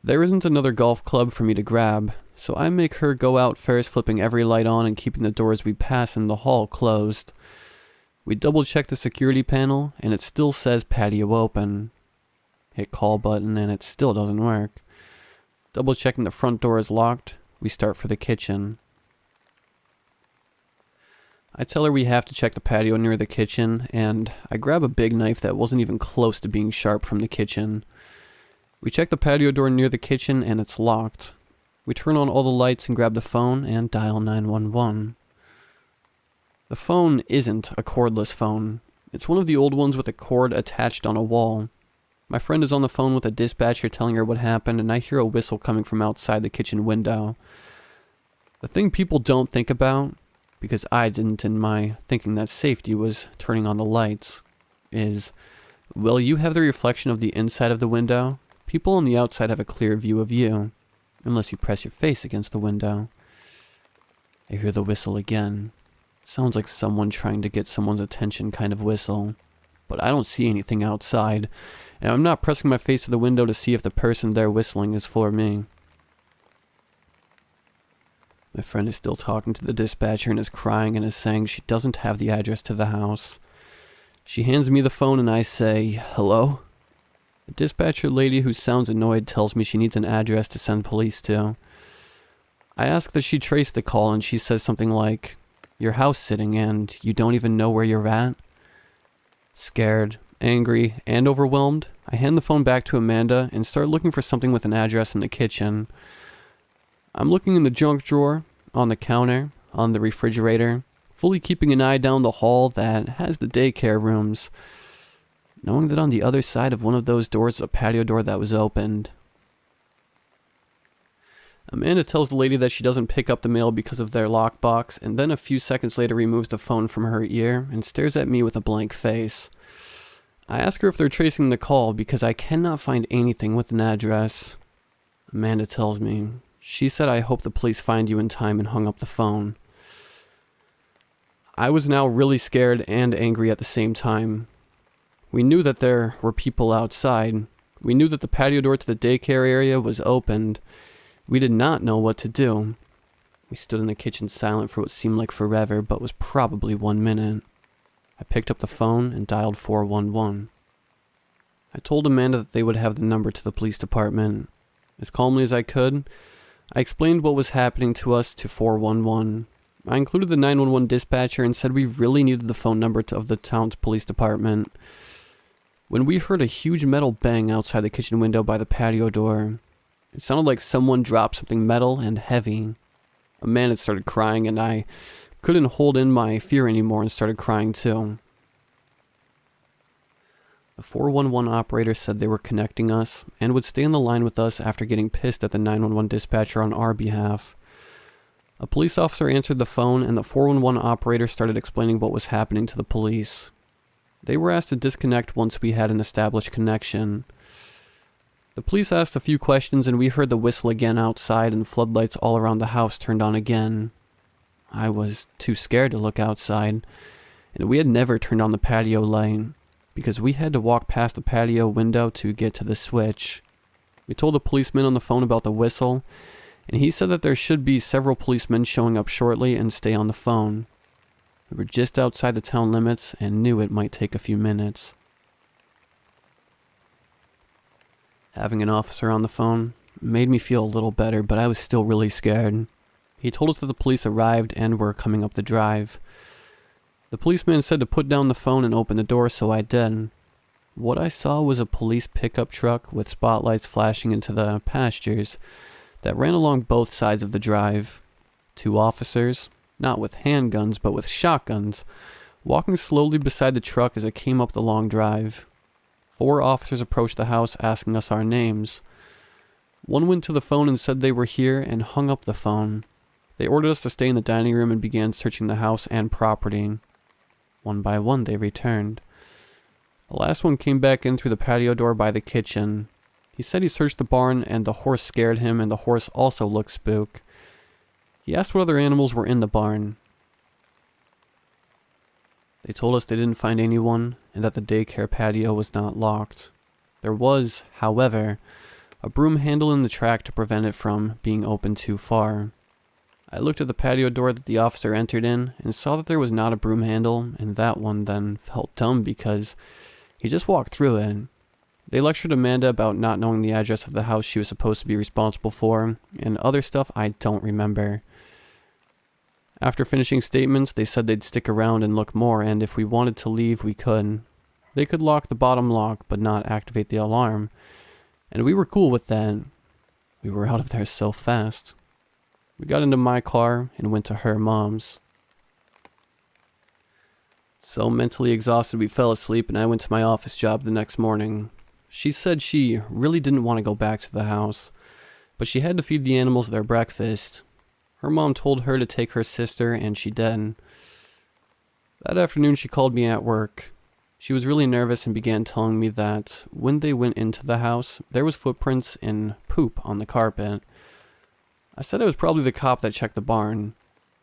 There isn't another golf club for me to grab, so I make her go out first, flipping every light on and keeping the doors we pass in the hall closed. We double check the security panel, and it still says patio open. Hit call button, and it still doesn't work. Double checking the front door is locked, we start for the kitchen. I tell her we have to check the patio near the kitchen, and I grab a big knife that wasn't even close to being sharp from the kitchen. We check the patio door near the kitchen, and it's locked. We turn on all the lights and grab the phone and dial 911. The phone isn't a cordless phone. It's one of the old ones with a cord attached on a wall. My friend is on the phone with a dispatcher telling her what happened, and I hear a whistle coming from outside the kitchen window. The thing people don't think about, because I didn't in my thinking that safety was turning on the lights, is, well, you have the reflection of the inside of the window. People on the outside have a clear view of you, unless you press your face against the window. I hear the whistle again. It sounds like someone trying to get someone's attention kind of whistle, but I don't see anything outside, and I'm not pressing my face to the window to see if the person there whistling is for me. My friend is still talking to the dispatcher and is crying and is saying she doesn't have the address to the house. She hands me the phone and I say, hello? The dispatcher lady, who sounds annoyed, tells me she needs an address to send police to. I ask that she trace the call and she says something like, you're house sitting and you don't even know where you're at? Scared, angry, and overwhelmed, I hand the phone back to Amanda and start looking for something with an address in the kitchen. I'm looking in the junk drawer, on the counter, on the refrigerator, fully keeping an eye down the hall that has the daycare rooms, knowing that on the other side of one of those doors is a patio door that was opened. Amanda tells the lady that she doesn't pick up the mail because of their lockbox, and then a few seconds later removes the phone from her ear and stares at me with a blank face. I ask her if they're tracing the call because I cannot find anything with an address. Amanda tells me. She said, "I hope the police find you in time," and hung up the phone. I was now really scared and angry at the same time. We knew that there were people outside. We knew that the patio door to the daycare area was opened. We did not know what to do. We stood in the kitchen silent for what seemed like forever, but was probably 1 minute. I picked up the phone and dialed 411. I told Amanda that they would have the number to the police department. As calmly as I could, I explained what was happening to us to 411. I included the 911 dispatcher and said we really needed the phone number of the town's police department. When we heard a huge metal bang outside the kitchen window by the patio door, it sounded like someone dropped something metal and heavy. Amanda started crying, and I couldn't hold in my fear anymore and started crying too. The 411 operator said they were connecting us and would stay on the line with us after getting pissed at the 911 dispatcher on our behalf. A police officer answered the phone, and the 411 operator started explaining what was happening to the police. They were asked to disconnect once we had an established connection. The police asked a few questions, and we heard the whistle again outside, and floodlights all around the house turned on again. I was too scared to look outside, and we had never turned on the patio light, because we had to walk past the patio window to get to the switch. We told the policeman on the phone about the whistle, and he said that there should be several policemen showing up shortly and stay on the phone. We were just outside the town limits and knew it might take a few minutes. Having an officer on the phone made me feel a little better, but I was still really scared. He told us that the police arrived and were coming up the drive. The policeman said to put down the phone and open the door, so I did. What I saw was a police pickup truck with spotlights flashing into the pastures that ran along both sides of the drive. 2 officers, not with handguns but with shotguns, walking slowly beside the truck as it came up the long drive. 4 officers approached the house asking us our names. One went to the phone and said they were here and hung up the phone. They ordered us to stay in the dining room and began searching the house and property. One by one they returned. The last one came back in through the patio door by the kitchen. He said he searched the barn and the horse scared him, and the horse also looked spook. He asked what other animals were in the barn. They told us they didn't find anyone and that the daycare patio was not locked. There was, however, a broom handle in the track to prevent it from being opened too far. I looked at the patio door that the officer entered in and saw that there was not a broom handle, and that one then felt dumb because he just walked through it. They lectured Amanda about not knowing the address of the house she was supposed to be responsible for, and other stuff I don't remember. After finishing statements, they said they'd stick around and look more, and if we wanted to leave, we could. They could lock the bottom lock, but not activate the alarm. And we were cool with that. We were out of there so fast. We got into my car and went to her mom's. So mentally exhausted, we fell asleep, and I went to my office job the next morning. She said she really didn't want to go back to the house, but she had to feed the animals their breakfast. Her mom told her to take her sister, and she did. That afternoon, she called me at work. She was really nervous and began telling me that when they went into the house, there was footprints and poop on the carpet. I said it was probably the cop that checked the barn.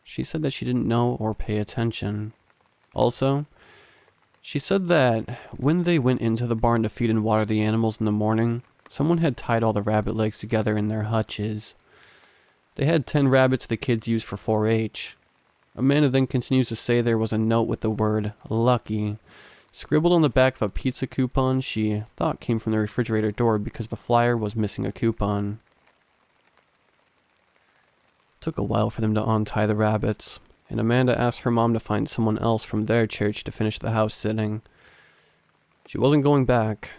She said that she didn't know or pay attention. Also, she said that when they went into the barn to feed and water the animals in the morning, someone had tied all the rabbit legs together in their hutches. They had 10 rabbits the kids used for 4-H. Amanda then continues to say there was a note with the word "lucky" scribbled on the back of a pizza coupon she thought came from the refrigerator door because the flyer was missing a coupon. It took a while for them to untie the rabbits, and Amanda asked her mom to find someone else from their church to finish the house sitting. She wasn't going back.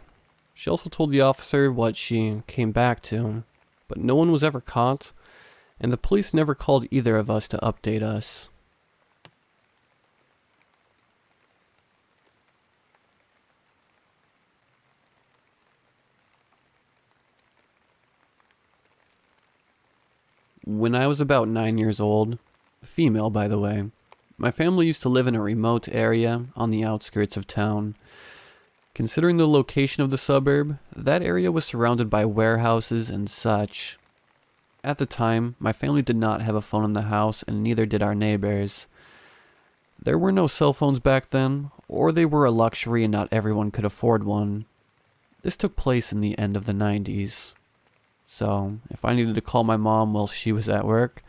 She also told the officer what she came back to, but no one was ever caught, and the police never called either of us to update us. When I was about 9 years old, female by the way, my family used to live in a remote area on the outskirts of town. Considering the location of the suburb, that area was surrounded by warehouses and such. At the time, my family did not have a phone in the house and neither did our neighbors. There were no cell phones back then, or they were a luxury and not everyone could afford one. This took place in the end of the 90s. So, if I needed to call my mom while she was at work,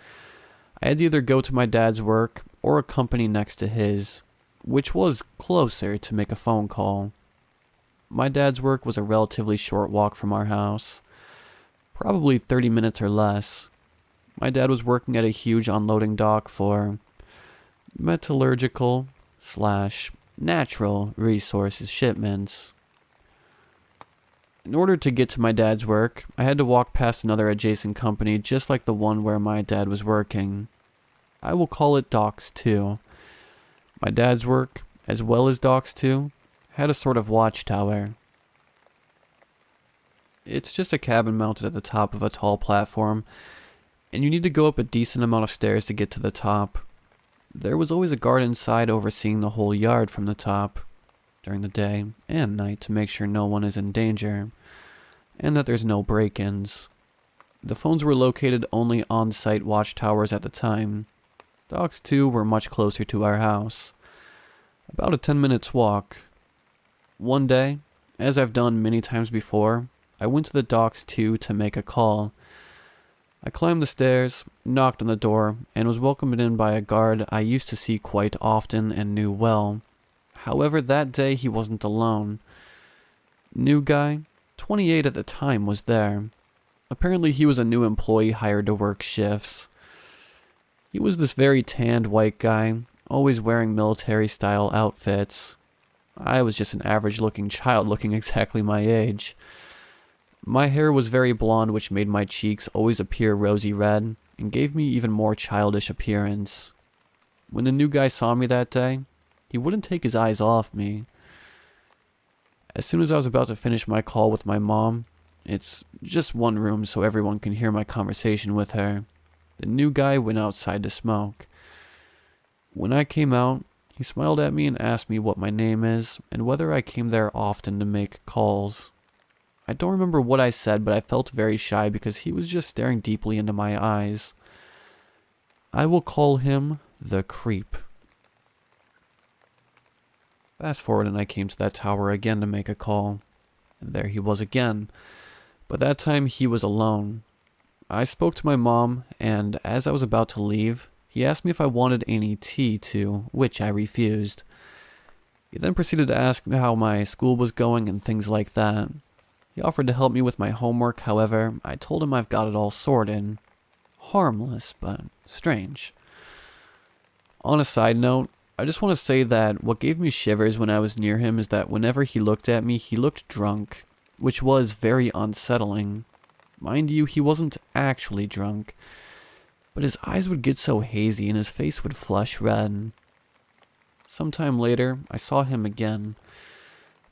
I had to either go to my dad's work or a company next to his, which was closer to make a phone call. My dad's work was a relatively short walk from our house, probably 30 minutes or less. My dad was working at a huge unloading dock for metallurgical/natural resources shipments. In order to get to my dad's work, I had to walk past another adjacent company just like the one where my dad was working. I will call it Docks 2. My dad's work, as well as Docks 2, had a sort of watchtower. It's just a cabin mounted at the top of a tall platform, and you need to go up a decent amount of stairs to get to the top. There was always a guard inside overseeing the whole yard from the top, during the day and night to make sure no one is in danger, and that there's no break-ins. The phones were located only on-site watchtowers at the time. Docks 2 were much closer to our house, about a 10 minutes walk. One day, as I've done many times before, I went to the Docks 2 to make a call. I climbed the stairs, knocked on the door, and was welcomed in by a guard I used to see quite often and knew well. However, that day he wasn't alone. New guy, 28 at the time, was there. Apparently he was a new employee hired to work shifts. He was this very tanned white guy, always wearing military-style outfits. I was just an average-looking child looking exactly my age. My hair was very blonde, which made my cheeks always appear rosy red, and gave me even more childish appearance. When the new guy saw me that day, he wouldn't take his eyes off me. As soon as I was about to finish my call with my mom, it's just one room so everyone can hear my conversation with her, the new guy went outside to smoke. When I came out, he smiled at me and asked me what my name is and whether I came there often to make calls. I don't remember what I said, but I felt very shy because he was just staring deeply into my eyes. I will call him the Creep. Fast forward and I came to that tower again to make a call. And there he was again. But that time he was alone. I spoke to my mom, and as I was about to leave, he asked me if I wanted any tea too, which I refused. He then proceeded to ask me how my school was going and things like that. He offered to help me with my homework, however, I told him I've got it all sorted. Harmless, but strange. On a side note, I just want to say that what gave me shivers when I was near him is that whenever he looked at me, he looked drunk, which was very unsettling. Mind you, he wasn't actually drunk, but his eyes would get so hazy and his face would flush red. Sometime later, I saw him again.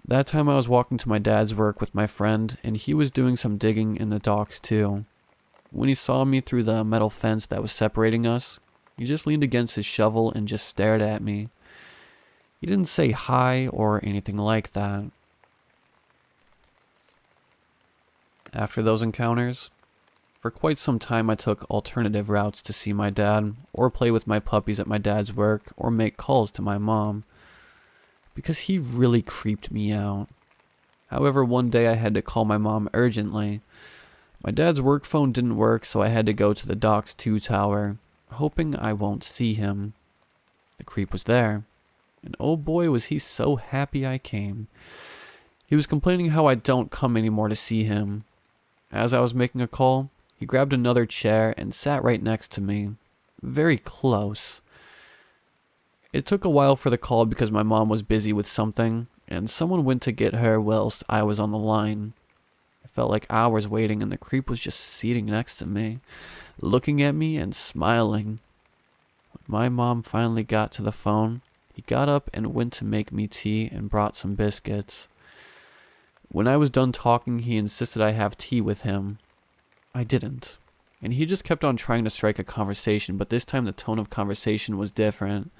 That time I was walking to my dad's work with my friend, and he was doing some digging in the docks too. When he saw me through the metal fence that was separating us, he just leaned against his shovel and just stared at me. He didn't say hi or anything like that. After those encounters, for quite some time I took alternative routes to see my dad, or play with my puppies at my dad's work, or make calls to my mom, because he really creeped me out. However, one day I had to call my mom urgently. My dad's work phone didn't work, so I had to go to the Docks 2 tower, hoping I won't see him. The creep was there, and oh boy was he so happy I came. He was complaining how I don't come anymore to see him. As I was making a call, he grabbed another chair and sat right next to me, very close. It took a while for the call because my mom was busy with something, and someone went to get her whilst I was on the line. I felt like hours waiting, and the creep was just seating next to me, looking at me and smiling. When my mom finally got to the phone, he got up and went to make me tea and brought some biscuits. When I was done talking, he insisted I have tea with him. I didn't, and he just kept on trying to strike a conversation, but this time the tone of conversation was different.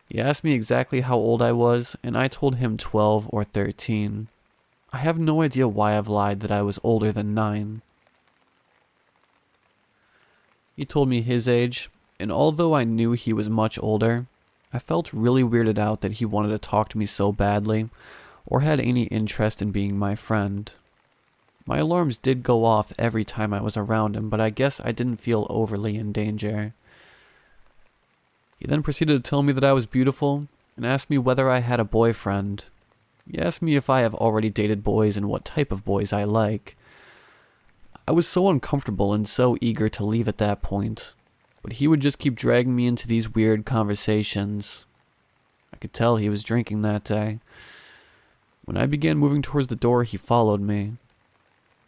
He asked me exactly how old I was, and I told him 12 or 13. I have no idea why I've lied that I was older than 9. He told me his age, and although I knew he was much older, I felt really weirded out that he wanted to talk to me so badly, or had any interest in being my friend. My alarms did go off every time I was around him, but I guess I didn't feel overly in danger. He then proceeded to tell me that I was beautiful, and asked me whether I had a boyfriend. He asked me if I have already dated boys and what type of boys I like. I was so uncomfortable and so eager to leave at that point, but he would just keep dragging me into these weird conversations. I could tell he was drinking that day. When I began moving towards the door, he followed me.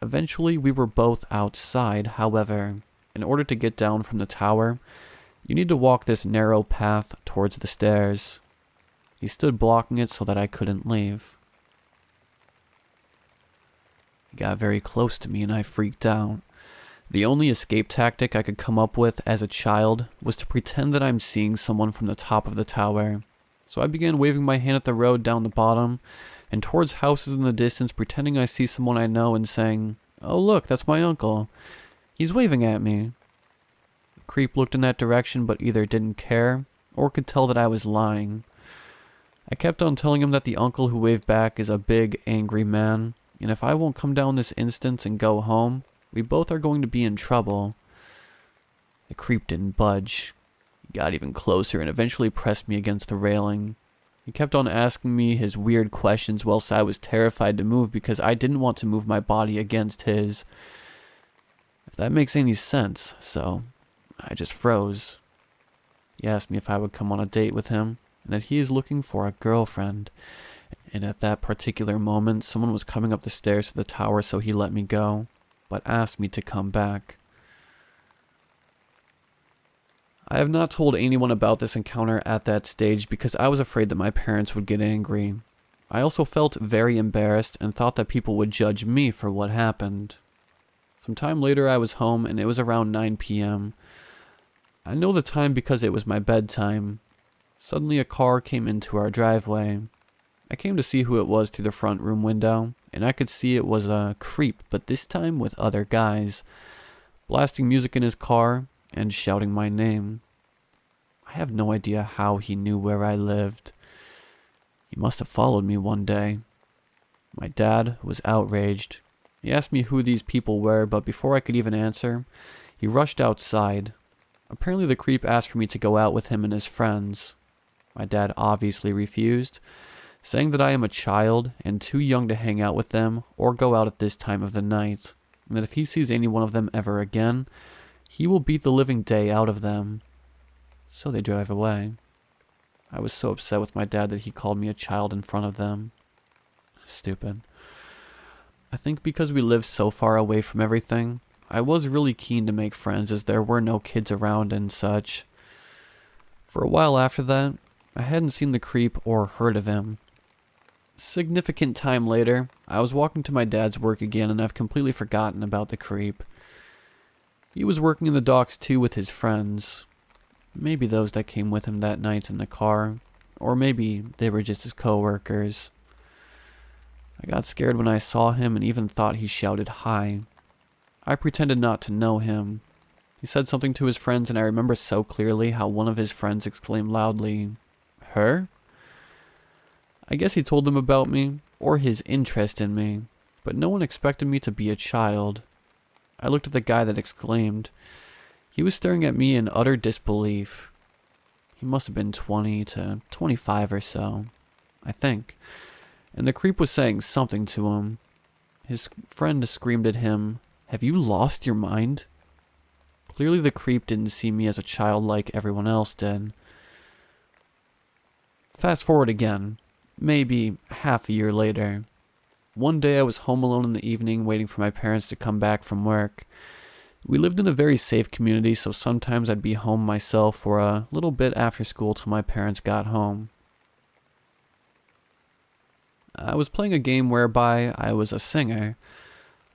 Eventually, we were both outside. However, in order to get down from the tower, you need to walk this narrow path towards the stairs. He stood blocking it so that I couldn't leave. He got very close to me and I freaked out. The only escape tactic I could come up with as a child was to pretend that I'm seeing someone from the top of the tower. So I began waving my hand at the road down the bottom and towards houses in the distance, pretending I see someone I know and saying, "Oh look, that's my uncle. He's waving at me." The creep looked in that direction but either didn't care or could tell that I was lying. I kept on telling him that the uncle who waved back is a big, angry man, and if I won't come down this instant and go home, we both are going to be in trouble. The creep didn't budge. He got even closer and eventually pressed me against the railing. He kept on asking me his weird questions whilst I was terrified to move because I didn't want to move my body against his. If that makes any sense, so I just froze. He asked me if I would come on a date with him, and that he is looking for a girlfriend. And at that particular moment, someone was coming up the stairs to the tower, so he let me go, but asked me to come back. I have not told anyone about this encounter at that stage because I was afraid that my parents would get angry. I also felt very embarrassed and thought that people would judge me for what happened. Some time later I was home and it was around 9 p.m. I know the time because it was my bedtime. Suddenly a car came into our driveway. I came to see who it was through the front room window, and I could see it was a creep, but this time with other guys, blasting music in his car and shouting my name. I have no idea how he knew where I lived. He must have followed me one day. My dad was outraged. He asked me who these people were, but before I could even answer, he rushed outside. Apparently the creep asked for me to go out with him and his friends. My dad obviously refused, saying that I am a child and too young to hang out with them or go out at this time of the night, and that if he sees any one of them ever again, he will beat the living day out of them. So they drive away. I was so upset with my dad that he called me a child in front of them. Stupid. I think because we lived so far away from everything, I was really keen to make friends as there were no kids around and such. For a while after that, I hadn't seen the creep or heard of him. Significant time later, I was walking to my dad's work again and I've completely forgotten about the creep. He was working in the docks too with his friends. Maybe those that came with him that night in the car, or maybe they were just his coworkers. I got scared when I saw him and even thought he shouted hi. I pretended not to know him. He said something to his friends and I remember so clearly how one of his friends exclaimed loudly, "Her?" I guess he told them about me, or his interest in me, but no one expected me to be a child. I looked at the guy that exclaimed. He was staring at me in utter disbelief. He must have been 20 to 25 or so, I think, and the creep was saying something to him. His friend screamed at him, "Have you lost your mind?" Clearly the creep didn't see me as a child like everyone else did. Fast forward again. maybe half a year later. One day I was home alone in the evening waiting for my parents to come back from work. We lived in a very safe community, so sometimes I'd be home myself for a little bit after school till my parents got home. I was playing a game whereby I was a singer.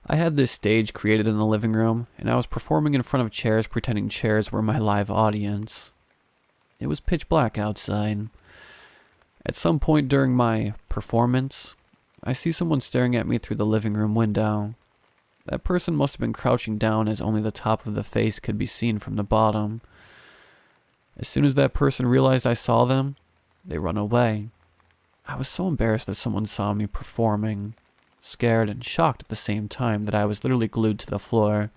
I had this stage created in the living room, and I was performing in front of chairs pretending chairs were my live audience. It was pitch black outside. At some point during my performance, I see someone staring at me through the living room window. That person must have been crouching down as only the top of the face could be seen from the bottom. As soon as that person realized I saw them, they run away. I was so embarrassed that someone saw me performing, scared and shocked at the same time that I was literally glued to the floor.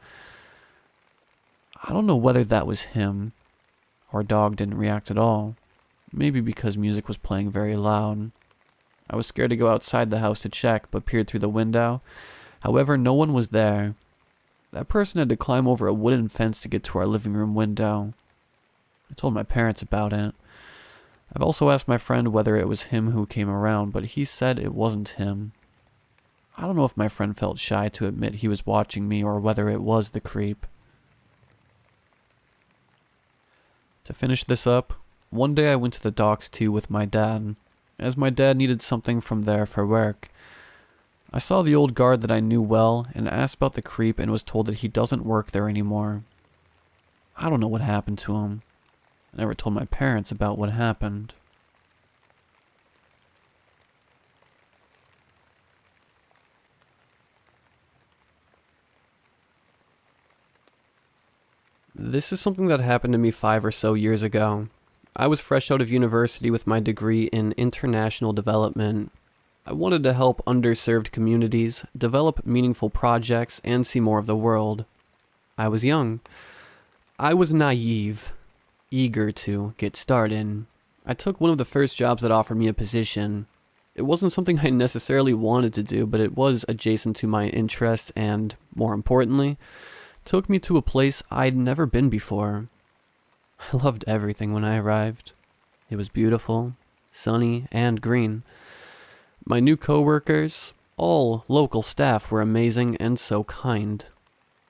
I don't know whether that was him. Our dog didn't react at all. Maybe because music was playing very loud. I was scared to go outside the house to check, but peered through the window. However, no one was there. That person had to climb over a wooden fence to get to our living room window. I told my parents about it. I've also asked my friend whether it was him who came around, but he said it wasn't him. I don't know if my friend felt shy to admit he was watching me or whether it was the creep. To finish this up, one day I went to the docks too with my dad, as my dad needed something from there for work. I saw the old guard that I knew well and asked about the creep and was told that he doesn't work there anymore. I don't know what happened to him. I never told my parents about what happened. This is something that happened to me 5 or so years ago. I was fresh out of university with my degree in international development. I wanted to help underserved communities, develop meaningful projects, and see more of the world. I was young. I was naive, eager to get started. I took one of the first jobs that offered me a position. It wasn't something I necessarily wanted to do, but it was adjacent to my interests and, more importantly, took me to a place I'd never been before. I loved everything when I arrived. It was beautiful, sunny, and green. My new coworkers, all local staff, were amazing and so kind.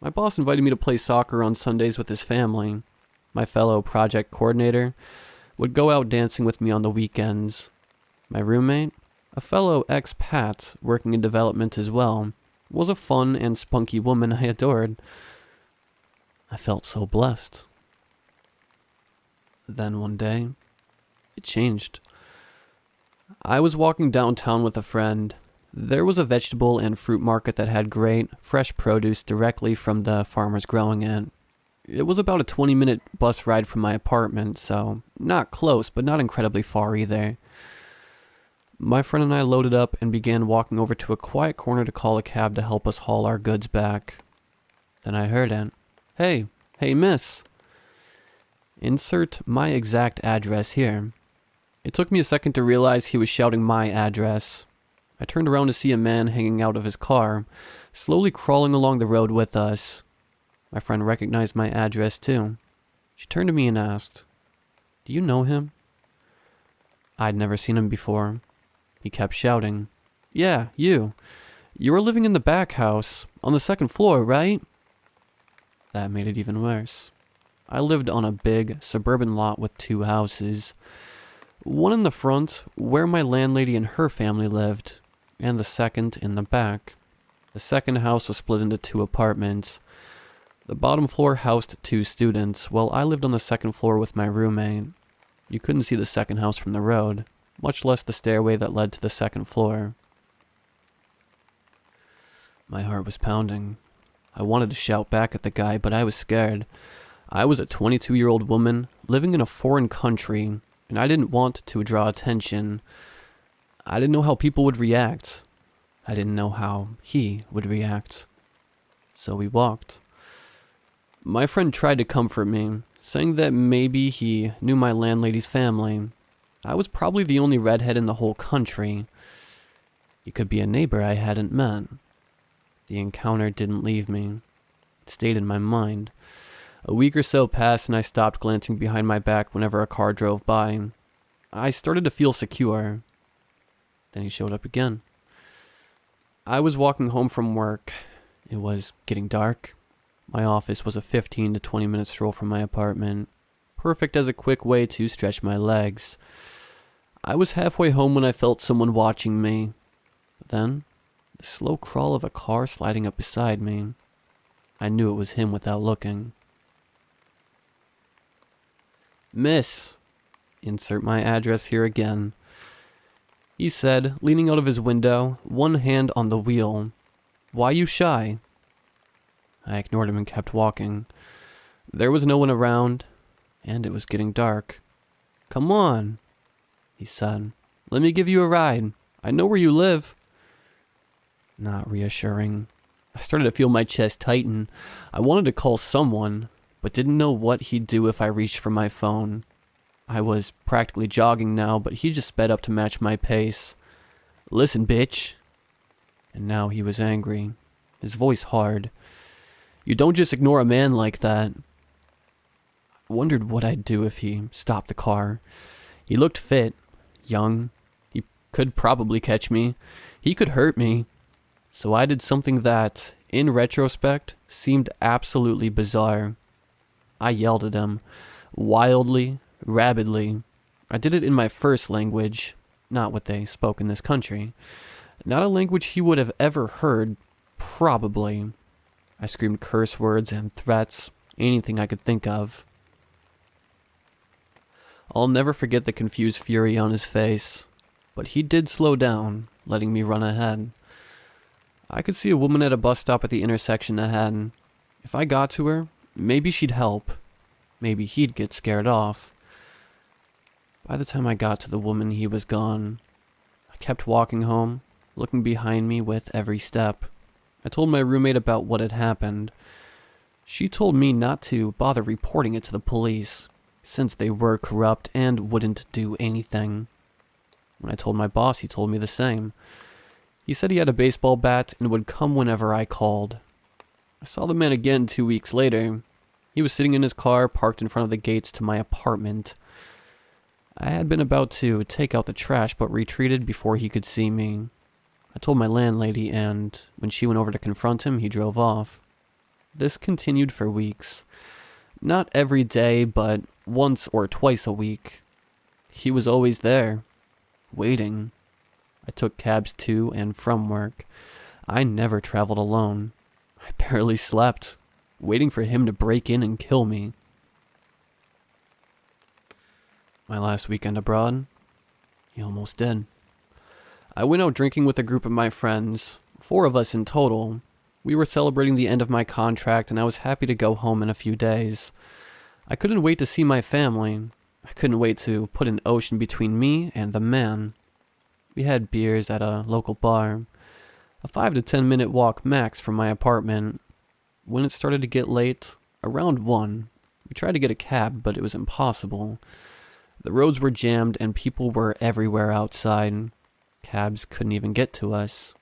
My boss invited me to play soccer on Sundays with his family. My fellow project coordinator would go out dancing with me on the weekends. My roommate, a fellow expat working in development as well, was a fun and spunky woman I adored. I felt so blessed. Then one day, it changed. I was walking downtown with a friend. There was a vegetable and fruit market that had great, fresh produce directly from the farmers growing it. It was about a 20-minute bus ride from my apartment, so not close, but not incredibly far either. My friend and I loaded up and began walking over to a quiet corner to call a cab to help us haul our goods back. Then I heard it. Hey, miss. Insert my exact address here. It took me a second to realize he was shouting my address. I turned around to see a man hanging out of his car, slowly crawling along the road with us. My friend recognized my address too. She turned to me and asked, "Do you know him?" I'd never seen him before. He kept shouting, "Yeah, you. You were living in the back house, on the second floor, right?" That made it even worse. I lived on a big, suburban lot with 2 houses. One in the front, where my landlady and her family lived, and the second in the back. The second house was split into 2 apartments. The bottom floor housed 2 students, while I lived on the second floor with my roommate. You couldn't see the second house from the road, much less the stairway that led to the second floor. My heart was pounding. I wanted to shout back at the guy, but I was scared. I was a 22-year-old woman living in a foreign country, and I didn't want to draw attention. I didn't know how people would react. I didn't know how he would react. So we walked. My friend tried to comfort me, saying that maybe he knew my landlady's family. I was probably the only redhead in the whole country. He could be a neighbor I hadn't met. The encounter didn't leave me. It stayed in my mind. A week or so passed and I stopped glancing behind my back whenever a car drove by. I started to feel secure. Then he showed up again. I was walking home from work. It was getting dark. My office was a 15 to 20 minute stroll from my apartment, perfect as a quick way to stretch my legs. I was halfway home when I felt someone watching me. Then, the slow crawl of a car sliding up beside me. I knew it was him without looking. "Miss," insert my address here again, he said, leaning out of his window, one hand on the wheel. "Why you shy?" I ignored him and kept walking. There was no one around, and it was getting dark. "Come on," he said. "Let me give you a ride. I know where you live." Not reassuring. I started to feel my chest tighten. I wanted to call someone, but didn't know what he'd do if I reached for my phone. I was practically jogging now, but he just sped up to match my pace. "Listen, bitch." And now he was angry, his voice hard. "You don't just ignore a man like that." I wondered what I'd do if he stopped the car. He looked fit, young. He could probably catch me. He could hurt me. So I did something that, in retrospect, seemed absolutely bizarre. I yelled at him, wildly, rabidly. I did it in my first language, not what they spoke in this country. Not a language he would have ever heard, probably. I screamed curse words and threats, anything I could think of. I'll never forget the confused fury on his face, but he did slow down, letting me run ahead. I could see a woman at a bus stop at the intersection ahead. If I got to her, maybe she'd help. Maybe he'd get scared off. By the time I got to the woman, he was gone. I kept walking home, looking behind me with every step. I told my roommate about what had happened. She told me not to bother reporting it to the police, since they were corrupt and wouldn't do anything. When I told my boss, he told me the same. He said he had a baseball bat and would come whenever I called. I saw the man again 2 weeks later. He was sitting in his car, parked in front of the gates to my apartment. I had been about to take out the trash, but retreated before he could see me. I told my landlady, and when she went over to confront him, he drove off. This continued for weeks. Not every day, but once or twice a week. He was always there, waiting. I took cabs to and from work. I never traveled alone. I barely slept, waiting for him to break in and kill me. My last weekend abroad, he almost did. I went out drinking with a group of my friends, 4 of us in total. We were celebrating the end of my contract, and I was happy to go home in a few days. I couldn't wait to see my family. I couldn't wait to put an ocean between me and the man. We had beers at a local bar, a 5 to 10 minute walk max from my apartment. When it started to get late, around 1, we tried to get a cab, but it was impossible. The roads were jammed and people were everywhere outside. Cabs couldn't even get to us.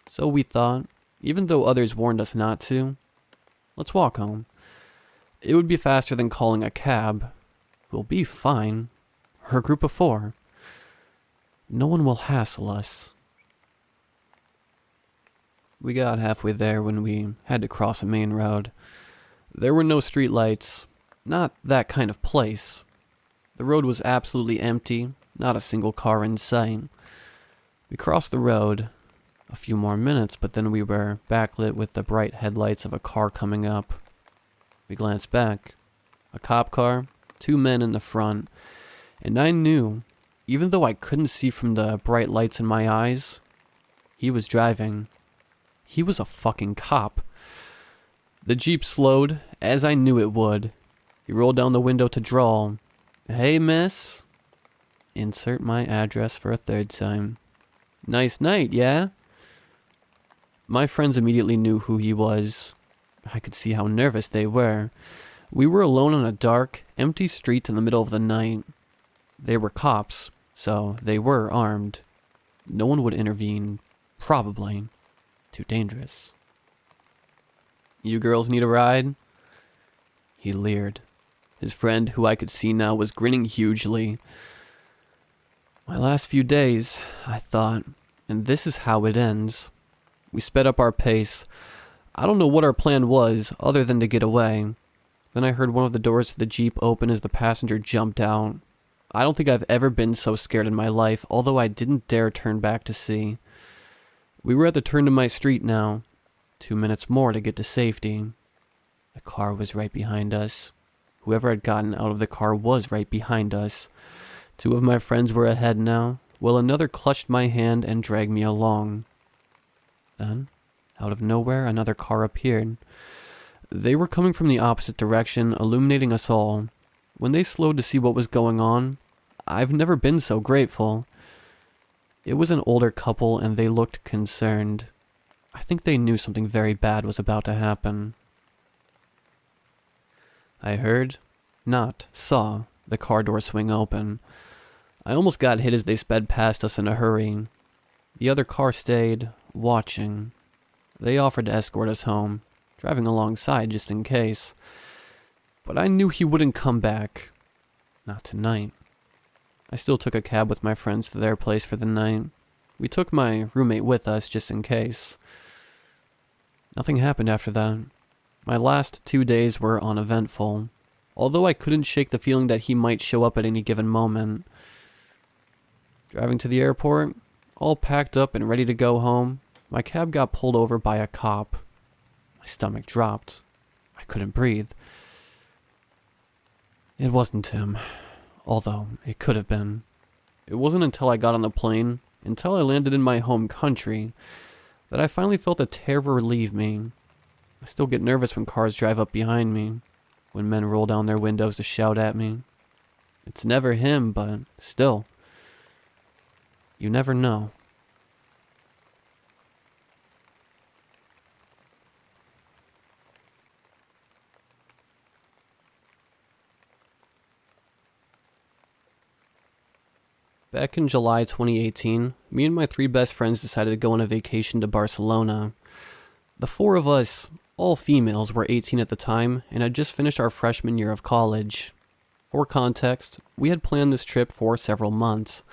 So we thought, even though others warned us not to, let's walk home. It would be faster than calling a cab. We'll be fine. We're a group of 4. No one will hassle us. We got halfway there when we had to cross a main road. There were no streetlights. Not that kind of place. The road was absolutely empty, not a single car in sight. We crossed the road. A few more minutes, but then we were backlit with the bright headlights of a car coming up. We glanced back. A cop car, 2 men in the front, and I knew, even though I couldn't see from the bright lights in my eyes, he was driving. He was a fucking cop. The Jeep slowed, as I knew it would. He rolled down the window to drawl. "Hey, miss." Insert my address for a 3rd time. "Nice night, yeah?" My friends immediately knew who he was. I could see how nervous they were. We were alone on a dark, empty street in the middle of the night. They were cops, so they were armed. No one would intervene, probably. Too dangerous. "You girls need a ride?" He leered. His friend, who I could see now, was grinning hugely. My last few days, I thought, and this is how it ends. We sped up our pace. I don't know what our plan was, other than to get away. Then I heard one of the doors to the Jeep open as the passenger jumped out. I don't think I've ever been so scared in my life, although I didn't dare turn back to see. We were at the turn to my street now. 2 minutes more to get to safety. The car was right behind us. Whoever had gotten out of the car was right behind us. 2 of my friends were ahead now, while another clutched my hand and dragged me along. Then, out of nowhere, another car appeared. They were coming from the opposite direction, illuminating us all. When they slowed to see what was going on, I've never been so grateful. It was an older couple and they looked concerned. I think they knew something very bad was about to happen. I heard, not saw, the car door swing open. I almost got hit as they sped past us in a hurry. The other car stayed, watching. They offered to escort us home, driving alongside just in case. But I knew he wouldn't come back. Not tonight. I still took a cab with my friends to their place for the night. We took my roommate with us just in case. Nothing happened after that. My last 2 days were uneventful, although I couldn't shake the feeling that he might show up at any given moment. Driving to the airport, all packed up and ready to go home, my cab got pulled over by a cop. My stomach dropped. I couldn't breathe. It wasn't him, although it could have been. It wasn't until I got on the plane, until I landed in my home country, that I finally felt a terror leave me. I still get nervous when cars drive up behind me, when men roll down their windows to shout at me. It's never him, but still, you never know. Back in July 2018, me and my 3 best friends decided to go on a vacation to Barcelona. The 4 of us, all females, were 18 at the time and had just finished our freshman year of college. For context, we had planned this trip for several months,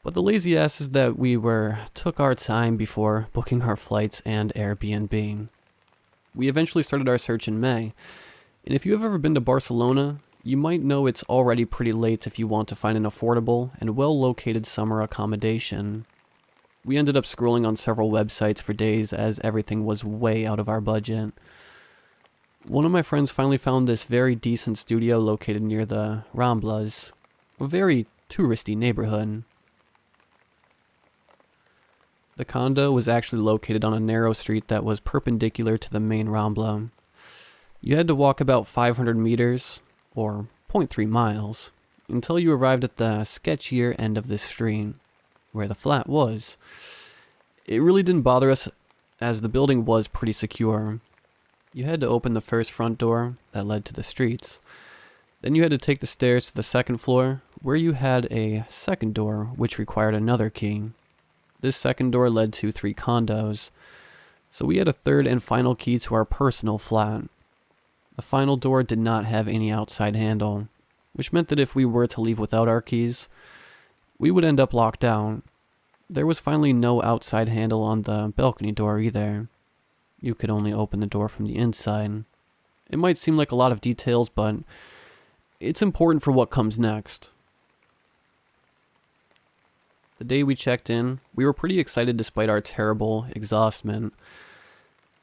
but the lazy asses that we were took our time before booking our flights and Airbnb. We eventually started our search in May, and if you have ever been to Barcelona, you might know it's already pretty late if you want to find an affordable and well-located summer accommodation. We ended up scrolling on several websites for days as everything was way out of our budget. One of my friends finally found this very decent studio located near the Ramblas, a very touristy neighborhood. The condo was actually located on a narrow street that was perpendicular to the main Rambla. You had to walk about 500 meters, or 0.3 miles, until you arrived at the sketchier end of this street, where the flat was. It really didn't bother us, as the building was pretty secure. You had to open the first front door that led to the streets. Then you had to take the stairs to the second floor, where you had a second door, which required another key. This second door led to 3 condos, so we had a third and final key to our personal flat. The final door did not have any outside handle, which meant that if we were to leave without our keys, we would end up locked out. There was finally no outside handle on the balcony door either. You could only open the door from the inside. It might seem like a lot of details, but it's important for what comes next. The day we checked in, we were pretty excited despite our terrible exhaustion.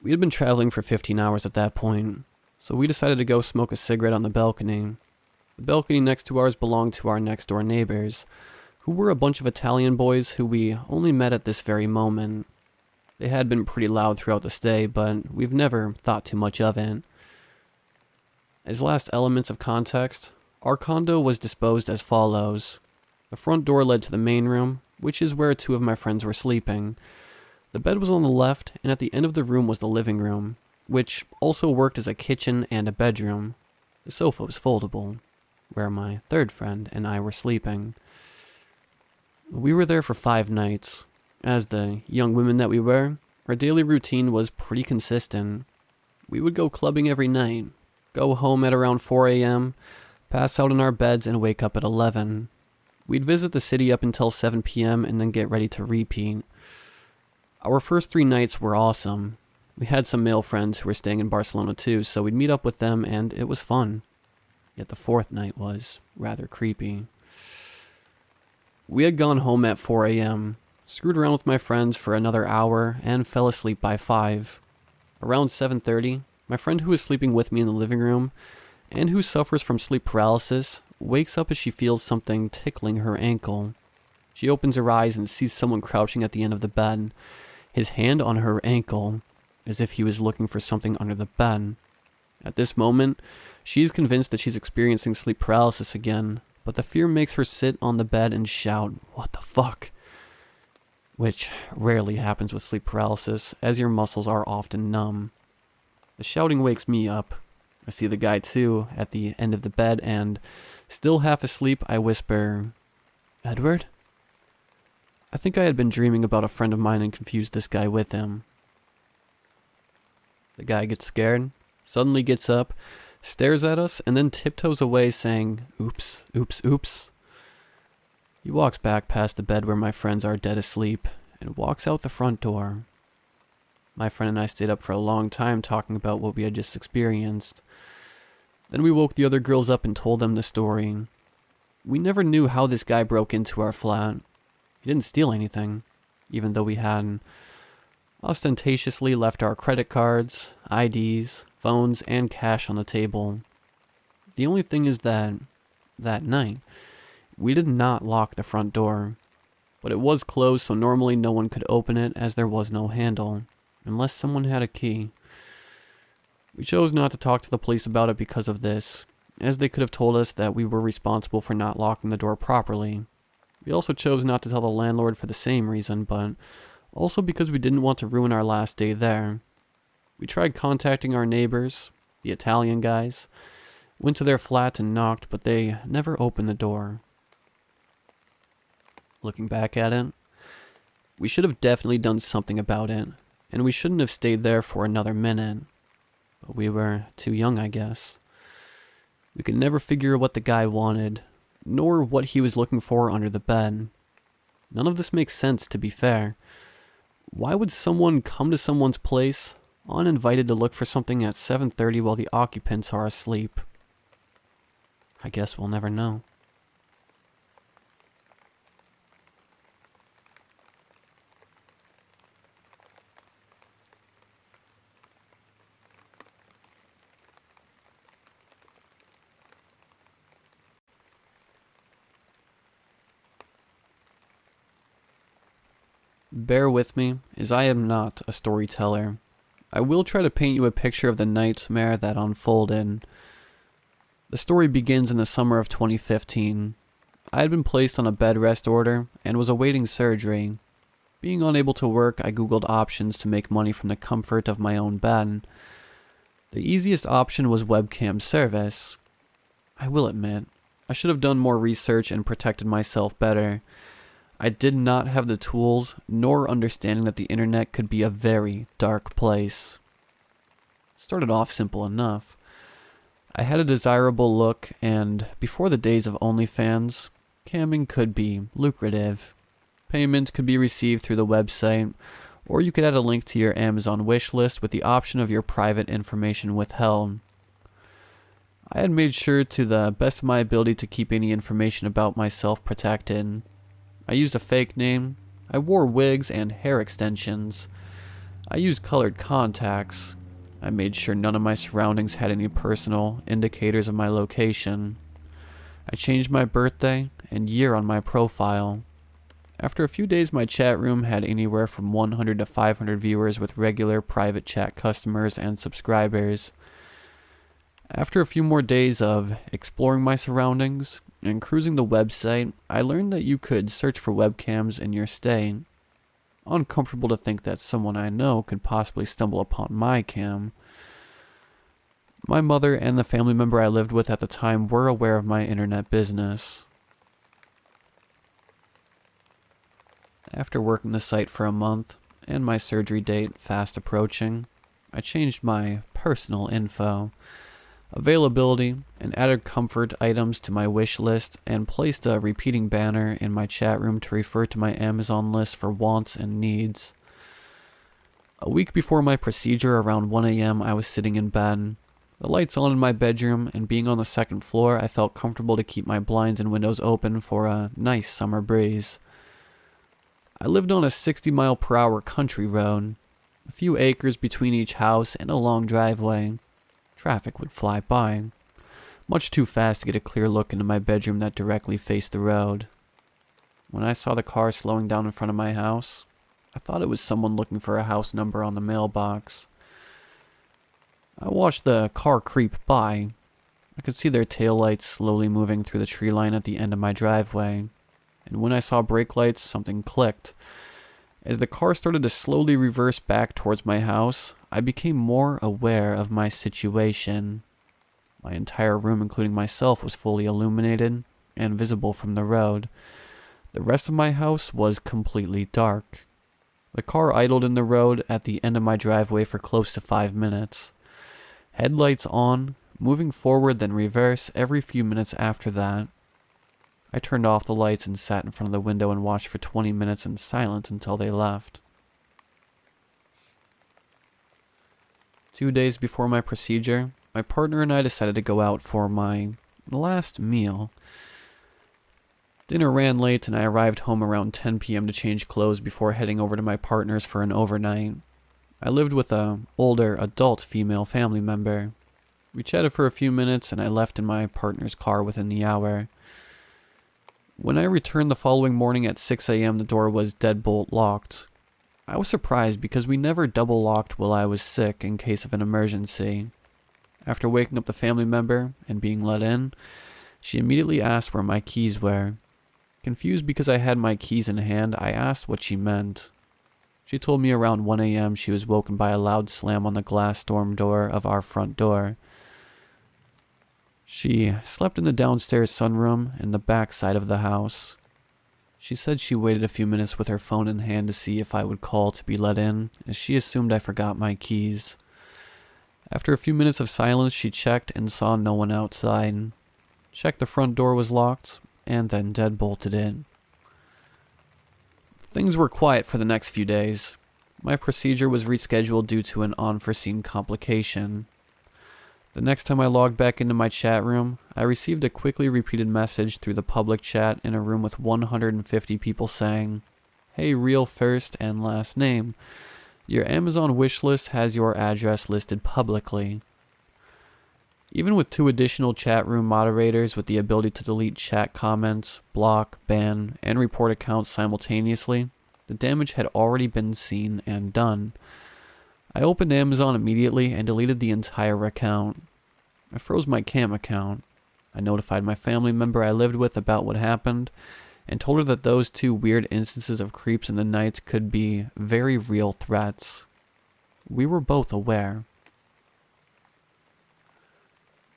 We had been traveling for 15 hours at that point, so we decided to go smoke a cigarette on the balcony. The balcony next to ours belonged to our next door neighbors, who were a bunch of Italian boys who we only met at this very moment. They had been pretty loud throughout the stay, but we've never thought too much of it. As last elements of context, our condo was disposed as follows. The front door led to the main room, which is where 2 of my friends were sleeping. The bed was on the left, and at the end of the room was the living room, which also worked as a kitchen and a bedroom. The sofa was foldable, where my third friend and I were sleeping. We were there for 5 nights. As the young women that we were, our daily routine was pretty consistent. We would go clubbing every night, go home at around 4 a.m., pass out in our beds, and wake up at 11. We'd visit the city up until 7 p.m. and then get ready to repeat. Our first 3 nights were awesome. We had some male friends who were staying in Barcelona too, so we'd meet up with them and it was fun. Yet the 4th night was rather creepy. We had gone home at 4 a.m., screwed around with my friends for another hour, and fell asleep by 5. Around 7:30, my friend who was sleeping with me in the living room, and who suffers from sleep paralysis, wakes up as she feels something tickling her ankle. She opens her eyes and sees someone crouching at the end of the bed, his hand on her ankle, as if he was looking for something under the bed. At this moment, she is convinced that she's experiencing sleep paralysis again, but the fear makes her sit on the bed and shout, "What the fuck?" Which rarely happens with sleep paralysis, as your muscles are often numb. The shouting wakes me up. I see the guy too, at the end of the bed, and, still half asleep, I whisper, "Edward?" I think I had been dreaming about a friend of mine and confused this guy with him. The guy gets scared, suddenly gets up, stares at us, and then tiptoes away saying, "Oops, oops, oops." He walks back past the bed where my friends are dead asleep, and walks out the front door. My friend and I stayed up for a long time talking about what we had just experienced. Then we woke the other girls up and told them the story. We never knew how this guy broke into our flat. He didn't steal anything, even though we had ostentatiously left our credit cards, IDs, phones, and cash on the table. The only thing is that night, we did not lock the front door, but it was closed, so normally no one could open it as there was no handle, unless someone had a key. We chose not to talk to the police about it because of this, as they could have told us that we were responsible for not locking the door properly. We also chose not to tell the landlord for the same reason, but also because we didn't want to ruin our last day there. We tried contacting our neighbors, the Italian guys, went to their flat and knocked, but they never opened the door. Looking back at it, we should have definitely done something about it, and we shouldn't have stayed there for another minute. But we were too young, I guess. We could never figure what the guy wanted, nor what he was looking for under the bed. None of this makes sense, to be fair. Why would someone come to someone's place, uninvited, to look for something at 7:30 while the occupants are asleep? I guess we'll never know. Bear with me, as I am not a storyteller. I will try to paint you a picture of the nightmare that unfolded. The story begins in the summer of 2015. I had been placed on a bed rest order and was awaiting surgery. Being unable to work, I googled options to make money from the comfort of my own bed. The easiest option was webcam service. I will admit, I should have done more research and protected myself better. I did not have the tools, nor understanding that the internet could be a very dark place. It started off simple enough. I had a desirable look, and before the days of OnlyFans, camming could be lucrative. Payment could be received through the website, or you could add a link to your Amazon wish list with the option of your private information withheld. I had made sure to the best of my ability to keep any information about myself protected. I used a fake name. I wore wigs and hair extensions. I used colored contacts. I made sure none of my surroundings had any personal indicators of my location. I changed my birthday and year on my profile. After a few days, my chat room had anywhere from 100 to 500 viewers with regular private chat customers and subscribers. After a few more days of exploring my surroundings and cruising the website, I learned that you could search for webcams in your stay. Uncomfortable to think that someone I know could possibly stumble upon my cam. My mother and the family member I lived with at the time were aware of my internet business. After working the site for a month, and my surgery date fast approaching, I changed my personal info. availability, and added comfort items to my wish list, and placed a repeating banner in my chat room to refer to my Amazon list for wants and needs. A week before my procedure, around 1 a.m., I was sitting in bed. The lights on in my bedroom, and being on the second floor, I felt comfortable to keep my blinds and windows open for a nice summer breeze. I lived on a 60-mile-per-hour country road, a few acres between each house and a long driveway. Traffic would fly by, much too fast to get a clear look into my bedroom that directly faced the road. When I saw the car slowing down in front of my house, I thought it was someone looking for a house number on the mailbox. I watched the car creep by. I could see their taillights slowly moving through the tree line at the end of my driveway. And when I saw brake lights, something clicked. As the car started to slowly reverse back towards my house, I became more aware of my situation. My entire room, including myself, was fully illuminated and visible from the road. The rest of my house was completely dark. The car idled in the road at the end of my driveway for close to 5 minutes. Headlights on, moving forward then reverse every few minutes after that. I turned off the lights and sat in front of the window and watched for 20 minutes in silence until they left. 2 days before my procedure, my partner and I decided to go out for my last meal. Dinner ran late and I arrived home around 10 p.m. to change clothes before heading over to my partner's for an overnight. I lived with an older adult female family member. We chatted for a few minutes and I left in my partner's car within the hour. When I returned the following morning at 6 a.m., the door was deadbolt locked. I was surprised because we never double locked while I was sick in case of an emergency. After waking up the family member and being let in, she immediately asked where my keys were. Confused because I had my keys in hand, I asked what she meant. She told me around 1 a.m. she was woken by a loud slam on the glass storm door of our front door. She slept in the downstairs sunroom in the back side of the house. She said she waited a few minutes with her phone in hand to see if I would call to be let in, as she assumed I forgot my keys. After a few minutes of silence, she checked and saw no one outside. Checked the front door was locked, and then deadbolted it. Things were quiet for the next few days. My procedure was rescheduled due to an unforeseen complication. The next time I logged back into my chat room, I received a quickly repeated message through the public chat in a room with 150 people saying, "Hey, real first and last name. Your Amazon wish list has your address listed publicly." Even with 2 additional chat room moderators with the ability to delete chat comments, block, ban, and report accounts simultaneously, the damage had already been seen and done. I opened Amazon immediately and deleted the entire account. I froze my cam account. I notified my family member I lived with about what happened and told her that those 2 weird instances of creeps in the night could be very real threats. We were both aware.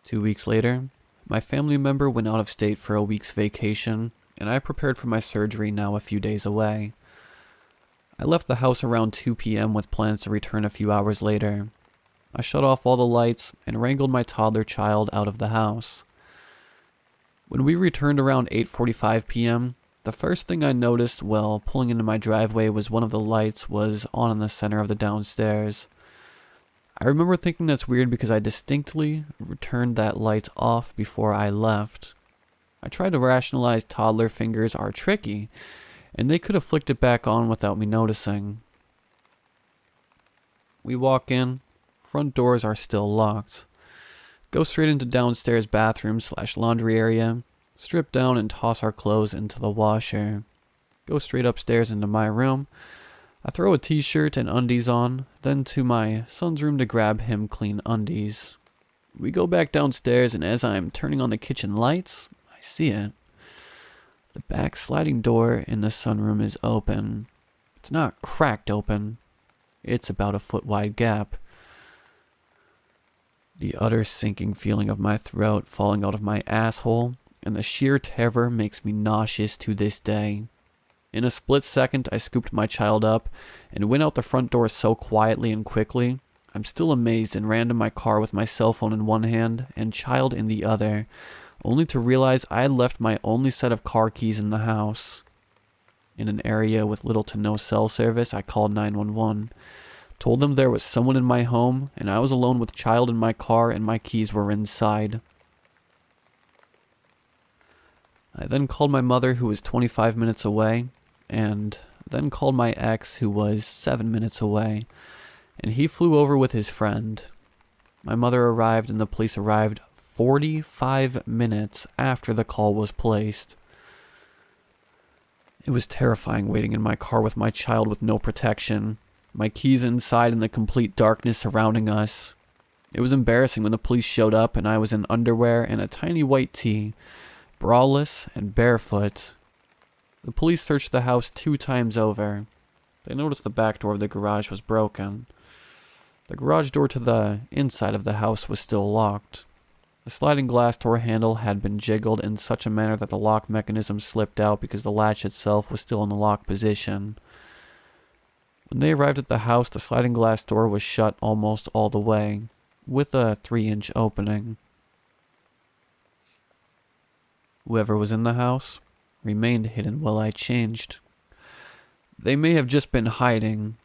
2 weeks later, my family member went out of state for a week's vacation, and I prepared for my surgery now a few days away. I left the house around 2 p.m. with plans to return a few hours later. I shut off all the lights and wrangled my toddler child out of the house. When we returned around 8:45 p.m., the first thing I noticed while pulling into my driveway was one of the lights was on in the center of the downstairs. I remember thinking that's weird because I distinctly turned that light off before I left. I tried to rationalize toddler fingers are tricky, and they could have flicked it back on without me noticing. We walk in, front doors are still locked. Go straight into downstairs bathroom/laundry area, strip down and toss our clothes into the washer. Go straight upstairs into my room. I throw a t-shirt and undies on, then to my son's room to grab him clean undies. We go back downstairs, and as I'm turning on the kitchen lights, I see it. The back sliding door in the sunroom is open. It's not cracked open. It's about a foot-wide gap. The utter sinking feeling of my throat falling out of my asshole and the sheer terror makes me nauseous to this day. In a split second, I scooped my child up and went out the front door so quietly and quickly, I'm still amazed and ran to my car with my cell phone in one hand and child in the other, only to realize I had left my only set of car keys in the house. In an area with little to no cell service, I called 911, told them there was someone in my home and I was alone with child in my car and my keys were inside. I then called my mother, who was 25 minutes away, and then called my ex, who was 7 minutes away, and he flew over with his friend. My mother arrived and the police arrived 45 minutes after the call was placed. It was terrifying waiting in my car with my child with no protection, my keys inside and the complete darkness surrounding us. It was embarrassing when the police showed up and I was in underwear and a tiny white tee, braless and barefoot. The police searched the house 2 times over. They noticed the back door of the garage was broken. The garage door to the inside of the house was still locked. The sliding glass door handle had been jiggled in such a manner that the lock mechanism slipped out because the latch itself was still in the lock position. When they arrived at the house, the sliding glass door was shut almost all the way, with a 3-inch opening. Whoever was in the house remained hidden while I changed. They may have just been hiding.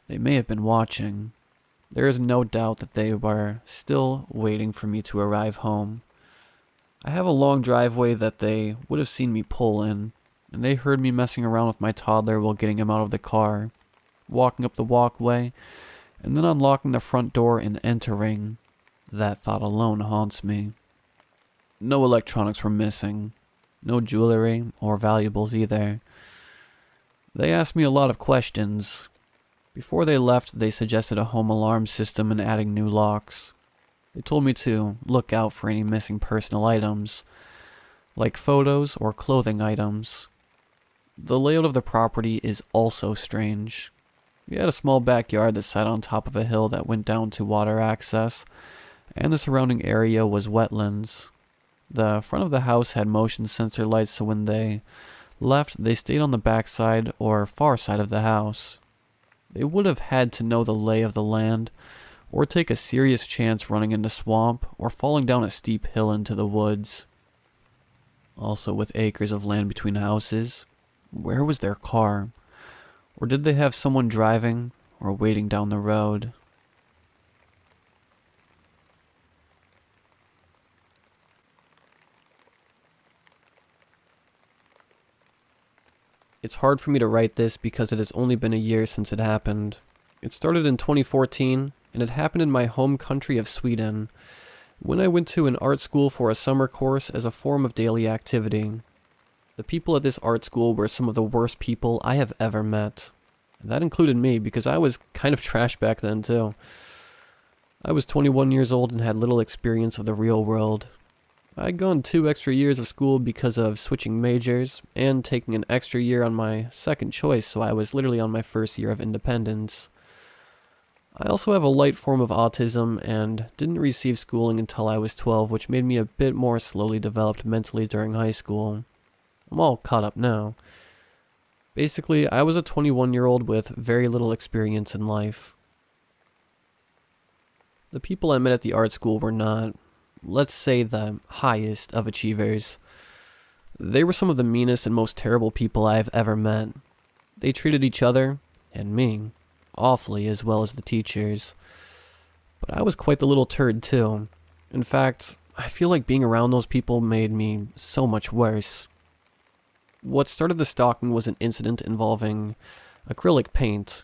They may have been watching. There is no doubt that they were still waiting for me to arrive home. I have a long driveway that they would have seen me pull in, and they heard me messing around with my toddler while getting him out of the car, walking up the walkway, and then unlocking the front door and entering. That thought alone haunts me. No electronics were missing. No jewelry or valuables either. They asked me a lot of questions. Before they left, they suggested a home alarm system and adding new locks. They told me to look out for any missing personal items, like photos or clothing items. The layout of the property is also strange. We had a small backyard that sat on top of a hill that went down to water access, and the surrounding area was wetlands. The front of the house had motion sensor lights, so when they left, they stayed on the back side or far side of the house. They would have had to know the lay of the land, or take a serious chance running into swamp or falling down a steep hill into the woods. Also, with acres of land between houses, where was their car? Or did they have someone driving or waiting down the road? It's hard for me to write this because it has only been a year since it happened. It started in 2014, and it happened in my home country of Sweden, when I went to an art school for a summer course as a form of daily activity. The people at this art school were some of the worst people I have ever met. And that included me, because I was kind of trash back then too. I was 21 years old and had little experience of the real world. I'd gone 2 extra years of school because of switching majors, and taking an extra year on my second choice, so I was literally on my first year of independence. I also have a light form of autism, and didn't receive schooling until I was 12, which made me a bit more slowly developed mentally during high school. I'm all caught up now. Basically, I was a 21-year-old with very little experience in life. The people I met at the art school were not, let's say, the highest of achievers. They were some of the meanest and most terrible people I have ever met. They treated each other, and me, awfully, as well as the teachers. But I was quite the little turd too. In fact, I feel like being around those people made me so much worse. What started the stalking was an incident involving acrylic paint.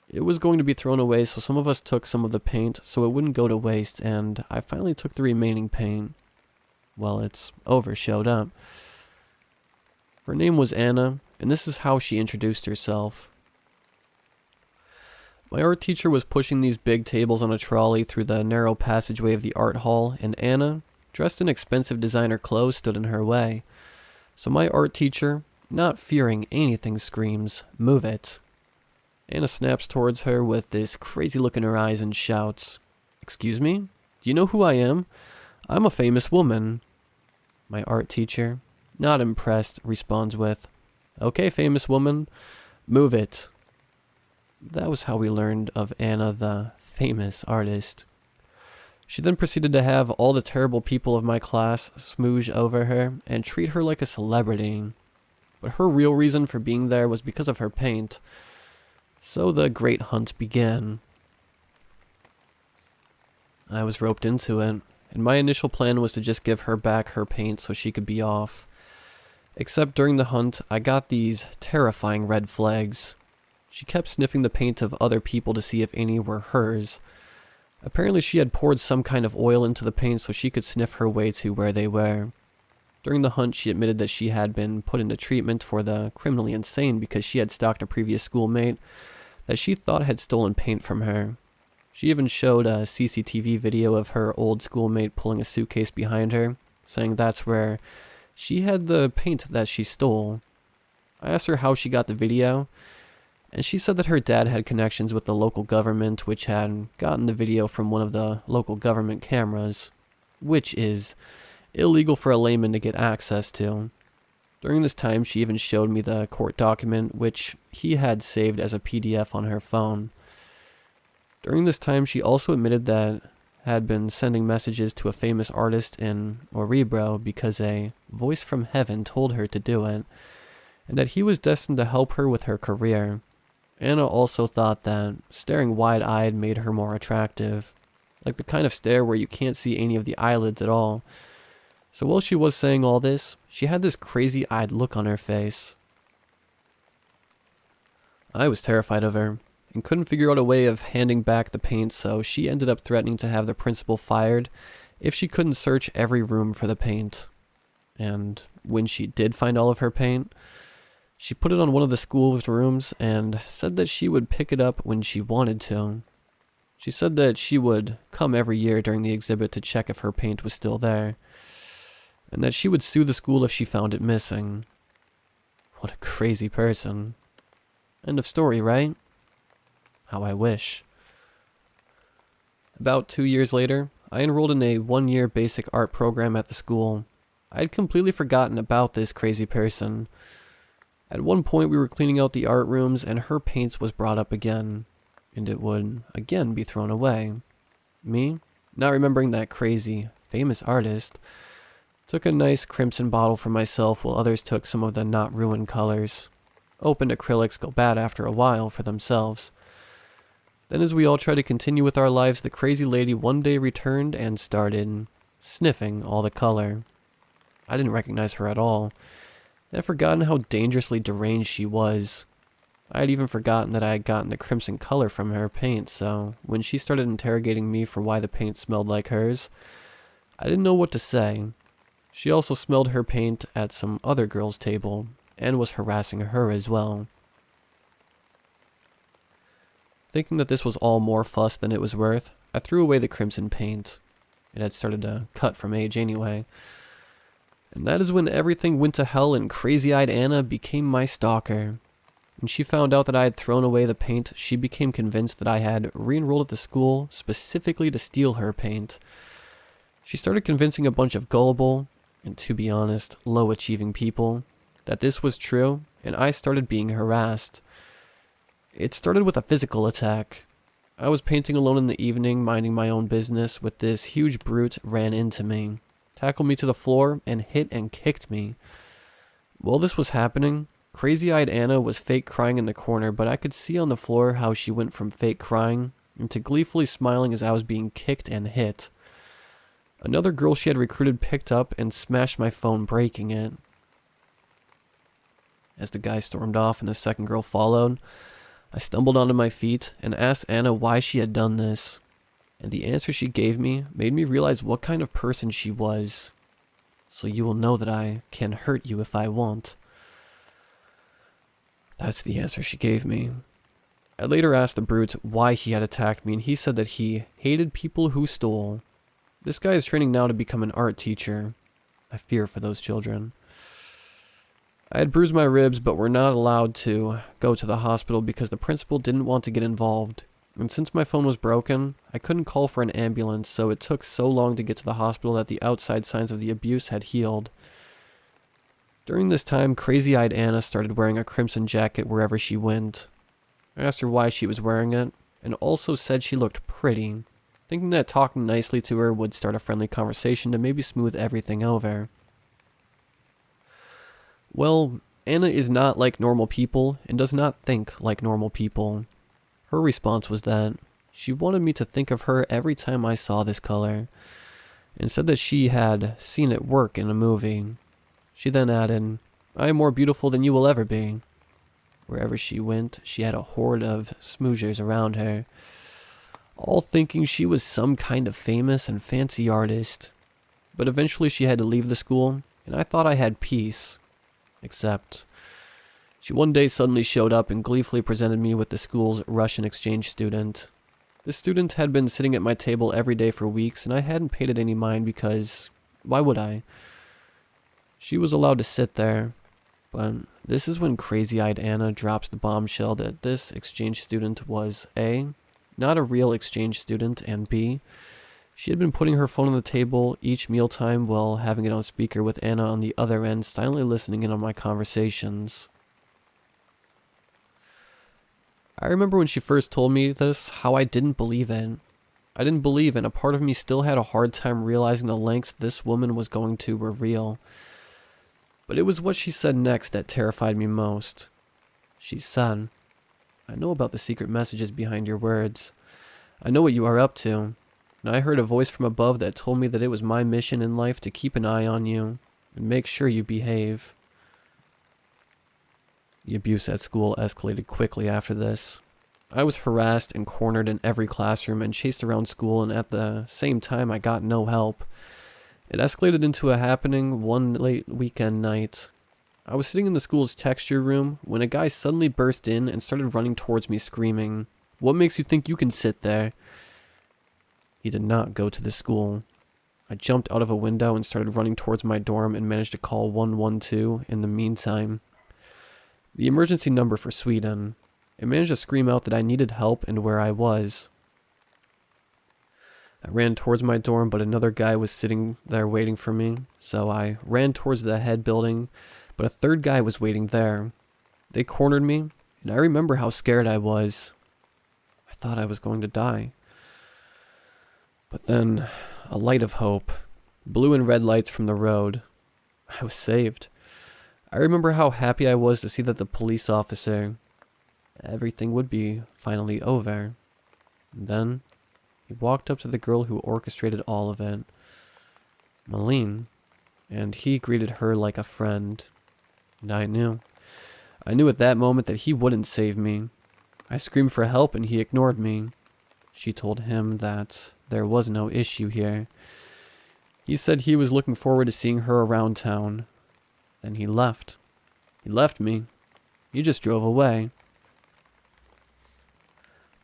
It was going to be thrown away, so some of us took some of the paint so it wouldn't go to waste, and I finally took the remaining paint. Well, it's over showed up. Her name was Anna, and this is how she introduced herself. My art teacher was pushing these big tables on a trolley through the narrow passageway of the art hall, and Anna, dressed in expensive designer clothes, stood in her way. So my art teacher, not fearing anything, screams, "Move it." Anna snaps towards her with this crazy look in her eyes and shouts, "Excuse me? Do you know who I am? I'm a famous woman." My art teacher, not impressed, responds with, "Okay, famous woman, move it." That was how we learned of Anna the famous artist. She then proceeded to have all the terrible people of my class smooge over her and treat her like a celebrity. But her real reason for being there was because of her paint. So the great hunt began. I was roped into it, and my initial plan was to just give her back her paint so she could be off. Except during the hunt, I got these terrifying red flags. She kept sniffing the paint of other people to see if any were hers. Apparently she had poured some kind of oil into the paint so she could sniff her way to where they were. During the hunt, she admitted that she had been put into treatment for the criminally insane because she had stalked a previous schoolmate that she thought had stolen paint from her. She even showed a CCTV video of her old schoolmate pulling a suitcase behind her, saying that's where she had the paint that she stole. I asked her how she got the video, and she said that her dad had connections with the local government, which had gotten the video from one of the local government cameras, which is illegal for a layman to get access to. During this time, she even showed me the court document, which he had saved as a PDF on her phone. During this time, she also admitted that had been sending messages to a famous artist in Oribro because a voice from heaven told her to do it, and that he was destined to help her with her career. Anna also thought that staring wide-eyed made her more attractive, like the kind of stare where you can't see any of the eyelids at all. So while she was saying all this, she had this crazy-eyed look on her face. I was terrified of her, and couldn't figure out a way of handing back the paint, so she ended up threatening to have the principal fired if she couldn't search every room for the paint. And when she did find all of her paint, she put it on one of the school's rooms and said that she would pick it up when she wanted to. She said that she would come every year during the exhibit to check if her paint was still there, and that she would sue the school if she found it missing. What a crazy person. End of story, right? How I wish. About 2 years later, I enrolled in a 1-year basic art program at the school. I had completely forgotten about this crazy person. At one point we were cleaning out the art rooms and her paint was brought up again, and it would again be thrown away. Me, not remembering that crazy, famous artist, took a nice crimson bottle for myself while others took some of the not ruined colors. Opened acrylics go bad after a while for themselves. Then as we all tried to continue with our lives, the crazy lady one day returned and started sniffing all the color. I didn't recognize her at all. I had forgotten how dangerously deranged she was. I had even forgotten that I had gotten the crimson color from her paint, so when she started interrogating me for why the paint smelled like hers, I didn't know what to say. She also smelled her paint at some other girl's table, and was harassing her as well. Thinking that this was all more fuss than it was worth, I threw away the crimson paint. It had started to cut from age anyway. And that is when everything went to hell and crazy-eyed Anna became my stalker. When she found out that I had thrown away the paint, she became convinced that I had re-enrolled at the school specifically to steal her paint. She started convincing a bunch of gullible, and to be honest, low-achieving people that this was true, and I started being harassed. It started with a physical attack. I was painting alone in the evening, minding my own business, when this huge brute ran into me, tackled me to the floor, and hit and kicked me. While this was happening, crazy-eyed Anna was fake crying in the corner, but I could see on the floor how she went from fake crying into gleefully smiling as I was being kicked and hit. Another girl she had recruited picked up and smashed my phone, breaking it. As the guy stormed off and the second girl followed, I stumbled onto my feet and asked Anna why she had done this, and the answer she gave me made me realize what kind of person she was. So you will know that I can hurt you if I want. That's the answer she gave me. I later asked the brute why he had attacked me, and he said that he hated people who stole. This guy is training now to become an art teacher. I fear for those children. I had bruised my ribs, but were not allowed to go to the hospital because the principal didn't want to get involved. And since my phone was broken, I couldn't call for an ambulance, so it took so long to get to the hospital that the outside signs of the abuse had healed. During this time, crazy-eyed Anna started wearing a crimson jacket wherever she went. I asked her why she was wearing it, and also said she looked pretty, thinking that talking nicely to her would start a friendly conversation to maybe smooth everything over. Well, Anna is not like normal people and does not think like normal people. Her response was that she wanted me to think of her every time I saw this color, and said that she had seen it work in a movie. She then added, "I am more beautiful than you will ever be." Wherever she went, she had a horde of smoozers around her, all thinking she was some kind of famous and fancy artist. But eventually she had to leave the school, and I thought I had peace. Except, she one day suddenly showed up and gleefully presented me with the school's Russian exchange student. This student had been sitting at my table every day for weeks, and I hadn't paid it any mind because, why would I? She was allowed to sit there, but this is when crazy-eyed Anna drops the bombshell that this exchange student was A, not a real exchange student, and B, she had been putting her phone on the table each mealtime while having it on speaker with Anna on the other end silently listening in on my conversations. I remember when she first told me this, how I didn't believe it. I didn't believe, and a part of me still had a hard time realizing the lengths this woman was going to were real. But it was what she said next that terrified me most. She said, "I know about the secret messages behind your words. I know what you are up to. And I heard a voice from above that told me that it was my mission in life to keep an eye on you and make sure you behave." The abuse at school escalated quickly after this. I was harassed and cornered in every classroom and chased around school, and at the same time I got no help. It escalated into a happening one late weekend night. I was sitting in the school's texture room when a guy suddenly burst in and started running towards me screaming, "What makes you think you can sit there?" He did not go to the school. I jumped out of a window and started running towards my dorm and managed to call 112 in the meantime, the emergency number for Sweden. I managed to scream out that I needed help and where I was. I ran towards my dorm, but another guy was sitting there waiting for me, so I ran towards the head building, but a third guy was waiting there. They cornered me, and I remember how scared I was. I thought I was going to die. But then, a light of hope, blue and red lights from the road. I was saved. I remember how happy I was to see that the police officer, everything would be finally over. And then, he walked up to the girl who orchestrated all of it, Malene, and he greeted her like a friend. And I knew at that moment that he wouldn't save me. I screamed for help and he ignored me. She told him that there was no issue here. He said he was looking forward to seeing her around town. Then he left. He left me. He just drove away.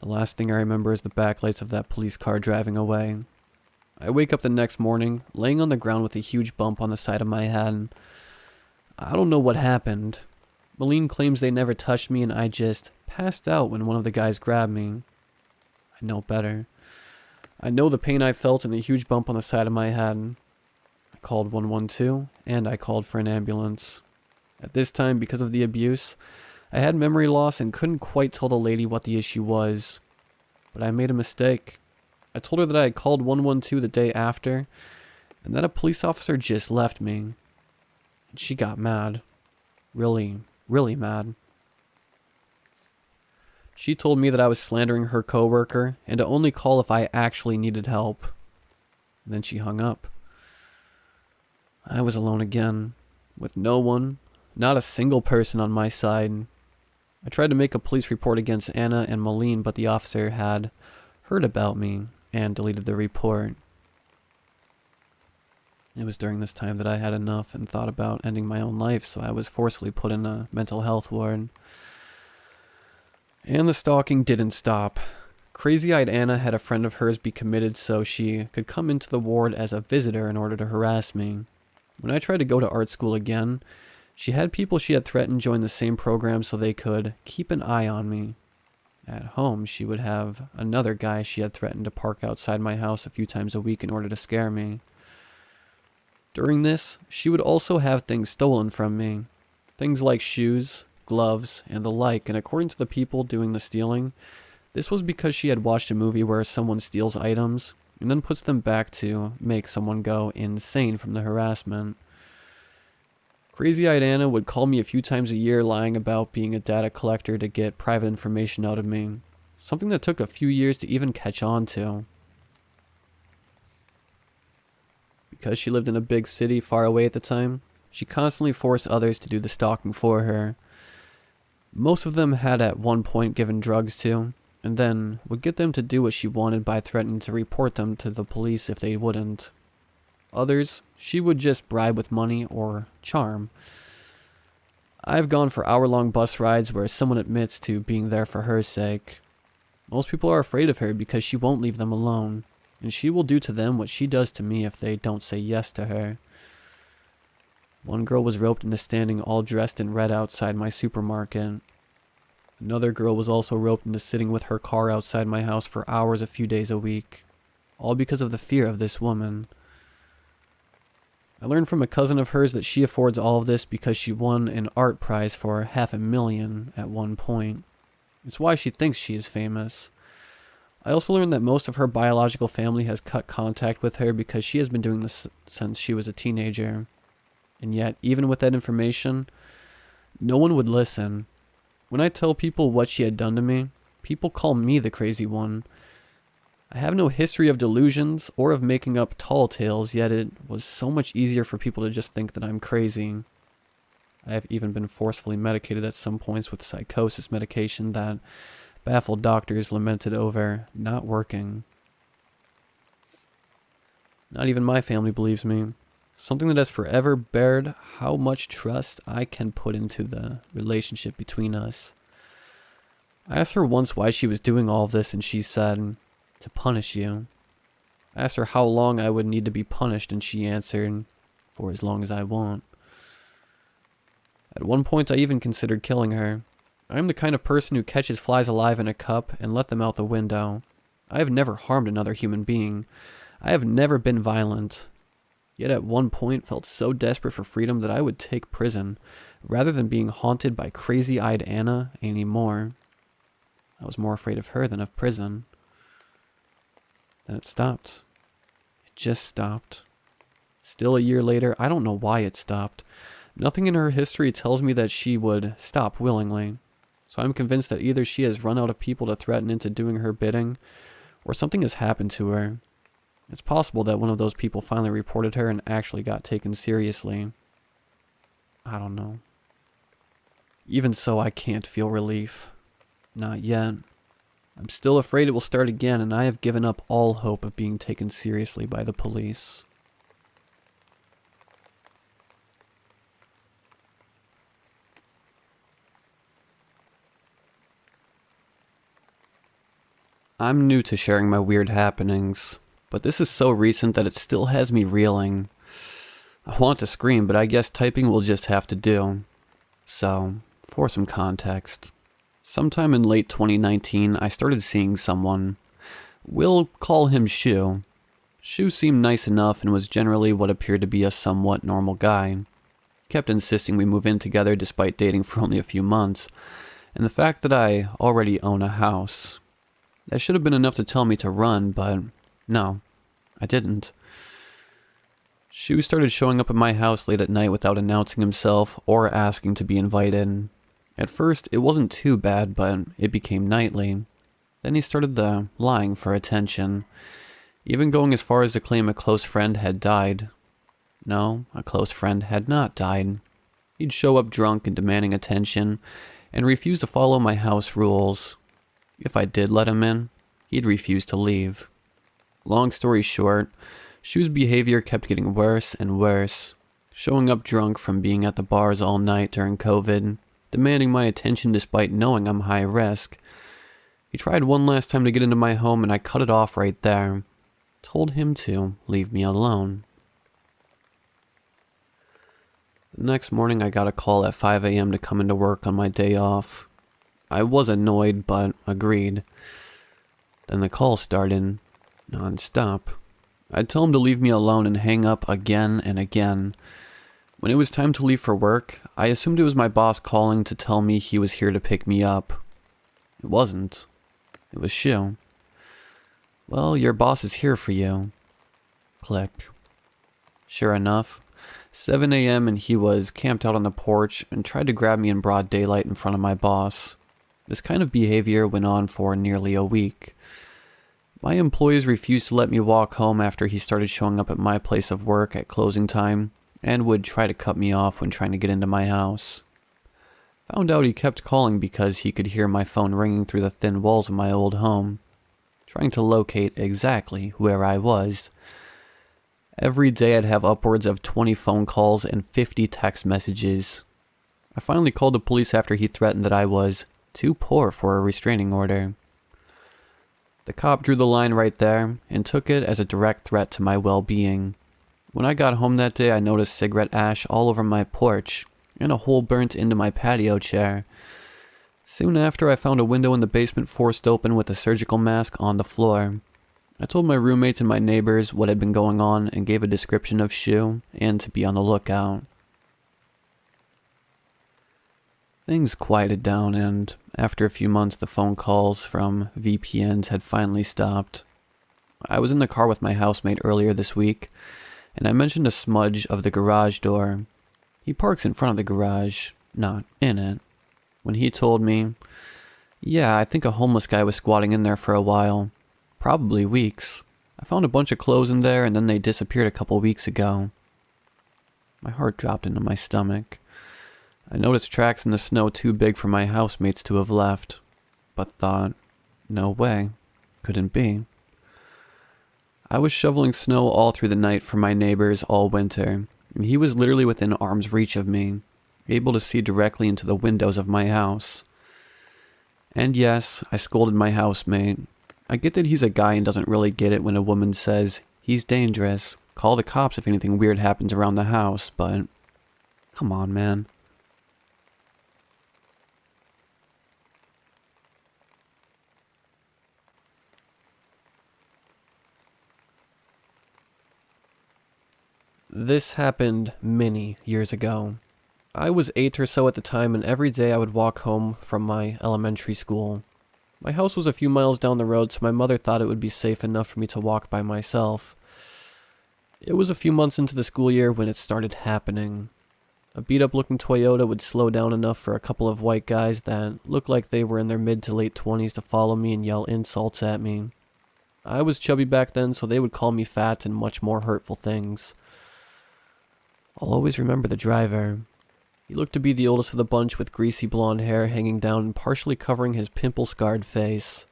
The last thing I remember is the backlights of that police car driving away. I wake up the next morning, laying on the ground with a huge bump on the side of my head. I don't know what happened. Malene claims they never touched me and I just passed out when one of the guys grabbed me. I know better. I know the pain I felt and the huge bump on the side of my head. I called 112 and I called for an ambulance. At this time, because of the abuse, I had memory loss and couldn't quite tell the lady what the issue was. But I made a mistake. I told her that I had called 112 the day after, and that a police officer just left me. And she got mad. Really, really mad. She told me that I was slandering her coworker, and to only call if I actually needed help. And then she hung up. I was alone again, with no one, not a single person on my side. I tried to make a police report against Anna and Malene, but the officer had heard about me and deleted the report. It was during this time that I had enough and thought about ending my own life, so I was forcibly put in a mental health ward. And the stalking didn't stop. Crazy-eyed Anna had a friend of hers be committed so she could come into the ward as a visitor in order to harass me. When I tried to go to art school again, she had people she had threatened join the same program so they could keep an eye on me. At home, she would have another guy she had threatened to park outside my house a few times a week in order to scare me. During this, she would also have things stolen from me. Things like shoes, gloves, and the like, and according to the people doing the stealing, This was because she had watched a movie where someone steals items and then puts them back to make someone go insane from the harassment. Crazy-eyed Anna would call me a few times a year lying about being a data collector to get private information out of me, something that took a few years to even catch on to. Because she lived in a big city far away at the time, she constantly forced others to do the stalking for her. Most of them had at one point given drugs to, and then would get them to do what she wanted by threatening to report them to the police if they wouldn't. Others, she would just bribe with money or charm. I've gone for hour-long bus rides where someone admits to being there for her sake. Most people are afraid of her because she won't leave them alone, and she will do to them what she does to me if they don't say yes to her. One girl was roped into standing all dressed in red outside my supermarket. Another girl was also roped into sitting with her car outside my house for hours a few days a week, all because of the fear of this woman. I learned from a cousin of hers that she affords all of this because she won an art prize for $500,000 at one point. It's why she thinks she is famous. I also learned that most of her biological family has cut contact with her because she has been doing this since she was a teenager. And yet, even with that information, no one would listen. When I tell people what she had done to me, people call me the crazy one. I have no history of delusions or of making up tall tales, yet it was so much easier for people to just think that I'm crazy. I have even been forcefully medicated at some points with psychosis medication that baffled doctors lamented over not working. Not even my family believes me. Something that has forever bared how much trust I can put into the relationship between us. I asked her once why she was doing all of this, and she said, "To punish you." I asked her how long I would need to be punished, and she answered, "For as long as I want." At one point I even considered killing her. I am the kind of person who catches flies alive in a cup and let them out the window. I have never harmed another human being. I have never been violent. Yet at one point felt so desperate for freedom that I would take prison, rather than being haunted by crazy-eyed Anna anymore. I was more afraid of her than of prison. Then it stopped. It just stopped. Still a year later, I don't know why it stopped. Nothing in her history tells me that she would stop willingly. So I'm convinced that either she has run out of people to threaten into doing her bidding, or something has happened to her. It's possible that one of those people finally reported her and actually got taken seriously. I don't know. Even so, I can't feel relief. Not yet. I'm still afraid it will start again, and I have given up all hope of being taken seriously by the police. I'm new to sharing my weird happenings, but this is so recent that it still has me reeling. I want to scream, but I guess typing will just have to do. So, for some context, sometime in late 2019, I started seeing someone. We'll call him Shu. Shu seemed nice enough and was generally what appeared to be a somewhat normal guy. He kept insisting we move in together despite dating for only a few months, and the fact that I already own a house. That should have been enough to tell me to run, but no, I didn't. Shu started showing up at my house late at night without announcing himself or asking to be invited. At first, it wasn't too bad, but it became nightly. Then he started the lying for attention, even going as far as to claim a close friend had died. No, a close friend had not died. He'd show up drunk and demanding attention, and refuse to follow my house rules. If I did let him in, he'd refuse to leave. Long story short, Shu's behavior kept getting worse and worse, showing up drunk from being at the bars all night during COVID, demanding my attention despite knowing I'm high risk. He tried one last time to get into my home and I cut it off right there. Told him to leave me alone. The next morning I got a call at 5 a.m. to come into work on my day off. I was annoyed, but agreed. Then the call started, non-stop. I'd tell him to leave me alone and hang up again and again. When it was time to leave for work, I assumed it was my boss calling to tell me he was here to pick me up. It wasn't. It was Shu. "Well, your boss is here for you." Click. Sure enough, 7 a.m. and he was camped out on the porch and tried to grab me in broad daylight in front of my boss. This kind of behavior went on for nearly a week. My employees refused to let me walk home after he started showing up at my place of work at closing time and would try to cut me off when trying to get into my house. Found out he kept calling because he could hear my phone ringing through the thin walls of my old home, trying to locate exactly where I was. Every day I'd have upwards of 20 phone calls and 50 text messages. I finally called the police after he threatened that I was too poor for a restraining order. The cop drew the line right there and took it as a direct threat to my well-being. When I got home that day, I noticed cigarette ash all over my porch and a hole burnt into my patio chair. Soon after, I found a window in the basement forced open with a surgical mask on the floor. I told my roommates and my neighbors what had been going on and gave a description of Shu and to be on the lookout. Things quieted down, and after a few months the phone calls from VPNs had finally stopped. I was in the car with my housemate earlier this week, and I mentioned a smudge of the garage door. He parks in front of the garage, not in it, when he told me, "Yeah, I think a homeless guy was squatting in there for a while. Probably weeks. I found a bunch of clothes in there and then they disappeared a couple weeks ago." My heart dropped into my stomach. I noticed tracks in the snow too big for my housemates to have left, but thought, no way, couldn't be. I was shoveling snow all through the night for my neighbors all winter, and he was literally within arm's reach of me, able to see directly into the windows of my house. And yes, I scolded my housemate. I get that he's a guy and doesn't really get it when a woman says, "He's dangerous, call the cops if anything weird happens around the house," but come on, man. This happened many years ago. I was 8 or so at the time, and every day I would walk home from my elementary school. My house was a few miles down the road, so my mother thought it would be safe enough for me to walk by myself. It was a few months into the school year when it started happening. A beat-up looking Toyota would slow down enough for a couple of white guys that looked like they were in their mid to late 20s to follow me and yell insults at me. I was chubby back then, so they would call me fat and much more hurtful things. I'll always remember the driver. He looked to be the oldest of the bunch with greasy blonde hair hanging down and partially covering his pimple-scarred face.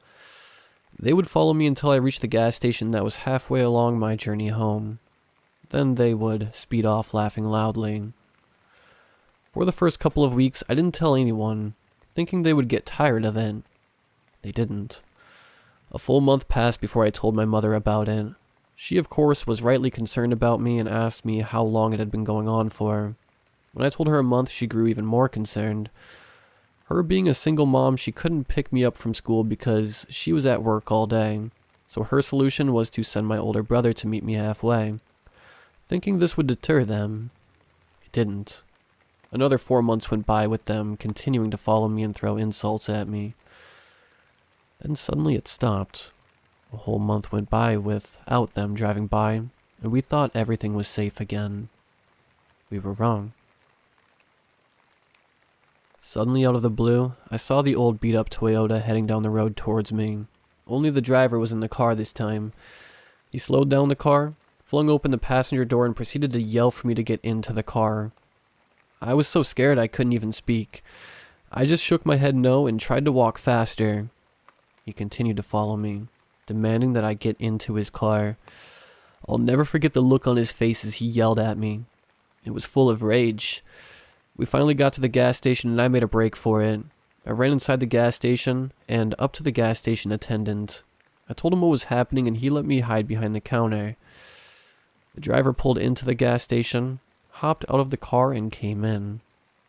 They would follow me until I reached the gas station that was halfway along my journey home. Then they would speed off laughing loudly. For the first couple of weeks, I didn't tell anyone, thinking they would get tired of it. They didn't. A full month passed before I told my mother about it. She, of course, was rightly concerned about me and asked me how long it had been going on for. When I told her a month, she grew even more concerned. Her being a single mom, she couldn't pick me up from school because she was at work all day, so her solution was to send my older brother to meet me halfway, thinking this would deter them. It didn't. Another 4 months went by with them continuing to follow me and throw insults at me. Then suddenly it stopped. A whole month went by without them driving by, and we thought everything was safe again. We were wrong. Suddenly, out of the blue, I saw the old beat-up Toyota heading down the road towards me. Only the driver was in the car this time. He slowed down the car, flung open the passenger door, and proceeded to yell for me to get into the car. I was so scared I couldn't even speak. I just shook my head no and tried to walk faster. He continued to follow me, demanding that I get into his car. I'll never forget the look on his face as he yelled at me. It was full of rage. We finally got to the gas station and I made a break for it. I ran inside the gas station and up to the gas station attendant. I told him what was happening and he let me hide behind the counter. The driver pulled into the gas station, hopped out of the car and came in.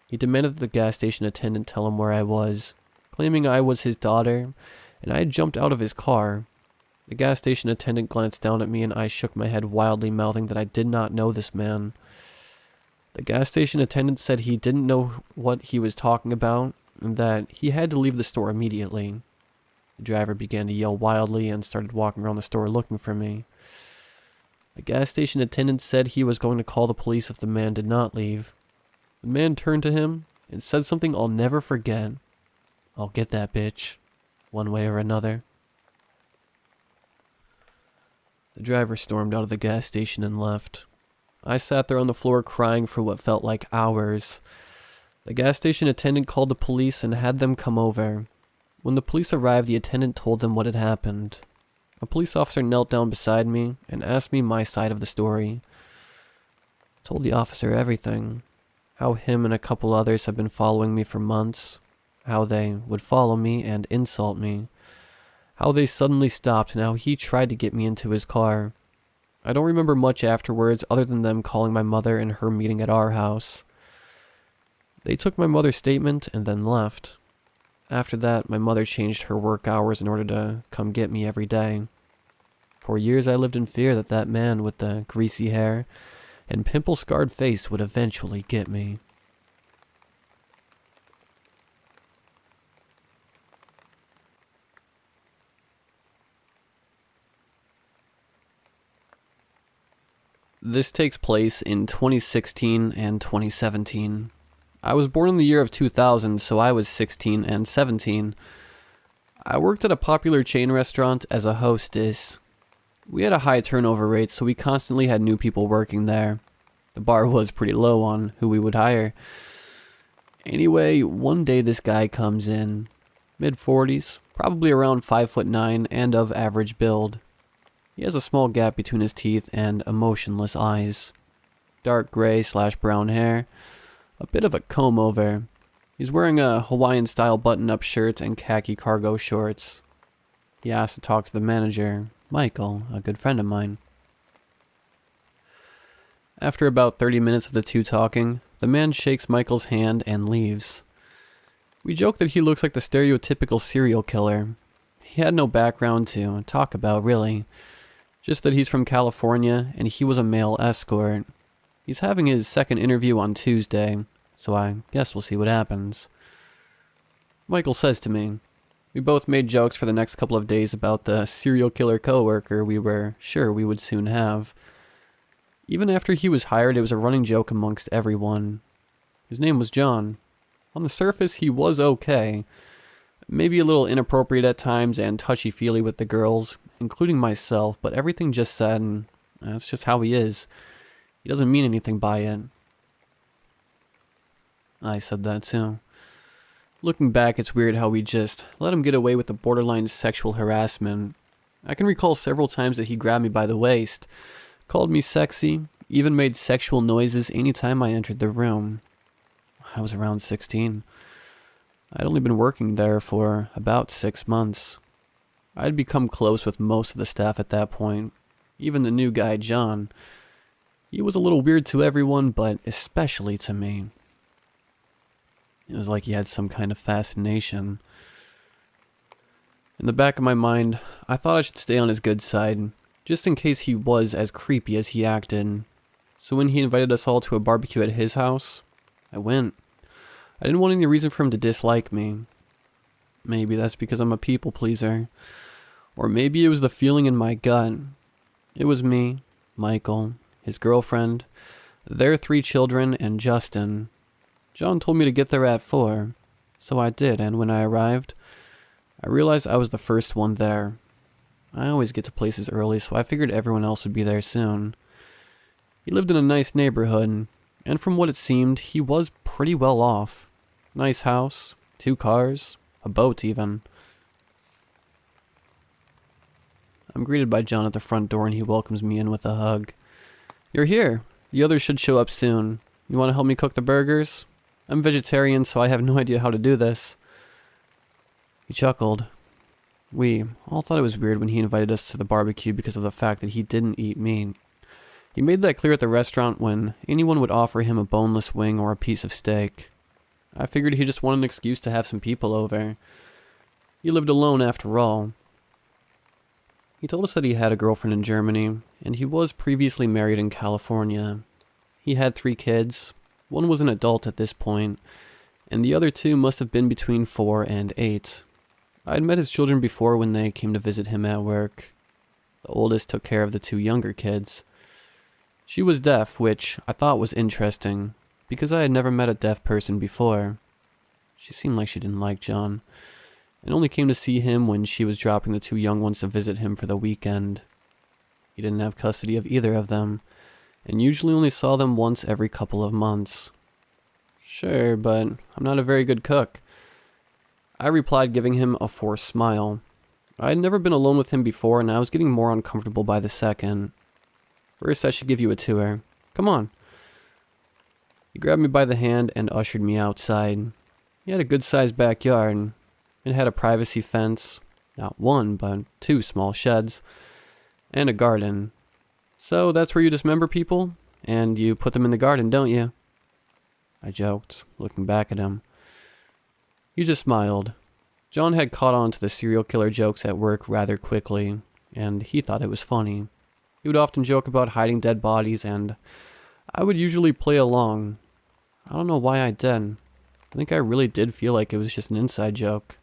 He demanded that the gas station attendant tell him where I was, claiming I was his daughter, and I had jumped out of his car. The gas station attendant glanced down at me and I shook my head wildly, mouthing that I did not know this man. The gas station attendant said he didn't know what he was talking about and that he had to leave the store immediately. The driver began to yell wildly and started walking around the store looking for me. The gas station attendant said he was going to call the police if the man did not leave. The man turned to him and said something I'll never forget. "I'll get that bitch, one way or another." The driver stormed out of the gas station and left. I sat there on the floor crying for what felt like hours. The gas station attendant called the police and had them come over. When the police arrived, the attendant told them what had happened. A police officer knelt down beside me and asked me my side of the story. I told the officer everything. How him and a couple others had been following me for months. How they would follow me and insult me. How they suddenly stopped and how he tried to get me into his car. I don't remember much afterwards other than them calling my mother and her meeting at our house. They took my mother's statement and then left. After that, my mother changed her work hours in order to come get me every day. For years I lived in fear that that man with the greasy hair and pimple-scarred face would eventually get me. This takes place in 2016 and 2017. I was born in the year of 2000, so I was 16 and 17. I worked at a popular chain restaurant as a hostess. We had a high turnover rate, so we constantly had new people working there. The bar was pretty low on who we would hire. Anyway, one day this guy comes in, mid-40s, probably around 5'9" and of average build. He has a small gap between his teeth and emotionless eyes. Dark gray/brown hair, a bit of a comb over. He's wearing a Hawaiian-style button-up shirt and khaki cargo shorts. He asked to talk to the manager, Michael, a good friend of mine. After about 30 minutes of the two talking, the man shakes Michael's hand and leaves. We joke that he looks like the stereotypical serial killer. He had no background to talk about, really. Just that he's from California and he was a male escort. He's having his second interview on Tuesday, so I guess we'll see what happens. Michael says to me, we both made jokes for the next couple of days about the serial killer coworker we were sure we would soon have. Even after he was hired, it was a running joke amongst everyone. His name was John. On the surface, he was okay. Maybe a little inappropriate at times and touchy-feely with the girls, including myself, but everything just said, that's just how he is. He doesn't mean anything by it. I said that too. Looking back, it's weird how we just let him get away with the borderline sexual harassment. I can recall several times that he grabbed me by the waist, called me sexy, even made sexual noises anytime I entered the room. I was around 16. I'd only been working there for about 6 months. I'd become close with most of the staff at that point. Even the new guy, John. He was a little weird to everyone, but especially to me. It was like he had some kind of fascination. In the back of my mind, I thought I should stay on his good side, just in case he was as creepy as he acted. So when he invited us all to a barbecue at his house, I went. I didn't want any reason for him to dislike me. Maybe that's because I'm a people pleaser. Or maybe it was the feeling in my gut. It was me, Michael, his girlfriend, their 3 children, and Justin. John told me to get there at 4, so I did, and when I arrived, I realized I was the first one there. I always get to places early, so I figured everyone else would be there soon. He lived in a nice neighborhood, and from what it seemed, he was pretty well off. Nice house, 2 cars, a boat even. I'm greeted by John at the front door and he welcomes me in with a hug. You're here. The others should show up soon. You want to help me cook the burgers? I'm vegetarian, so I have no idea how to do this. He chuckled. We all thought it was weird when he invited us to the barbecue because of the fact that he didn't eat meat. He made that clear at the restaurant when anyone would offer him a boneless wing or a piece of steak. I figured he just wanted an excuse to have some people over. He lived alone after all. He told us that he had a girlfriend in Germany, and he was previously married in California. He had 3 kids. One was an adult at this point, and the other 2 must have been between 4 and 8. I had met his children before when they came to visit him at work. The oldest took care of the two younger kids. She was deaf, which I thought was interesting, because I had never met a deaf person before. She seemed like she didn't like John, and only came to see him when she was dropping the two young ones to visit him for the weekend. He didn't have custody of either of them, and usually only saw them once every couple of months. Sure, but I'm not a very good cook. I replied, giving him a forced smile. I had never been alone with him before, and I was getting more uncomfortable by the second. First, I should give you a tour. Come on. He grabbed me by the hand and ushered me outside. He had a good-sized backyard. It had a privacy fence, not one, but two small sheds, and a garden. So that's where you dismember people, and you put them in the garden, don't you? I joked, looking back at him. He just smiled. John had caught on to the serial killer jokes at work rather quickly, and he thought it was funny. He would often joke about hiding dead bodies, and I would usually play along. I don't know why I did. I think I really did feel like it was just an inside joke.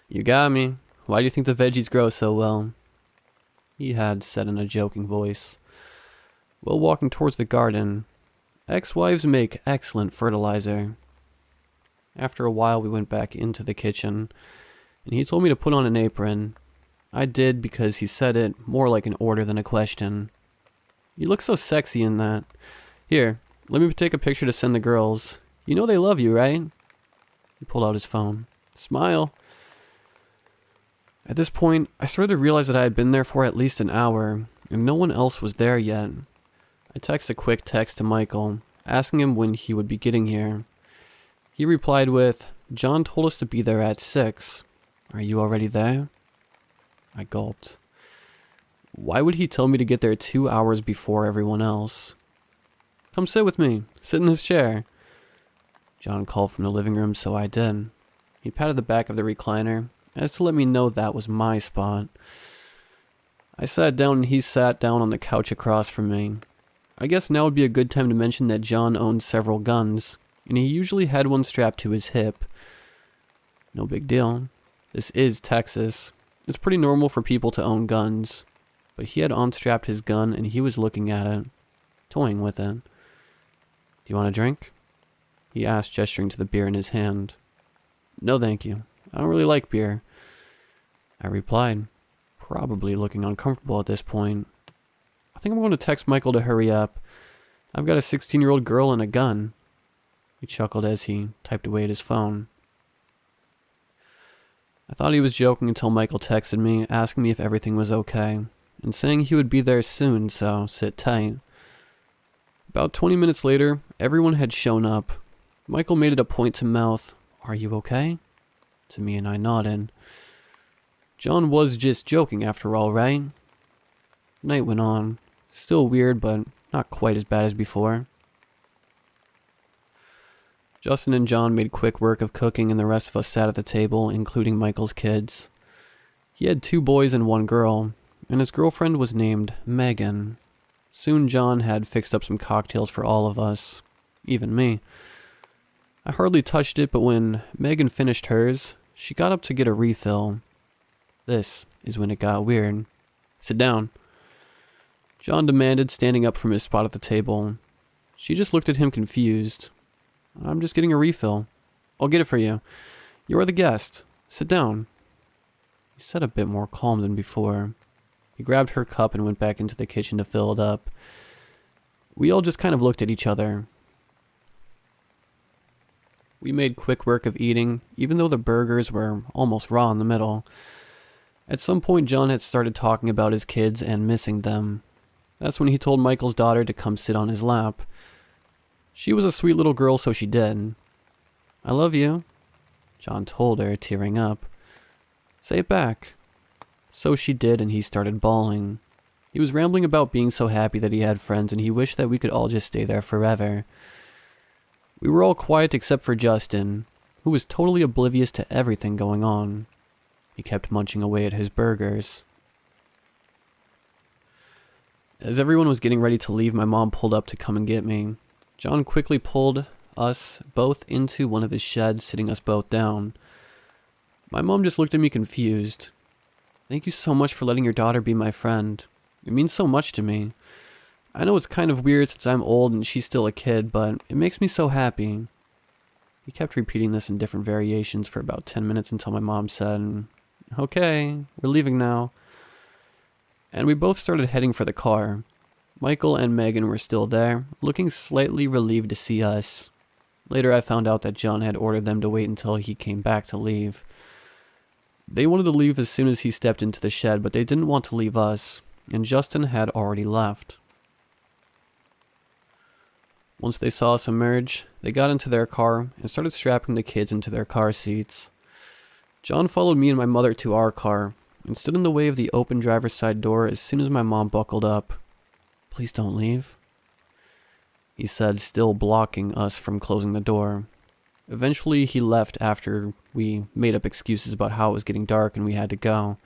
You got me. Why do you think the veggies grow so well? He had said in a joking voice. While walking towards the garden, ex-wives make excellent fertilizer. After a while, we went back into the kitchen, and he told me to put on an apron. I did because he said it more like an order than a question. You look so sexy in that. Here, let me take a picture to send the girls. You know they love you, right? He pulled out his phone. Smile. At this point, I started to realize that I had been there for at least an hour, and no one else was there yet. I texted a quick text to Michael, asking him when he would be getting here. He replied with, John told us to be there at 6. Are you already there? I gulped. Why would he tell me to get there 2 hours before everyone else? Come sit with me. Sit in this chair. John called from the living room, so I did. He patted the back of the recliner, as to let me know that was my spot. I sat down and he sat down on the couch across from me. I guess now would be a good time to mention that John owned several guns, and he usually had one strapped to his hip. No big deal. This is Texas. It's pretty normal for people to own guns, but he had unstrapped his gun and he was looking at it, toying with it. Do you want a drink? He asked, gesturing to the beer in his hand. No, thank you. I don't really like beer. I replied, probably looking uncomfortable at this point. I think I'm going to text Michael to hurry up. I've got a 16-year-old girl and a gun. He chuckled as he typed away at his phone. I thought he was joking until Michael texted me, asking me if everything was okay, and saying he would be there soon, so sit tight. About 20 minutes later, everyone had shown up. Michael made it a point to mouth, "Are you okay?" to me, and I nodded. John was just joking after all, right? Night went on. Still weird, but not quite as bad as before. Justin and John made quick work of cooking, and the rest of us sat at the table, including Michael's kids. He had 2 boys and 1 girl, and his girlfriend was named Megan. Soon John had fixed up some cocktails for all of us, even me. I hardly touched it, but when Megan finished hers, she got up to get a refill. This is when it got weird. Sit down. John demanded, standing up from his spot at the table. She just looked at him confused. I'm just getting a refill. I'll get it for you. You are the guest. Sit down. He said a bit more calm than before. He grabbed her cup and went back into the kitchen to fill it up. We all just kind of looked at each other. We made quick work of eating, even though the burgers were almost raw in the middle. At some point, John had started talking about his kids and missing them. That's when he told Michael's daughter to come sit on his lap. She was a sweet little girl, so she did. I love you, John told her, tearing up. Say it back. So she did, and he started bawling. He was rambling about being so happy that he had friends, and he wished that we could all just stay there forever. We were all quiet except for Justin, who was totally oblivious to everything going on. He kept munching away at his burgers. As everyone was getting ready to leave, my mom pulled up to come and get me. John quickly pulled us both into one of his sheds, sitting us both down. My mom just looked at me confused. Thank you so much for letting your daughter be my friend. It means so much to me. I know it's kind of weird since I'm old and she's still a kid, but it makes me so happy. He kept repeating this in different variations for about 10 minutes until my mom said, "Okay, we're leaving now." And we both started heading for the car. Michael and Megan were still there, looking slightly relieved to see us. Later I found out that John had ordered them to wait until he came back to leave. They wanted to leave as soon as he stepped into the shed, but they didn't want to leave us, and Justin had already left. Once they saw us emerge, they got into their car and started strapping the kids into their car seats. John followed me and my mother to our car and stood in the way of the open driver's side door as soon as my mom buckled up. "Please don't leave," he said, still blocking us from closing the door. Eventually, he left after we made up excuses about how it was getting dark and we had to go.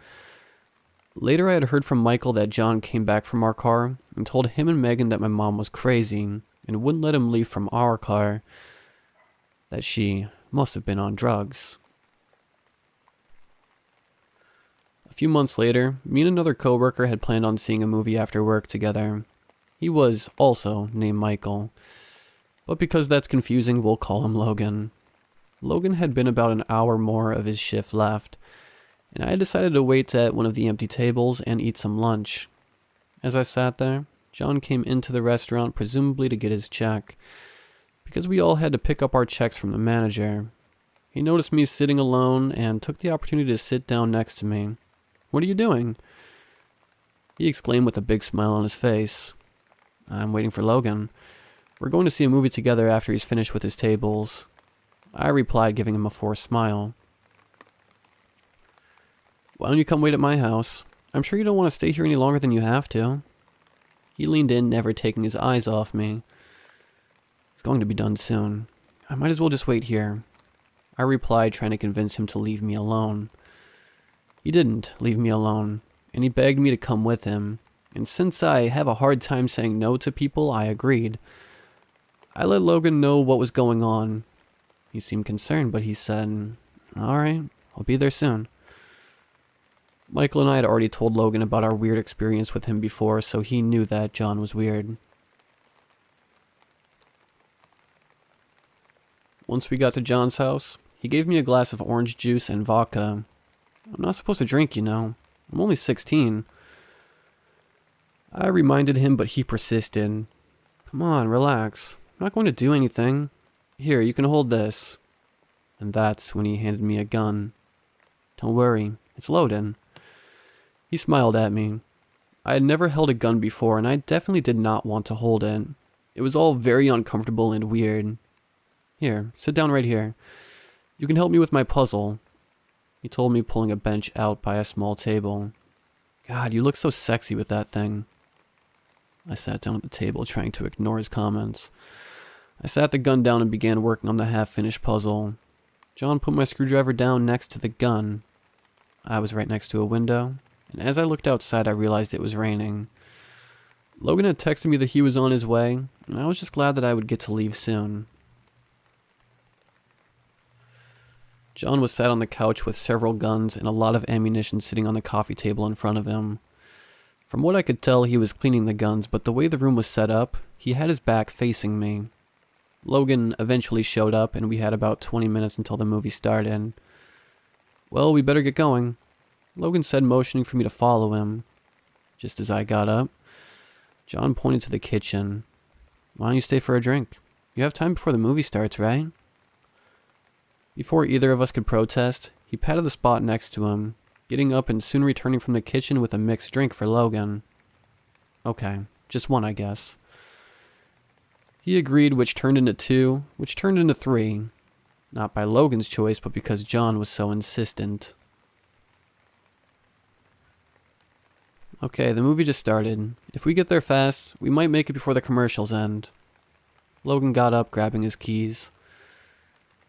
Later, I had heard from Michael that John came back from our car and told him and Megan that my mom was crazy and wouldn't let him leave from our car, that she must have been on drugs. A few months later, me and another coworker had planned on seeing a movie after work together. He was also named Michael, but because that's confusing, we'll call him Logan. Logan had been about an hour more of his shift left, and I had decided to wait at one of the empty tables and eat some lunch. As I sat there, John came into the restaurant presumably to get his check, because we all had to pick up our checks from the manager. He noticed me sitting alone and took the opportunity to sit down next to me. "What are you doing?" he exclaimed with a big smile on his face. "I'm waiting for Logan. We're going to see a movie together after he's finished with his tables," I replied, giving him a forced smile. "Why don't you come wait at my house? I'm sure you don't want to stay here any longer than you have to." He leaned in, never taking his eyes off me. "It's going to be done soon. I might as well just wait here," I replied, trying to convince him to leave me alone. He didn't leave me alone, and he begged me to come with him, and since I have a hard time saying no to people, I agreed. I let Logan know what was going on. He seemed concerned, but he said, "Alright, I'll be there soon." Michael and I had already told Logan about our weird experience with him before, so he knew that John was weird. Once we got to John's house, he gave me a glass of orange juice and vodka. "I'm not supposed to drink, you know. I'm only 16. I reminded him, but he persisted. "Come on, relax. I'm not going to do anything. Here, you can hold this." And that's when he handed me a gun. "Don't worry, it's loaded." He smiled at me. I had never held a gun before, and I definitely did not want to hold it. It was all very uncomfortable and weird. "Here, sit down right here. You can help me with my puzzle," he told me, pulling a bench out by a small table. "God, you look so sexy with that thing." I sat down at the table, trying to ignore his comments. I sat the gun down and began working on the half-finished puzzle. John put my screwdriver down next to the gun. I was right next to a window, and as I looked outside, I realized it was raining. Logan had texted me that he was on his way, and I was just glad that I would get to leave soon. John was sat on the couch with several guns and a lot of ammunition sitting on the coffee table in front of him. From what I could tell, he was cleaning the guns, but the way the room was set up, he had his back facing me. Logan eventually showed up, and we had about 20 minutes until the movie started. "Well, we better get going," Logan said, motioning for me to follow him. Just as I got up, John pointed to the kitchen. "Why don't you stay for a drink? You have time before the movie starts, right?" Before either of us could protest, he patted the spot next to him, getting up and soon returning from the kitchen with a mixed drink for Logan. "Okay, just one, I guess." He agreed, which turned into two, which turned into three. Not by Logan's choice, but because John was so insistent. Okay, the movie just started. If we get there fast, we might make it before the commercials end. Logan got up, grabbing his keys.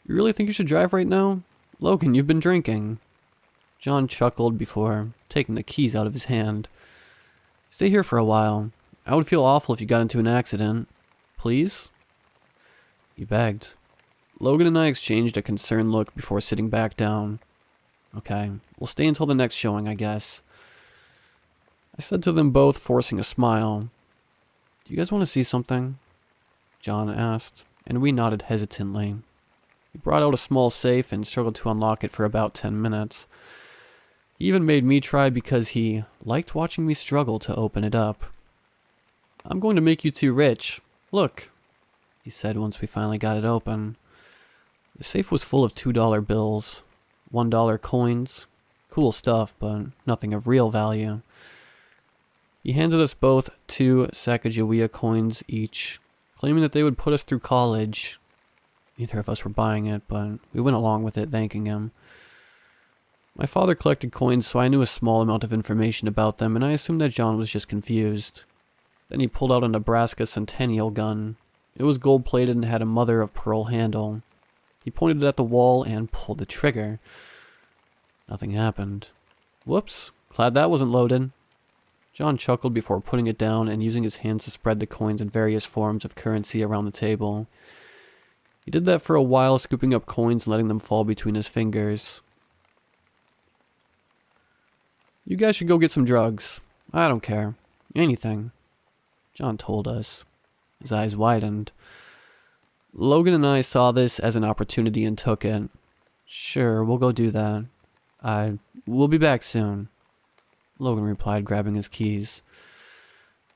"You really think you should drive right now? Logan, you've been drinking." John chuckled before taking the keys out of his hand. "Stay here for a while. I would feel awful if you got into an accident. Please?" He begged. Logan and I exchanged a concerned look before sitting back down. Okay, we'll stay until the next showing, I guess. I said to them both, forcing a smile. Do you guys want to see something? John asked, and we nodded hesitantly. He brought out a small safe and struggled to unlock it for about 10 minutes. He even made me try because he liked watching me struggle to open it up. I'm going to make you two rich. Look, he said once we finally got it open. The safe was full of $2 bills, $1 coins, cool stuff, but nothing of real value. He handed us both 2 Sacagawea coins each, claiming that they would put us through college. Neither of us were buying it, but we went along with it, thanking him. My father collected coins, so I knew a small amount of information about them, and I assumed that John was just confused. Then he pulled out a Nebraska Centennial gun. It was gold-plated and had a mother-of-pearl handle. He pointed it at the wall and pulled the trigger. Nothing happened. Whoops, glad that wasn't loaded. John chuckled before putting it down and using his hands to spread the coins in various forms of currency around the table. He did that for a while, scooping up coins and letting them fall between his fingers. You guys should go get some drugs. I don't care. Anything. John told us. His eyes widened. Logan and I saw this as an opportunity and took it. Sure, we'll go do that. We'll be back soon. Logan replied, grabbing his keys.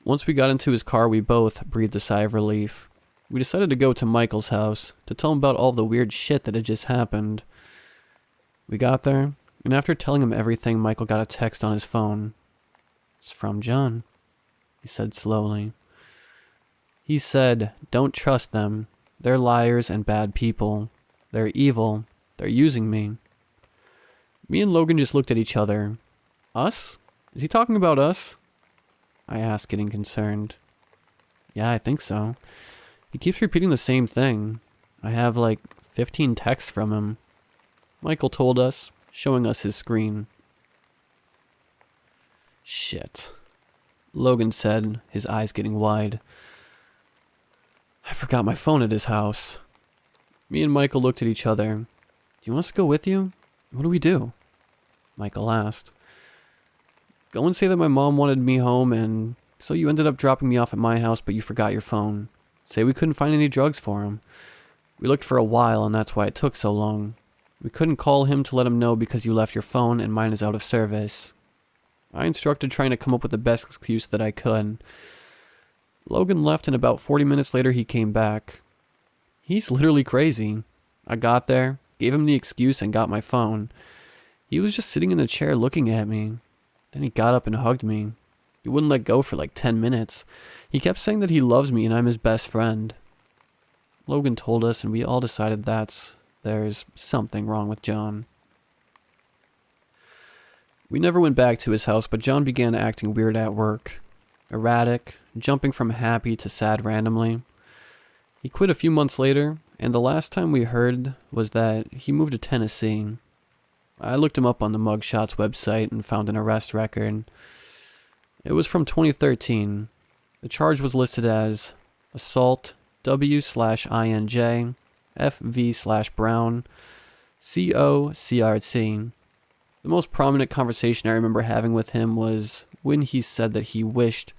Once we got into his car, we both breathed a sigh of relief. We decided to go to Michael's house to tell him about all the weird shit that had just happened. We got there, and after telling him everything, Michael got a text on his phone. It's from John, he said slowly. He said, don't trust them. They're liars and bad people. They're evil. They're using me. Me and Logan just looked at each other. Us? Is he talking about us? I asked, getting concerned. Yeah, I think so. He keeps repeating the same thing. I have like 15 texts from him. Michael told us, showing us his screen. Shit. Logan said, his eyes getting wide. I forgot my phone at his house. Me and Michael looked at each other. Do you want us to go with you? What do we do? Michael asked. Go and say that my mom wanted me home and so you ended up dropping me off at my house but you forgot your phone. Say we couldn't find any drugs for him. We looked for a while and that's why it took so long. We couldn't call him to let him know because you left your phone and mine is out of service. I instructed trying to come up with the best excuse that I could. Logan left and about 40 minutes later he came back. He's literally crazy. I got there, gave him the excuse and got my phone. He was just sitting in the chair looking at me. Then he got up and hugged me. He wouldn't let go for like 10 minutes. He kept saying that he loves me and I'm his best friend. Logan told us and we all decided there's something wrong with John. We never went back to his house, but John began acting weird at work. Erratic, jumping from happy to sad randomly. He quit a few months later, and the last time we heard was that he moved to Tennessee. I looked him up on the Mugshots website and found an arrest record. It was from 2013. The charge was listed as assault W/INJ FV/Brown COCRT. The most prominent conversation I remember having with him was when he said that he wished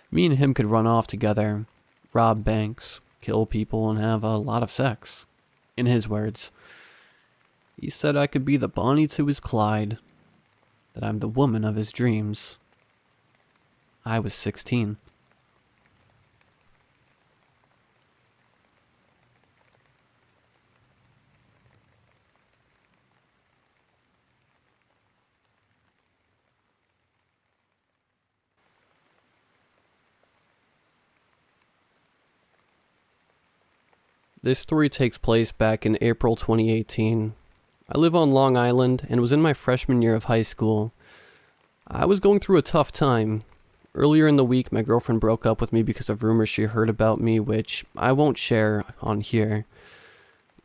me and him could run off together, rob banks, kill people, and have a lot of sex. In his words, he said I could be the Bonnie to his Clyde, that I'm the woman of his dreams. I was 16. This story takes place back in April 2018. I live on Long Island and was in my freshman year of high school. I was going through a tough time. Earlier in the week, my girlfriend broke up with me because of rumors she heard about me, which I won't share on here.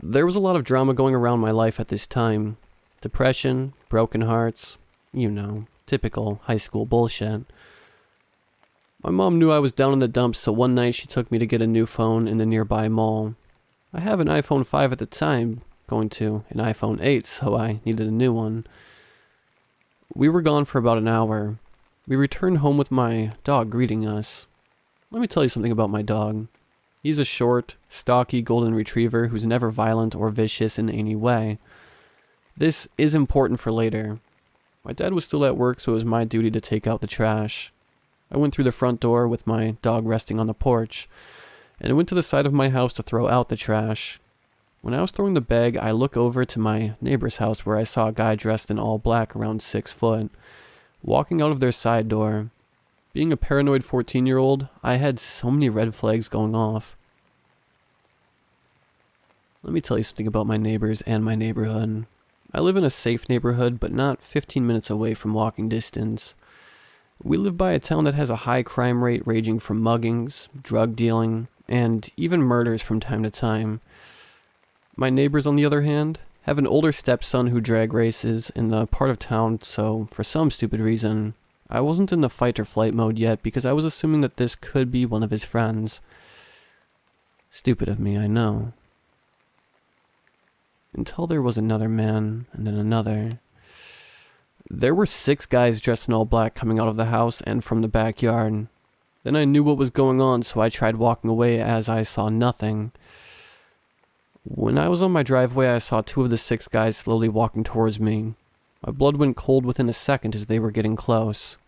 There was a lot of drama going around my life at this time. Depression, broken hearts, typical high school bullshit. My mom knew I was down in the dumps, so one night she took me to get a new phone in the nearby mall. I have an iPhone 5 at the time, going to an iPhone 8, so I needed a new one. We were gone for about an hour. We returned home with my dog greeting us. Let me tell you something about my dog. He's a short, stocky golden retriever who's never violent or vicious in any way. This is important for later. My dad was still at work, so it was my duty to take out the trash. I went through the front door with my dog resting on the porch, and I went to the side of my house to throw out the trash. When I was throwing the bag, I look over to my neighbor's house where I saw a guy dressed in all black around 6 foot, walking out of their side door. Being a paranoid 14-year-old, I had so many red flags going off. Let me tell you something about my neighbors and my neighborhood. I live in a safe neighborhood, but not 15 minutes away from walking distance. We live by a town that has a high crime rate ranging from muggings, drug dealing, and even murders from time to time. My neighbors, on the other hand, have an older stepson who drag races in the part of town, so for some stupid reason, I wasn't in the fight or flight mode yet because I was assuming that this could be one of his friends. Stupid of me, I know. Until there was another man, and then another. There were 6 guys dressed in all black coming out of the house and from the backyard. Then I knew what was going on, so I tried walking away as I saw nothing. When I was on my driveway, I saw 2 of the 6 guys slowly walking towards me. My blood went cold within a second as they were getting close.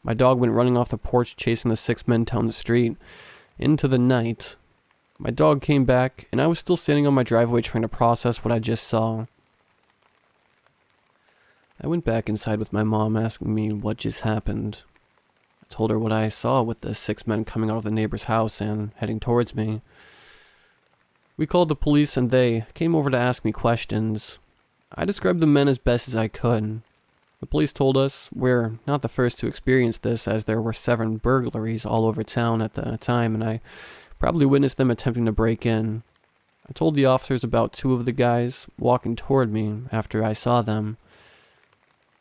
My dog went running off the porch, chasing the 6 men down the street, into the night. My dog came back, and I was still standing on my driveway trying to process what I just saw. I went back inside with my mom, asking me what just happened. I told her what I saw with the 6 men coming out of the neighbor's house and heading towards me. We called the police, and they came over to ask me questions. I described the men as best as I could. The police told us we're not the first to experience this, as there were 7 burglaries all over town at the time, and I probably witnessed them attempting to break in. I told the officers about 2 of the guys walking toward me after I saw them.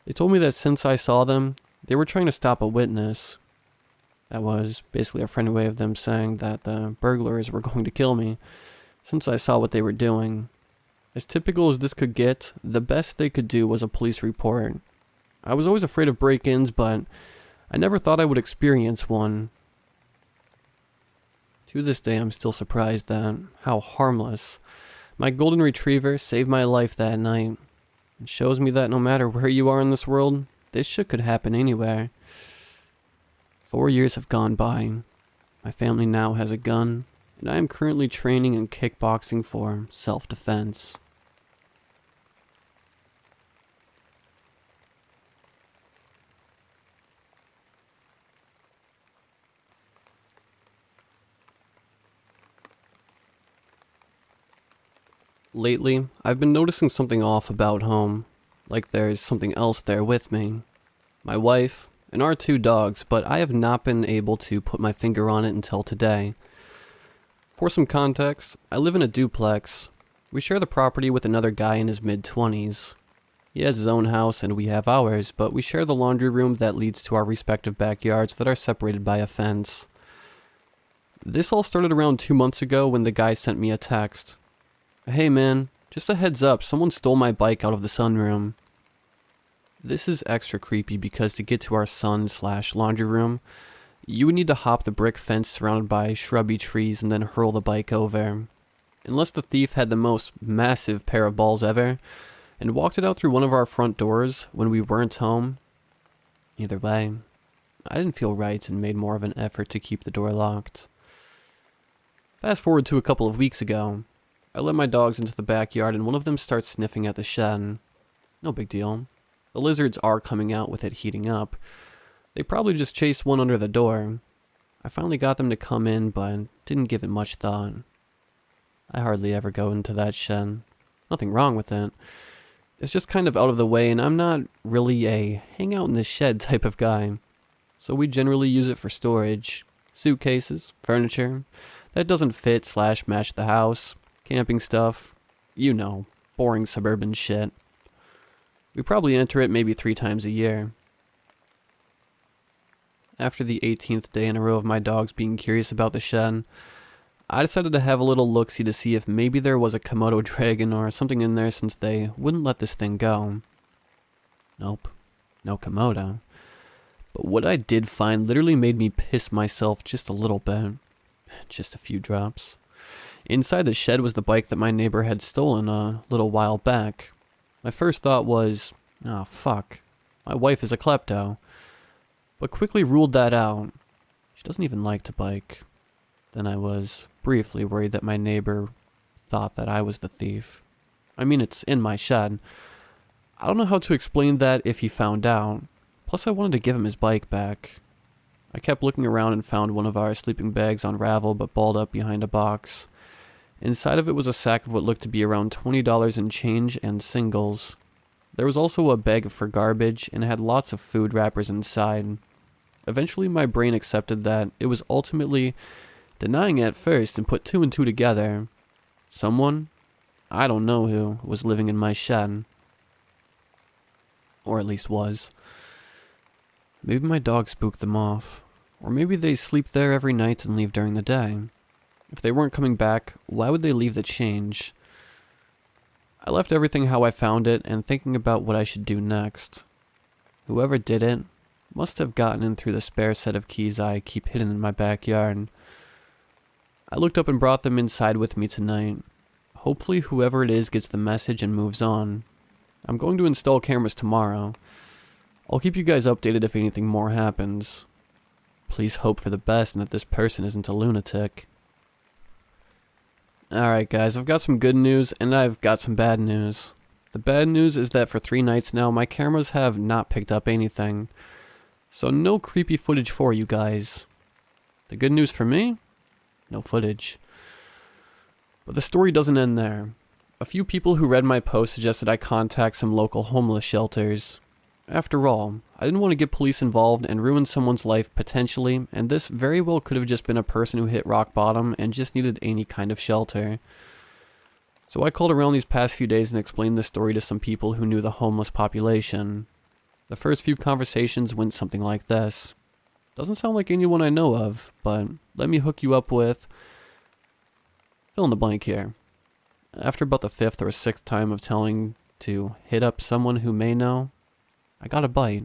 They told me that since I saw them, they were trying to stop a witness. That was basically a friendly way of them saying that the burglars were going to kill me, since I saw what they were doing. As typical as this could get, the best they could do was a police report. I was always afraid of break-ins, but I never thought I would experience one. To this day, I'm still surprised at how harmless my golden retriever saved my life that night. It shows me that no matter where you are in this world, this shit could happen anywhere. 4 years have gone by. My family now has a gun, and I am currently training in kickboxing for self-defense. Lately, I've been noticing something off about home, like there's something else there with me. My wife, and our 2 dogs, but I have not been able to put my finger on it until today. For some context, I live in a duplex. We share the property with another guy in his mid-20s. He has his own house and we have ours, but we share the laundry room that leads to our respective backyards that are separated by a fence. This all started around 2 months ago when the guy sent me a text. "Hey man, just a heads up, someone stole my bike out of the sunroom." This is extra creepy because to get to our sun/laundry room, you would need to hop the brick fence surrounded by shrubby trees and then hurl the bike over. Unless the thief had the most massive pair of balls ever, and walked it out through one of our front doors when we weren't home. Either way, I didn't feel right and made more of an effort to keep the door locked. Fast forward to a couple of weeks ago. I let my dogs into the backyard and one of them starts sniffing at the shed. No big deal. The lizards are coming out with it heating up. They probably just chased one under the door. I finally got them to come in, but didn't give it much thought. I hardly ever go into that shed. Nothing wrong with it. It's just kind of out of the way, and I'm not really a hang out in the shed type of guy. So we generally use it for storage. Suitcases, furniture that doesn't fit/match the house. Camping stuff, you know, boring suburban shit. We probably enter it maybe 3 times a year. After the 18th day in a row of my dogs being curious about the shed, I decided to have a little look-see to see if maybe there was a Komodo dragon or something in there since they wouldn't let this thing go. Nope. no Komodo. But what I did find literally made me piss myself just a little bit. Just a few drops. Inside the shed was the bike that my neighbor had stolen a little while back. My first thought was, oh fuck, my wife is a klepto. But quickly ruled that out. She doesn't even like to bike. Then I was briefly worried that my neighbor thought that I was the thief. I mean, it's in my shed. I don't know how to explain that if he found out. Plus I wanted to give him his bike back. I kept looking around and found one of our sleeping bags unraveled but balled up behind a box. Inside of it was a sack of what looked to be around $20 in change and singles. There was also a bag for garbage and it had lots of food wrappers inside. Eventually my brain accepted that it was ultimately denying it at first and put two and two together. Someone, I don't know who, was living in my shed. Or at least was. Maybe my dog spooked them off. Or maybe they sleep there every night and leave during the day. If they weren't coming back, why would they leave the change? I left everything how I found it and thinking about what I should do next. Whoever did it must have gotten in through the spare set of keys I keep hidden in my backyard. I looked up and brought them inside with me tonight. Hopefully whoever it is gets the message and moves on. I'm going to install cameras tomorrow. I'll keep you guys updated if anything more happens. Please hope for the best and that this person isn't a lunatic. Alright guys, I've got some good news and I've got some bad news. The bad news is that for 3 nights now, my cameras have not picked up anything. So no creepy footage for you guys. The good news for me? No footage. But the story doesn't end there. A few people who read my post suggested I contact some local homeless shelters. After all, I didn't want to get police involved and ruin someone's life potentially, and this very well could have just been a person who hit rock bottom and just needed any kind of shelter. So I called around these past few days and explained this story to some people who knew the homeless population. The first few conversations went something like this. Doesn't sound like anyone I know of, but let me hook you up with... fill in the blank here. After about the 5th or 6th time of telling to hit up someone who may know, I got a bite.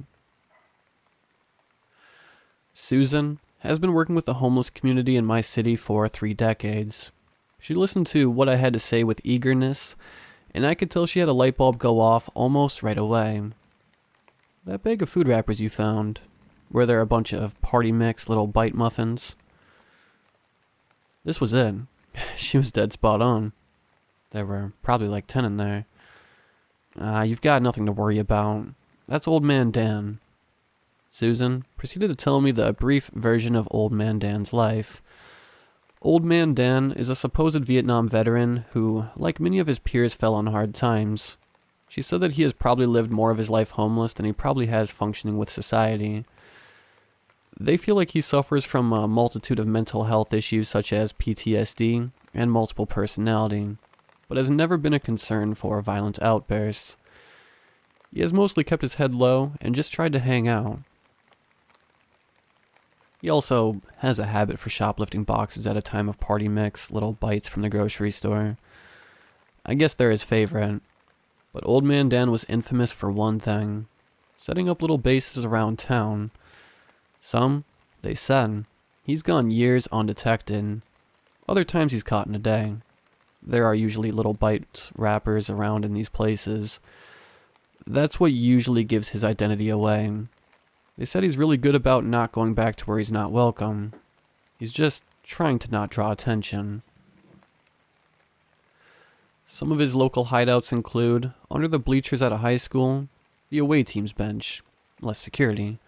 Susan has been working with the homeless community in my city for 3 decades. She listened to what I had to say with eagerness, and I could tell she had a light bulb go off almost right away. That bag of food wrappers you found, were there a bunch of party mix little bite muffins? This was it. She was dead spot on. There were probably like 10 in there. You've got nothing to worry about. That's Old Man Dan. Susan proceeded to tell me the brief version of Old Man Dan's life. Old Man Dan is a supposed Vietnam veteran who, like many of his peers, fell on hard times. She said that he has probably lived more of his life homeless than he probably has functioning with society. They feel like he suffers from a multitude of mental health issues such as PTSD and multiple personality, but has never been a concern for violent outbursts. He has mostly kept his head low and just tried to hang out. He also has a habit for shoplifting boxes at a time of party mix, little bites from the grocery store. I guess they're his favorite. But Old Man Dan was infamous for one thing, setting up little bases around town. Some, they said, he's gone years undetected. Other times he's caught in a day. There are usually little bite wrappers around in these places. That's what usually gives his identity away. They said he's really good about not going back to where he's not welcome. He's just trying to not draw attention. Some of his local hideouts include under the bleachers at a high school, the away team's bench, less security,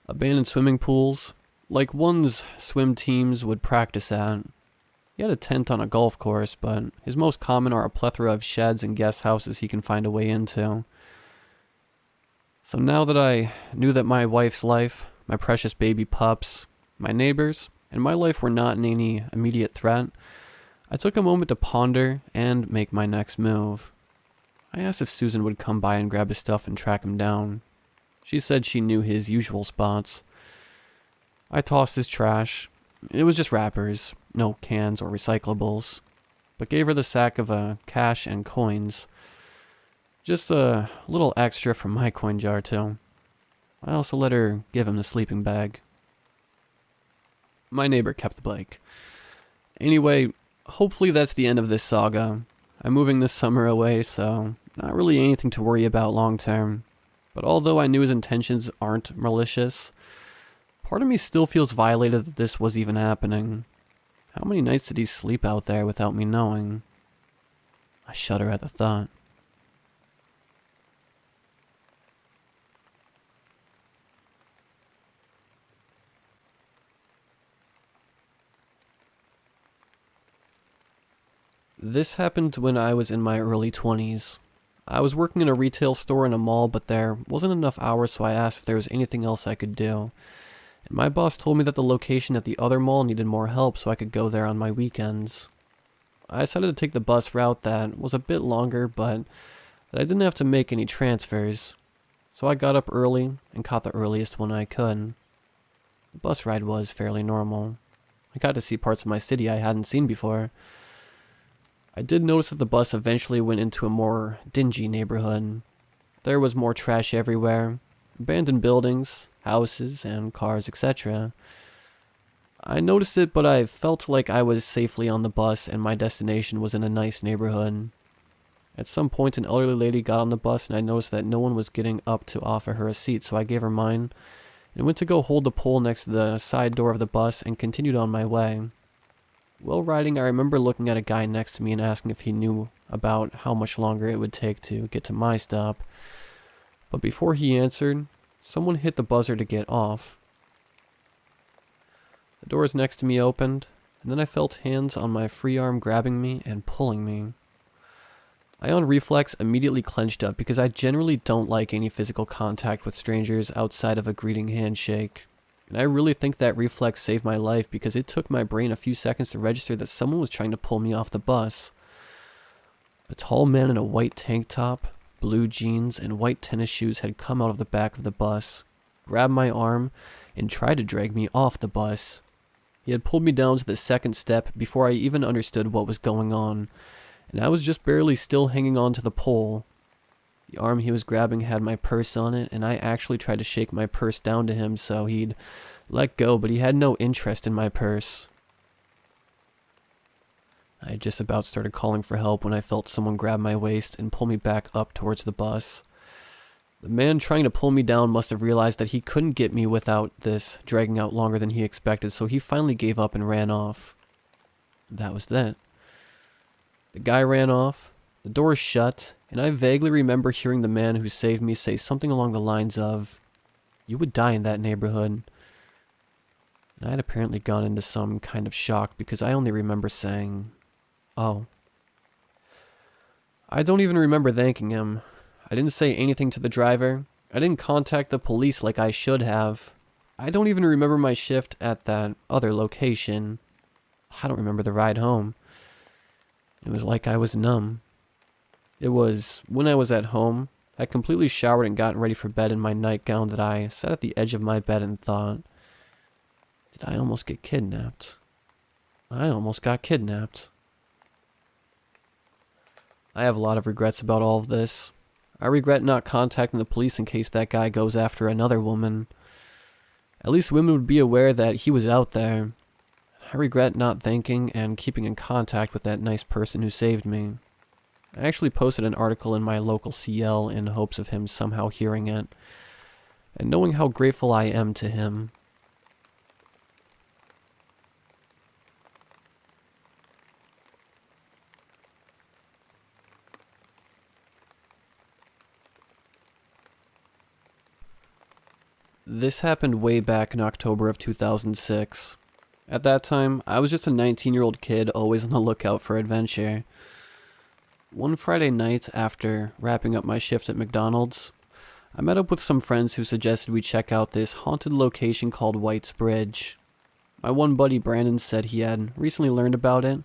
abandoned swimming pools, like one's swim teams would practice at. He had a tent on a golf course, but his most common are a plethora of sheds and guest houses he can find a way into. So now that I knew that my wife's life, my precious baby pups, my neighbors, and my life were not in any immediate threat, I took a moment to ponder and make my next move. I asked if Susan would come by and grab his stuff and track him down. She said she knew his usual spots. I tossed his trash. It was just wrappers, no cans or recyclables, but gave her the sack of cash and coins. Just a little extra from my coin jar, too. I also let her give him the sleeping bag. My neighbor kept the bike. Anyway, hopefully that's the end of this saga. I'm moving this summer away, so not really anything to worry about long term. But although I knew his intentions aren't malicious, part of me still feels violated that this was even happening. How many nights did he sleep out there without me knowing? I shudder at the thought. This happened when I was in my early 20s. I was working in a retail store in a mall, but there wasn't enough hours, so I asked if there was anything else I could do. And my boss told me that the location at the other mall needed more help, so I could go there on my weekends. I decided to take the bus route that was a bit longer, but that I didn't have to make any transfers. So I got up early and caught the earliest one I could. The bus ride was fairly normal. I got to see parts of my city I hadn't seen before. I did notice that the bus eventually went into a more dingy neighborhood. There was more trash everywhere, abandoned buildings, houses, and cars, etc. I noticed it, but I felt like I was safely on the bus and my destination was in a nice neighborhood. At some point, an elderly lady got on the bus and I noticed that no one was getting up to offer her a seat, so I gave her mine and went to go hold the pole next to the side door of the bus and continued on my way. While riding, I remember looking at a guy next to me and asking if he knew about how much longer it would take to get to my stop. But before he answered, someone hit the buzzer to get off. The doors next to me opened, and then I felt hands on my free arm grabbing me and pulling me. I on reflex immediately clenched up because I generally don't like any physical contact with strangers outside of a greeting handshake. And I really think that reflex saved my life because it took my brain a few seconds to register that someone was trying to pull me off the bus. A tall man in a white tank top, blue jeans, and white tennis shoes had come out of the back of the bus, grabbed my arm, and tried to drag me off the bus. He had pulled me down to the second step before I even understood what was going on, and I was just barely still hanging on to the pole. The arm he was grabbing had my purse on it, and I actually tried to shake my purse down to him so he'd let go, but he had no interest in my purse. I had just about started calling for help when I felt someone grab my waist and pull me back up towards the bus. The man trying to pull me down must have realized that he couldn't get me without this dragging out longer than he expected, so he finally gave up and ran off. That was that. The guy ran off. The door shut, and I vaguely remember hearing the man who saved me say something along the lines of, "You would die in that neighborhood." And I had apparently gone into some kind of shock because I only remember saying, "Oh." I don't even remember thanking him. I didn't say anything to the driver. I didn't contact the police like I should have. I don't even remember my shift at that other location. I don't remember the ride home. It was like I was numb. It was when I was at home, I completely showered and gotten ready for bed in my nightgown that I sat at the edge of my bed and thought, did I almost get kidnapped? I almost got kidnapped. I have a lot of regrets about all of this. I regret not contacting the police in case that guy goes after another woman. At least women would be aware that he was out there. I regret not thanking and keeping in contact with that nice person who saved me. I actually posted an article in my local CL in hopes of him somehow hearing it, and knowing how grateful I am to him. This happened way back in October of 2006. At that time, I was just a 19-year-old kid always on the lookout for adventure. One Friday night after wrapping up my shift at McDonald's, I met up with some friends who suggested we check out this haunted location called White's Bridge. My one buddy Brandon said he had recently learned about it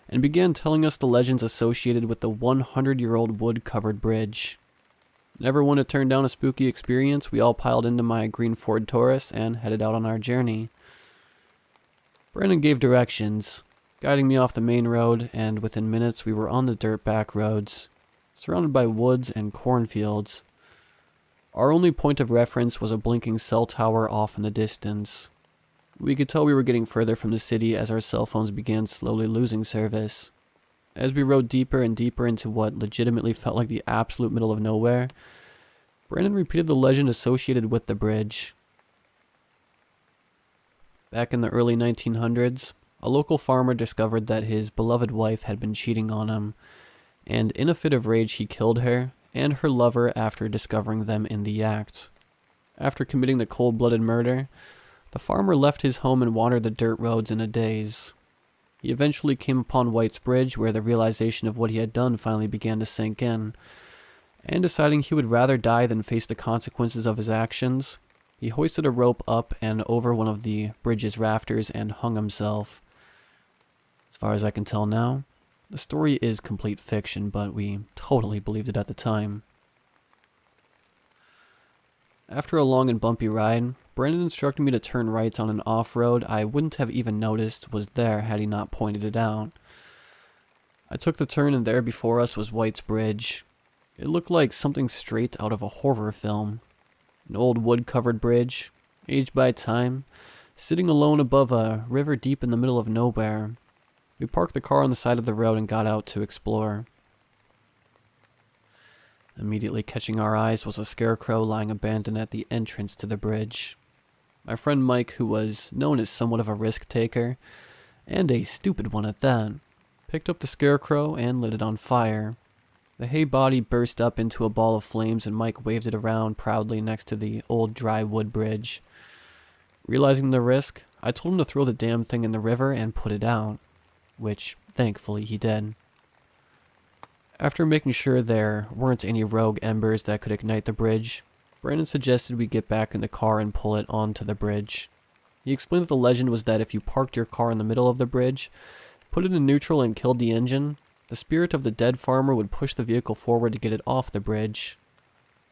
and began telling us the legends associated with the 100-year-old wood-covered bridge. Never one to turn down a spooky experience, we all piled into my green Ford Taurus and headed out on our journey. Brandon gave directions, guiding me off the main road, and within minutes we were on the dirt back roads, surrounded by woods and cornfields. Our only point of reference was a blinking cell tower off in the distance. We could tell we were getting further from the city as our cell phones began slowly losing service. As we rode deeper and deeper into what legitimately felt like the absolute middle of nowhere, Brandon repeated the legend associated with the bridge. Back in the early 1900s, a local farmer discovered that his beloved wife had been cheating on him, and in a fit of rage he killed her and her lover after discovering them in the act. After committing the cold-blooded murder, the farmer left his home and wandered the dirt roads in a daze. He eventually came upon White's Bridge, where the realization of what he had done finally began to sink in, and deciding he would rather die than face the consequences of his actions, he hoisted a rope up and over one of the bridge's rafters and hung himself. As far as I can tell now, the story is complete fiction, but we totally believed it at the time. After a long and bumpy ride, Brandon instructed me to turn right on an off-road I wouldn't have even noticed was there had he not pointed it out. I took the turn and there before us was White's Bridge. It looked like something straight out of a horror film. An old wood-covered bridge, aged by time, sitting alone above a river deep in the middle of nowhere. We parked the car on the side of the road and got out to explore. Immediately catching our eyes was a scarecrow lying abandoned at the entrance to the bridge. My friend Mike, who was known as somewhat of a risk-taker, and a stupid one at that, picked up the scarecrow and lit it on fire. The hay body burst up into a ball of flames and Mike waved it around proudly next to the old dry wood bridge. Realizing the risk, I told him to throw the damn thing in the river and put it out, which thankfully he did. After making sure there weren't any rogue embers that could ignite the bridge, Brandon suggested we get back in the car and pull it onto the bridge. He explained that the legend was that if you parked your car in the middle of the bridge, put it in neutral and killed the engine, the spirit of the dead farmer would push the vehicle forward to get it off the bridge.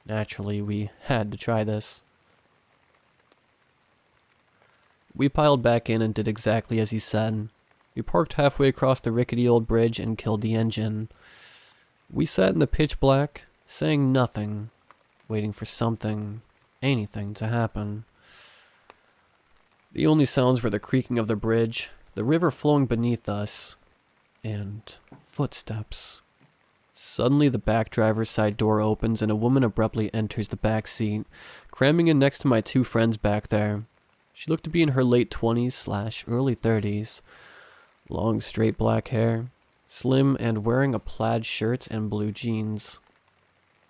Naturally, we had to try this. We piled back in and did exactly as he said. We parked halfway across the rickety old bridge and killed the engine. We sat in the pitch black, saying nothing, waiting for something, anything to happen. The only sounds were the creaking of the bridge, the river flowing beneath us, and footsteps. Suddenly the back driver's side door opens and a woman abruptly enters the back seat, cramming in next to my two friends back there. She looked to be in her late 20s/early 30s. Long straight black hair, slim and wearing a plaid shirt and blue jeans.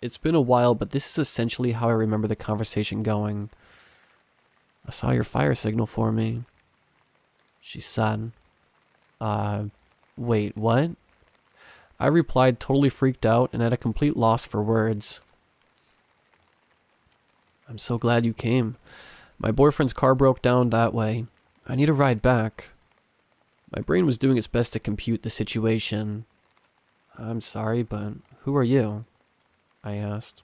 It's been a while, but this is essentially how I remember the conversation going. "I saw your fire signal for me," she said. Wait, what?" I replied, totally freaked out and at a complete loss for words. "I'm so glad you came. My boyfriend's car broke down that way. I need a ride back." My brain was doing its best to compute the situation. "I'm sorry, but who are you?" I asked.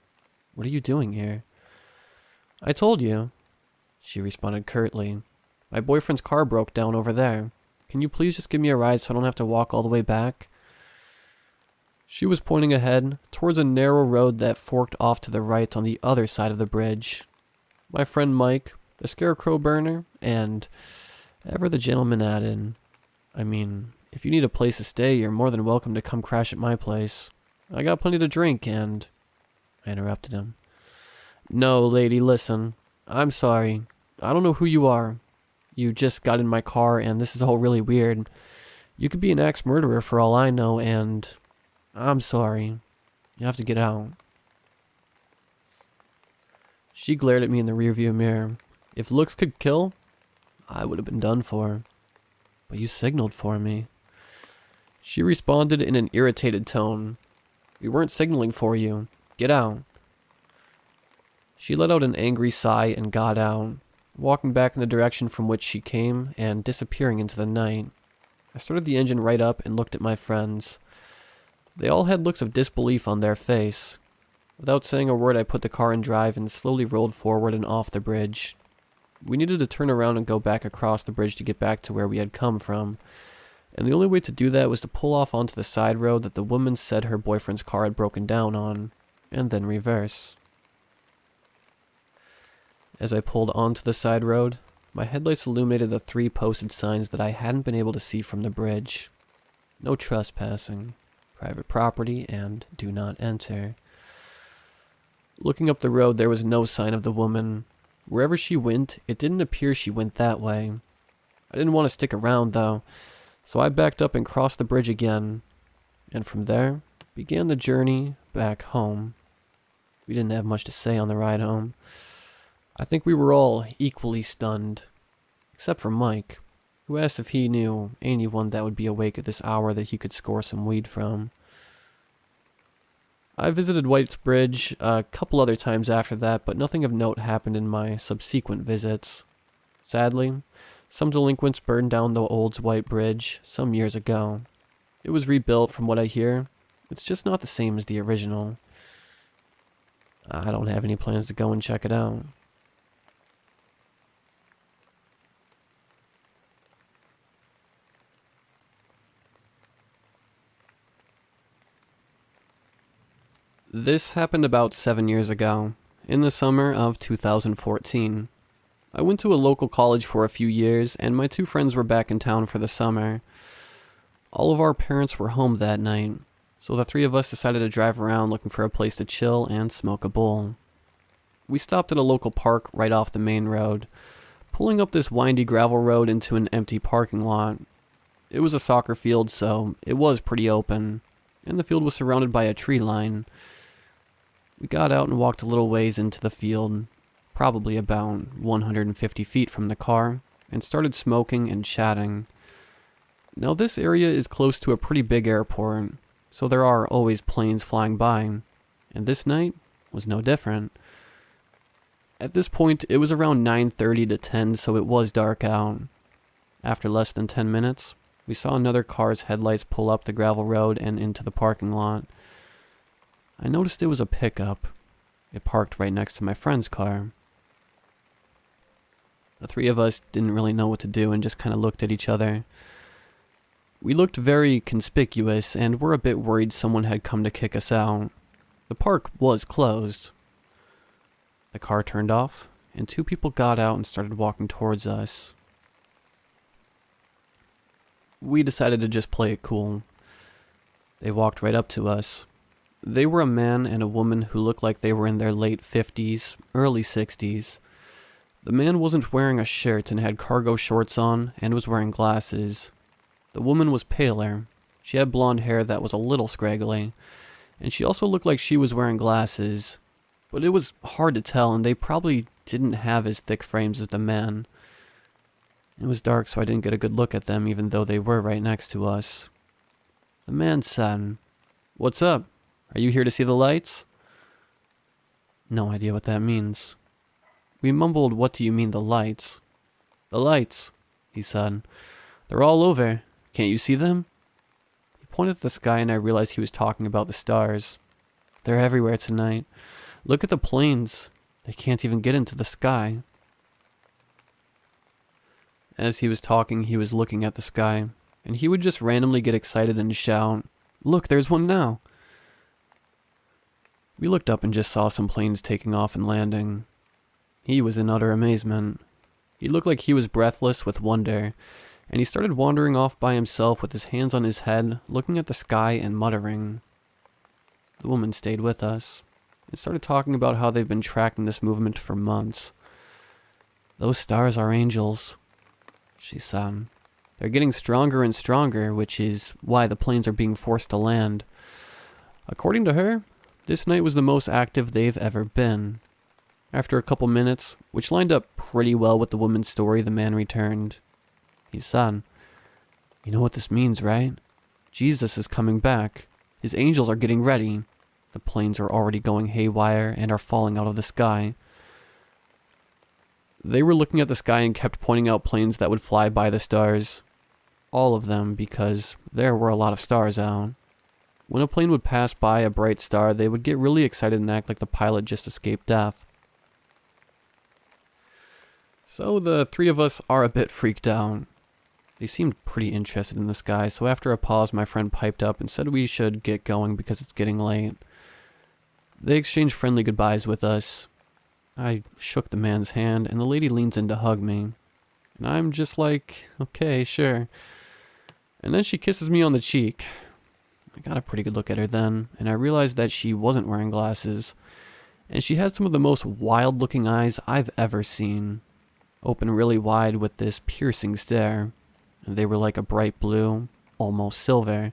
"What are you doing here?" "I told you," she responded curtly. "My boyfriend's car broke down over there. Can you please just give me a ride so I don't have to walk all the way back?" She was pointing ahead, towards a narrow road that forked off to the right on the other side of the bridge. My friend Mike, the scarecrow burner, and ever the gentleman added, "I mean, if you need a place to stay, you're more than welcome to come crash at my place. I got plenty to drink and—" I interrupted him. "No, lady, listen. I'm sorry. I don't know who you are. You just got in my car and this is all really weird. You could be an axe murderer for all I know and... I'm sorry. You have to get out." She glared at me in the rearview mirror. If looks could kill, I would have been done for. "But you signaled for me." She responded in an irritated tone. "We weren't signaling for you. Get out." She let out an angry sigh and got out, walking back in the direction from which she came and disappearing into the night. I started the engine right up and looked at my friends. They all had looks of disbelief on their face. Without saying a word, I put the car in drive and slowly rolled forward and off the bridge. We needed to turn around and go back across the bridge to get back to where we had come from, and the only way to do that was to pull off onto the side road that the woman said her boyfriend's car had broken down on, and then reverse. As I pulled onto the side road, my headlights illuminated the 3 posted signs that I hadn't been able to see from the bridge. No trespassing, private property, and do not enter. Looking up the road, there was no sign of the woman. Wherever she went, it didn't appear she went that way. I didn't want to stick around, though, so I backed up and crossed the bridge again. And from there, began the journey back home. We didn't have much to say on the ride home. I think we were all equally stunned, except for Mike, who asked if he knew anyone that would be awake at this hour that he could score some weed from. I visited White's Bridge a couple other times after that, but nothing of note happened in my subsequent visits. Sadly, some delinquents burned down the old White Bridge some years ago. It was rebuilt from what I hear. It's just not the same as the original. I don't have any plans to go and check it out. This happened about 7 years ago, in the summer of 2014. I went to a local college for a few years, and my 2 friends were back in town for the summer. All of our parents were home that night, so the 3 of us decided to drive around looking for a place to chill and smoke a bowl. We stopped at a local park right off the main road, pulling up this windy gravel road into an empty parking lot. It was a soccer field, so it was pretty open, and the field was surrounded by a tree line. We got out and walked a little ways into the field, probably about 150 feet from the car, and started smoking and chatting. Now this area is close to a pretty big airport, so there are always planes flying by, and this night was no different. At this point, it was around 9:30 to 10, so it was dark out. After less than 10 minutes, we saw another car's headlights pull up the gravel road and into the parking lot. I noticed it was a pickup. It parked right next to my friend's car. The 3 of us didn't really know what to do and just kind of looked at each other. We looked very conspicuous and were a bit worried someone had come to kick us out. The park was closed. The car turned off, and 2 people got out and started walking towards us. We decided to just play it cool. They walked right up to us. They were a man and a woman who looked like they were in their late 50s, early 60s. The man wasn't wearing a shirt and had cargo shorts on and was wearing glasses. The woman was paler. She had blonde hair that was a little scraggly, and she also looked like she was wearing glasses. But it was hard to tell, and they probably didn't have as thick frames as the man. It was dark, so I didn't get a good look at them, even though they were right next to us. The man said, "What's up? Are you here to see the lights?" No idea what that means. We mumbled, "What do you mean, the lights?" "The lights," he said. "They're all over. Can't you see them?" He pointed at the sky, and I realized he was talking about the stars. "They're everywhere tonight. Look at the planes. They can't even get into the sky." As he was talking, he was looking at the sky, and he would just randomly get excited and shout, "Look, there's one now." We looked up and just saw some planes taking off and landing. He was in utter amazement. He looked like he was breathless with wonder, and he started wandering off by himself with his hands on his head, looking at the sky and muttering. The woman stayed with us and started talking about how they've been tracking this movement for months. "Those stars are angels," she said. "They're getting stronger and stronger, which is why the planes are being forced to land. According to her, this night was the most active they've ever been." After a couple minutes, which lined up pretty well with the woman's story, the man returned. He said, "You know what this means, right? Jesus is coming back. His angels are getting ready. The planes are already going haywire and are falling out of the sky." They were looking at the sky and kept pointing out planes that would fly by the stars. All of them, because there were a lot of stars out. When a plane would pass by a bright star, they would get really excited and act like the pilot just escaped death. So the 3 of us are a bit freaked out. They seemed pretty interested in the sky, so after a pause, my friend piped up and said we should get going because it's getting late. They exchanged friendly goodbyes with us. I shook the man's hand, and the lady leans in to hug me. And I'm just like, okay, sure. And then she kisses me on the cheek. I got a pretty good look at her then, and I realized that she wasn't wearing glasses. And she had some of the most wild-looking eyes I've ever seen. Open really wide with this piercing stare. And they were like a bright blue, almost silver.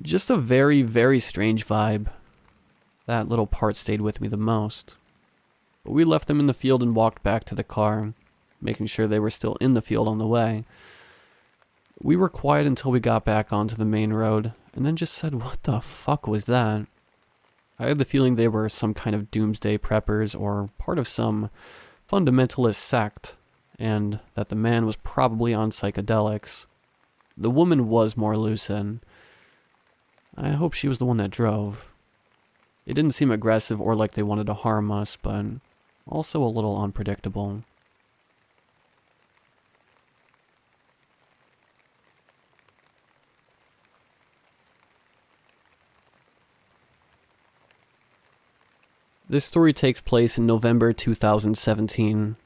Just a very, very strange vibe. That little part stayed with me the most. But we left them in the field and walked back to the car, making sure they were still in the field on the way. We were quiet until we got back onto the main road, and then just said, what the fuck was that? I had the feeling they were some kind of doomsday preppers or part of some fundamentalist sect, and that the man was probably on psychedelics. The woman was more lucid. I hope she was the one that drove. They didn't seem aggressive or like they wanted to harm us, but also a little unpredictable. This story takes place in November 2017.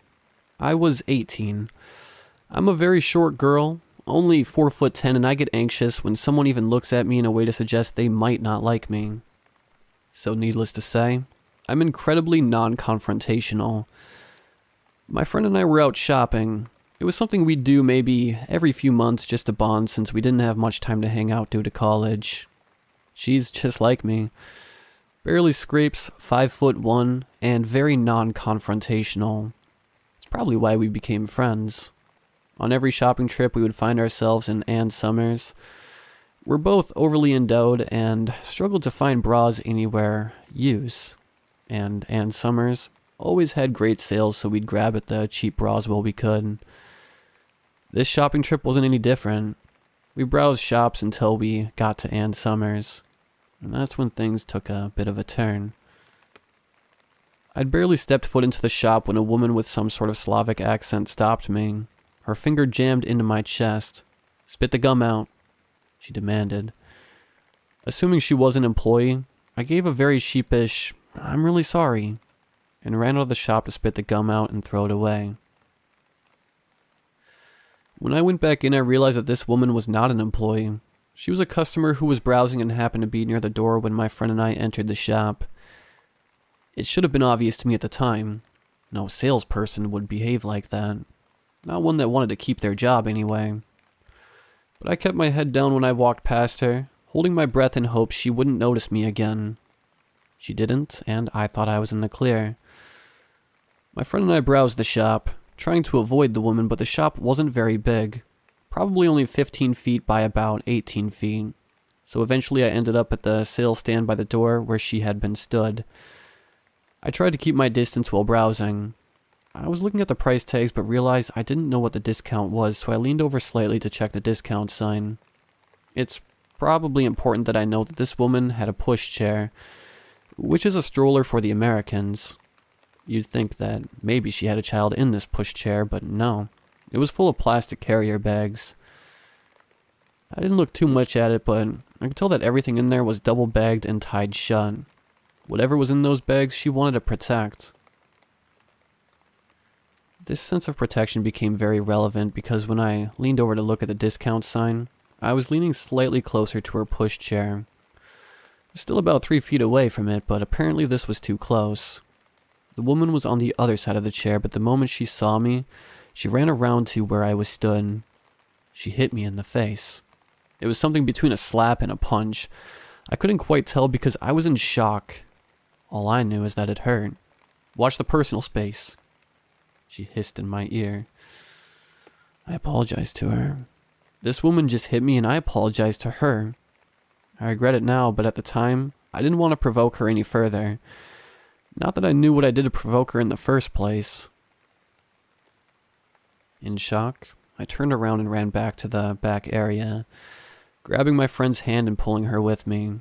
I was 18. I'm a very short girl, only 4'10", and I get anxious when someone even looks at me in a way to suggest they might not like me. So needless to say, I'm incredibly non-confrontational. My friend and I were out shopping. It was something we'd do maybe every few months just to bond since we didn't have much time to hang out due to college. She's just like me. Barely scrapes, 5'1", and very non-confrontational. It's probably why we became friends. On every shopping trip we would find ourselves in Ann Summers. We're both overly endowed and struggled to find bras anywhere use. And Ann Summers always had great sales, so we'd grab at the cheap bras while we could. This shopping trip wasn't any different. We browsed shops until we got to Ann Summers. And that's when things took a bit of a turn. I'd barely stepped foot into the shop when a woman with some sort of Slavic accent stopped me. Her finger jammed into my chest. "Spit the gum out," she demanded. Assuming she was an employee, I gave a very sheepish, "I'm really sorry," and ran out of the shop to spit the gum out and throw it away. When I went back in, I realized that this woman was not an employee. She was a customer who was browsing and happened to be near the door when my friend and I entered the shop. It should have been obvious to me at the time. No salesperson would behave like that. Not one that wanted to keep their job anyway. But I kept my head down when I walked past her, holding my breath in hopes she wouldn't notice me again. She didn't, and I thought I was in the clear. My friend and I browsed the shop, trying to avoid the woman, but the shop wasn't very big. Probably only 15 feet by about 18 feet. So eventually I ended up at the sales stand by the door where she had been stood. I tried to keep my distance while browsing. I was looking at the price tags but realized I didn't know what the discount was, so I leaned over slightly to check the discount sign. It's probably important that I note that this woman had a pushchair, which is a stroller for the Americans. You'd think that maybe she had a child in this pushchair, but no. It was full of plastic carrier bags. I didn't look too much at it, but I could tell that everything in there was double bagged and tied shut. Whatever was in those bags, she wanted to protect. This sense of protection became very relevant because when I leaned over to look at the discount sign, I was leaning slightly closer to her pushchair. I was still about 3 feet away from it, but apparently this was too close. The woman was on the other side of the chair, but the moment she saw me, she ran around to where I was stood. She hit me in the face. It was something between a slap and a punch. I couldn't quite tell because I was in shock. All I knew is that it hurt. "Watch the personal space," she hissed in my ear. I apologized to her. This woman just hit me and I apologized to her. I regret it now, but at the time, I didn't want to provoke her any further. Not that I knew what I did to provoke her in the first place. In shock, I turned around and ran back to the back area, grabbing my friend's hand and pulling her with me.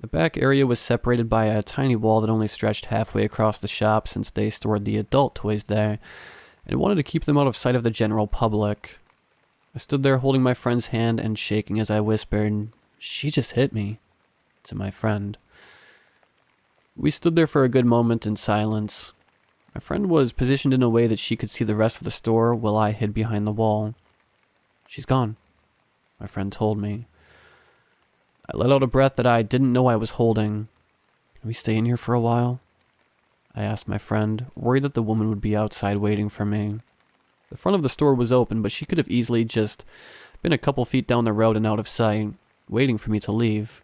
The back area was separated by a tiny wall that only stretched halfway across the shop since they stored the adult toys there, and wanted to keep them out of sight of the general public. I stood there holding my friend's hand and shaking as I whispered, "She just hit me," to my friend. We stood there for a good moment in silence. My friend was positioned in a way that she could see the rest of the store while I hid behind the wall. "She's gone," my friend told me. I let out a breath that I didn't know I was holding. "Can we stay in here for a while?" I asked my friend, worried that the woman would be outside waiting for me. The front of the store was open, but she could have easily just been a couple feet down the road and out of sight, waiting for me to leave.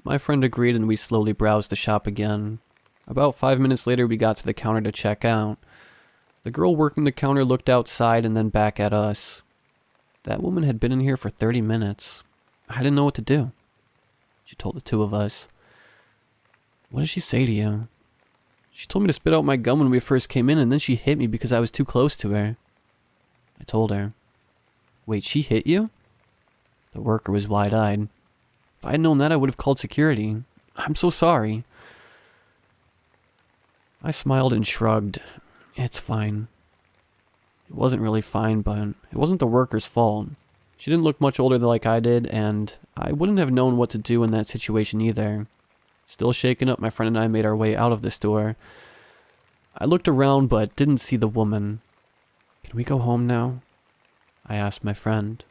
My friend agreed and we slowly browsed the shop again. About 5 minutes later, we got to the counter to check out. The girl working the counter looked outside and then back at us. That woman had been in here for 30 minutes. I didn't know what to do. She told the two of us. "What did she say to you?" "She told me to spit out my gum when we first came in, and then she hit me because I was too close to her." I told her. "Wait, she hit you?" The worker was wide-eyed. "If I had known that, I would have called security. I'm so sorry." I smiled and shrugged. "It's fine." It wasn't really fine, but it wasn't the worker's fault. She didn't look much older like I did, and I wouldn't have known what to do in that situation either. Still shaken up, my friend and I made our way out of the store. I looked around but didn't see the woman. "Can we go home now?" I asked my friend.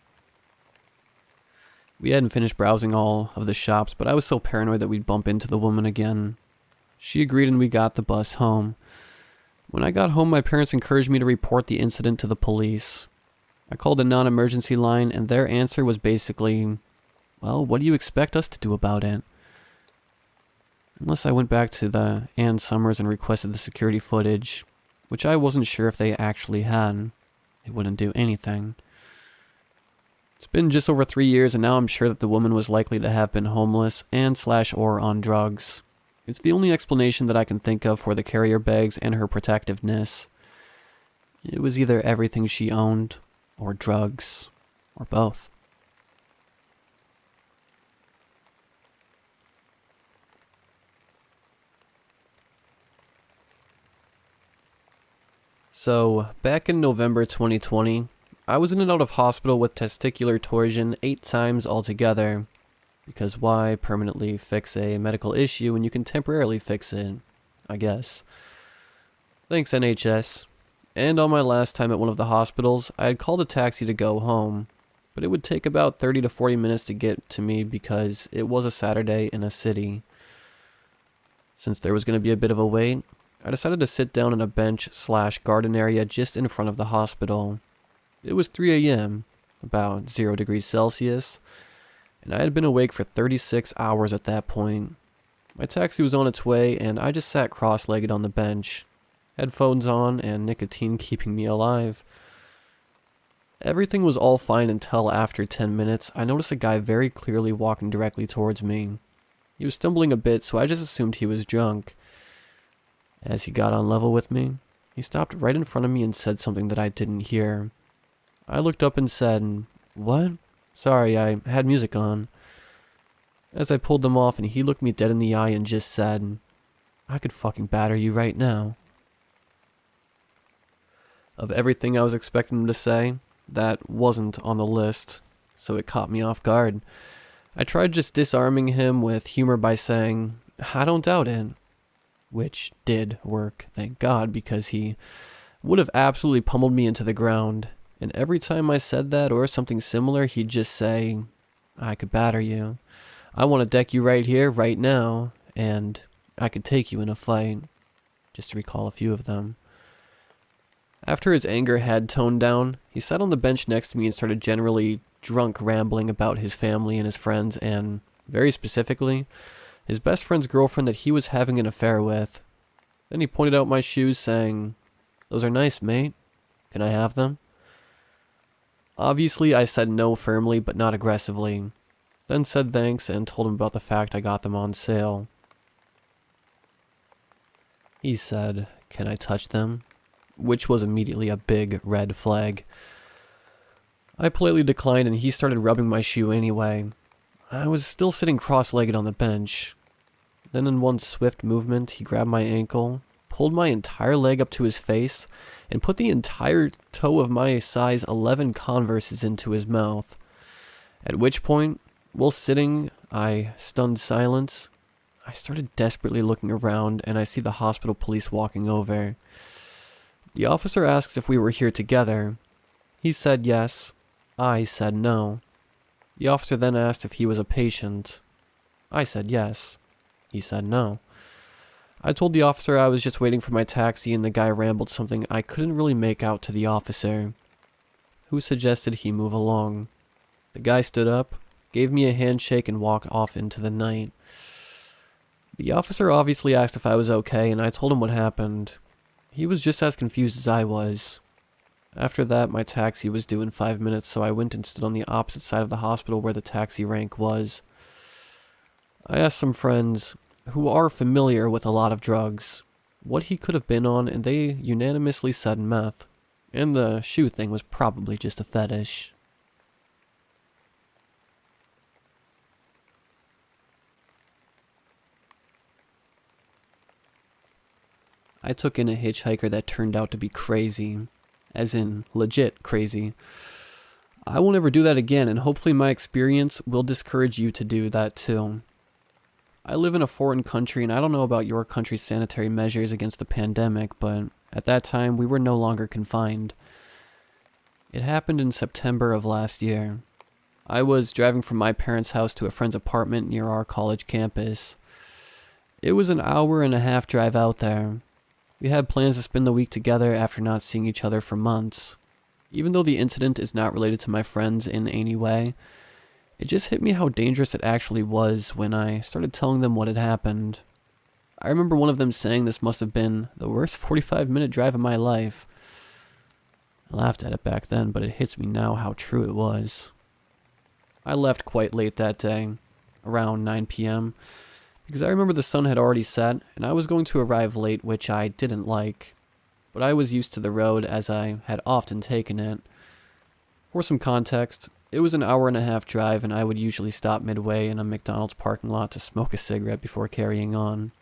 We hadn't finished browsing all of the shops, but I was so paranoid that we'd bump into the woman again. She agreed and we got the bus home. When I got home, my parents encouraged me to report the incident to the police. I called the non-emergency line and their answer was basically, "Well, what do you expect us to do about it?" Unless I went back to the Ann Summers and requested the security footage, which I wasn't sure if they actually had. They wouldn't do anything. It's been just over 3 years and now I'm sure that the woman was likely to have been homeless and/or on drugs. It's the only explanation that I can think of for the carrier bags and her protectiveness. It was either everything she owned, or drugs, or both. So, back in November 2020, I was in and out of hospital with testicular torsion 8 times altogether. Because why permanently fix a medical issue when you can temporarily fix it, I guess. Thanks, NHS. And on my last time at one of the hospitals, I had called a taxi to go home. But it would take about 30 to 40 minutes to get to me because it was a Saturday in a city. Since there was going to be a bit of a wait, I decided to sit down in a bench/garden area just in front of the hospital. It was 3 a.m., about 0 degrees Celsius, and I had been awake for 36 hours at that point. My taxi was on its way, and I just sat cross-legged on the bench, headphones on and nicotine keeping me alive. Everything was all fine until after 10 minutes, I noticed a guy very clearly walking directly towards me. He was stumbling a bit, so I just assumed he was drunk. As he got on level with me, he stopped right in front of me and said something that I didn't hear. I looked up and said, "What? Sorry, I had music on." As I pulled them off and he looked me dead in the eye and just said, "I could fucking batter you right now." Of everything I was expecting him to say, that wasn't on the list, so it caught me off guard. I tried just disarming him with humor by saying, "I don't doubt it," which did work, thank God, because he would have absolutely pummeled me into the ground. And every time I said that or something similar, he'd just say, "I could batter you. I want to deck you right here, right now, and I could take you in a fight," just to recall a few of them. After his anger had toned down, he sat on the bench next to me and started generally drunk rambling about his family and his friends, and, very specifically, his best friend's girlfriend that he was having an affair with. Then he pointed out my shoes, saying, "Those are nice, mate. Can I have them?" Obviously, I said no firmly, but not aggressively. Then said thanks and told him about the fact I got them on sale. He said, "Can I touch them?" which was immediately a big red flag. I politely declined and he started rubbing my shoe anyway. I was still sitting cross-legged on the bench. Then in one swift movement, he grabbed my ankle, pulled my entire leg up to his face, and put the entire toe of my size 11 Converses into his mouth. At which point, while sitting, I stunned silence, I started desperately looking around, and I see the hospital police walking over. The officer asks if we were here together. He said yes. I said no. The officer then asked if he was a patient. I said yes. He said no. I told the officer I was just waiting for my taxi, and the guy rambled something I couldn't really make out to the officer, who suggested he move along. The guy stood up, gave me a handshake, and walked off into the night. The officer obviously asked if I was okay, and I told him what happened. He was just as confused as I was. After that, my taxi was due in 5 minutes, so I went and stood on the opposite side of the hospital where the taxi rank was. I asked some friends, who are familiar with a lot of drugs, what he could have been on, and they unanimously said meth. And the shoe thing was probably just a fetish. I took in a hitchhiker that turned out to be crazy. As in, legit crazy. I won't ever do that again, and hopefully my experience will discourage you to do that too. I live in a foreign country, and I don't know about your country's sanitary measures against the pandemic, but at that time we were no longer confined. It happened in September of last year. I was driving from my parents' house to a friend's apartment near our college campus. It was an hour-and-a-half drive out there. We had plans to spend the week together after not seeing each other for months. Even though the incident is not related to my friends in any way, it just hit me how dangerous it actually was when I started telling them what had happened. I remember one of them saying this must have been the worst 45-minute drive of my life. I laughed at it back then, but it hits me now how true it was. I left quite late that day, around 9 p.m., because I remember the sun had already set, and I was going to arrive late, which I didn't like. But I was used to the road, as I had often taken it. For some context, it was an hour-and-a-half drive, and I would usually stop midway in a McDonald's parking lot to smoke a cigarette before carrying on.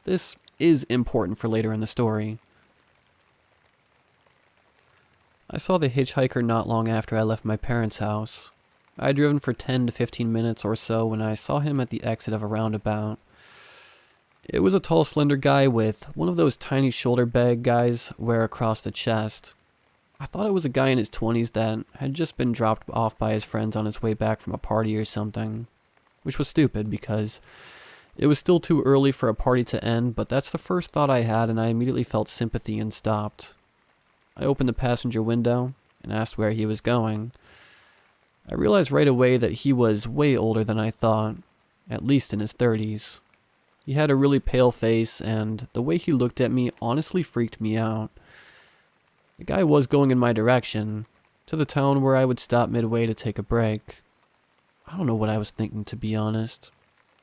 This is important for later in the story. I saw the hitchhiker not long after I left my parents' house. I had driven for 10 to 15 minutes or so when I saw him at the exit of a roundabout. It was a tall, slender guy with one of those tiny shoulder bag guys wear across the chest. I thought it was a guy in his 20s that had just been dropped off by his friends on his way back from a party or something. Which was stupid because it was still too early for a party to end, but that's the first thought I had, and I immediately felt sympathy and stopped. I opened the passenger window and asked where he was going. I realized right away that he was way older than I thought, at least in his 30s. He had a really pale face, and the way he looked at me honestly freaked me out. The guy was going in my direction, to the town where I would stop midway to take a break. I don't know what I was thinking, to be honest.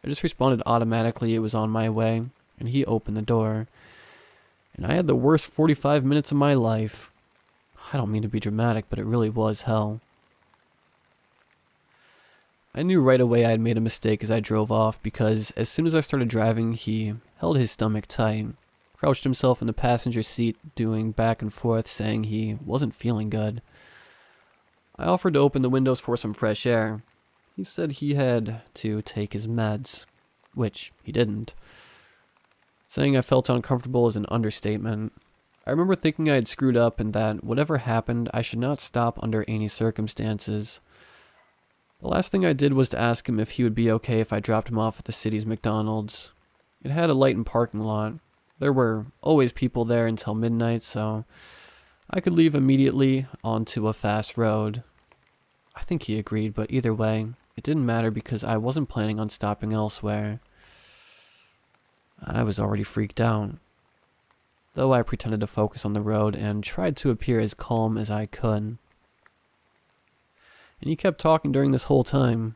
I just responded automatically it was on my way, and he opened the door. And I had the worst 45 minutes of my life. I don't mean to be dramatic, but it really was hell. I knew right away I had made a mistake as I drove off, because as soon as I started driving, he held his stomach tight, crouched himself in the passenger seat, doing back and forth, saying he wasn't feeling good. I offered to open the windows for some fresh air. He said he had to take his meds, which he didn't. Saying I felt uncomfortable is an understatement. I remember thinking I had screwed up and that whatever happened, I should not stop under any circumstances. The last thing I did was to ask him if he would be okay if I dropped him off at the city's McDonald's. It had a lightened parking lot. There were always people there until midnight, so I could leave immediately onto a fast road. I think he agreed, but either way, it didn't matter because I wasn't planning on stopping elsewhere. I was already freaked out. Though I pretended to focus on the road and tried to appear as calm as I could. And he kept talking during this whole time.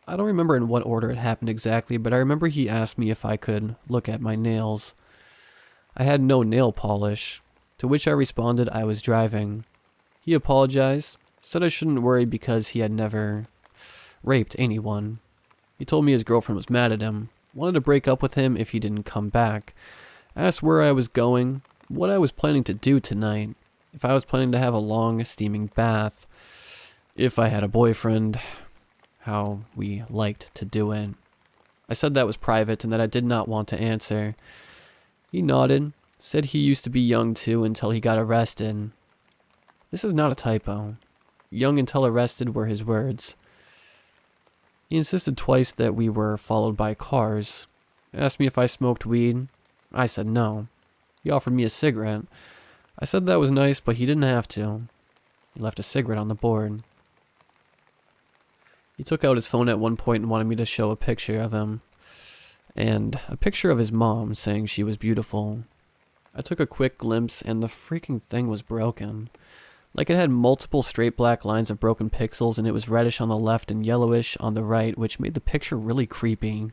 I don't remember in what order it happened exactly, but I remember he asked me if I could look at my nails. I had no nail polish, to which I responded I was driving. He apologized, said I shouldn't worry because he had never raped anyone. He told me his girlfriend was mad at him, wanted to break up with him if he didn't come back, asked where I was going, what I was planning to do tonight, if I was planning to have a long, steaming bath, if I had a boyfriend, how we liked to do it. I said that was private and that I did not want to answer. He nodded, said he used to be young too until he got arrested. This is not a typo. Young until arrested were his words. He insisted twice that we were followed by cars. Asked me if I smoked weed. I said no. He offered me a cigarette. I said that was nice, but he didn't have to. He left a cigarette on the board. He took out his phone at one point and wanted me to show a picture of him. And a picture of his mom saying she was beautiful. I took a quick glimpse and the freaking thing was broken. Like it had multiple straight black lines of broken pixels and it was reddish on the left and yellowish on the right, which made the picture really creepy.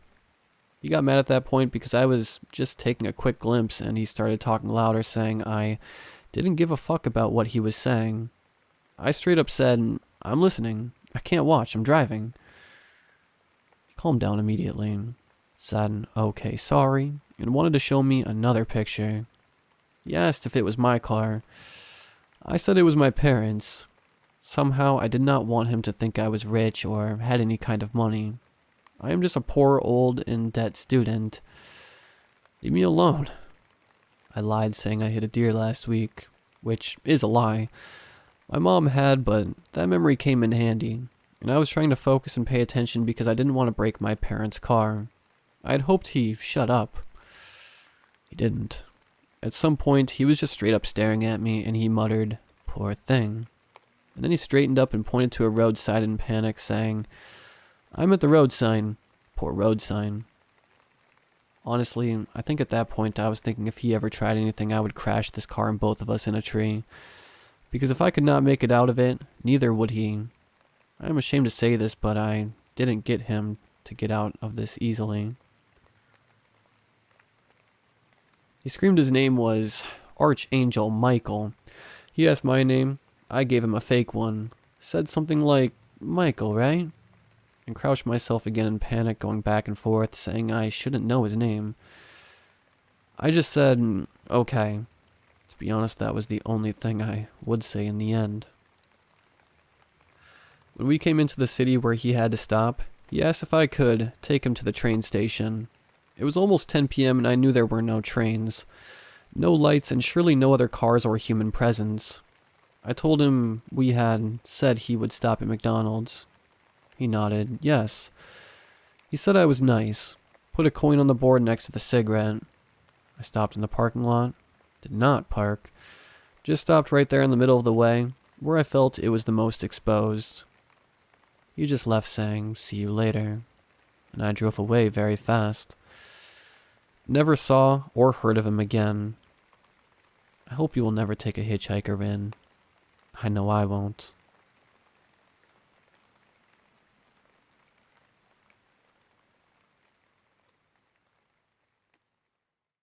He got mad at that point because I was just taking a quick glimpse and he started talking louder saying I didn't give a fuck about what he was saying. I straight up said, I'm listening. I can't watch. I'm driving. He calmed down immediately. Said, okay, sorry, and wanted to show me another picture. He asked if it was my car. I said it was my parents'. Somehow I did not want him to think I was rich or had any kind of money. I am just a poor, old, in-debt student. Leave me alone. I lied saying I hit a deer last week, which is a lie. My mom had, but that memory came in handy, and I was trying to focus and pay attention because I didn't want to break my parents' car. I had hoped he shut up. He didn't. At some point, he was just straight up staring at me, and he muttered, poor thing. And then he straightened up and pointed to a roadside in panic, saying, I'm at the road sign. Poor road sign. Honestly, I think at that point I was thinking if he ever tried anything, I would crash this car and both of us in a tree. Because if I could not make it out of it, neither would he. I am ashamed to say this, but I didn't get him to get out of this easily. He screamed his name was Archangel Michael. He asked my name. I gave him a fake one. Said something like, Michael, right? And crouched myself again in panic, going back and forth, saying I shouldn't know his name. I just said, okay. To be honest, that was the only thing I would say in the end. When we came into the city where he had to stop, he asked if I could take him to the train station. It was almost 10 p.m. and I knew there were no trains. No lights and surely no other cars or human presence. I told him we had said he would stop at McDonald's. He nodded, yes. He said I was nice. Put a coin on the board next to the cigarette. I stopped in the parking lot. Did not park. Just stopped right there in the middle of the way, where I felt it was the most exposed. He just left saying, see you later. And I drove away very fast. Never saw or heard of him again. I hope you will never take a hitchhiker in. I know I won't.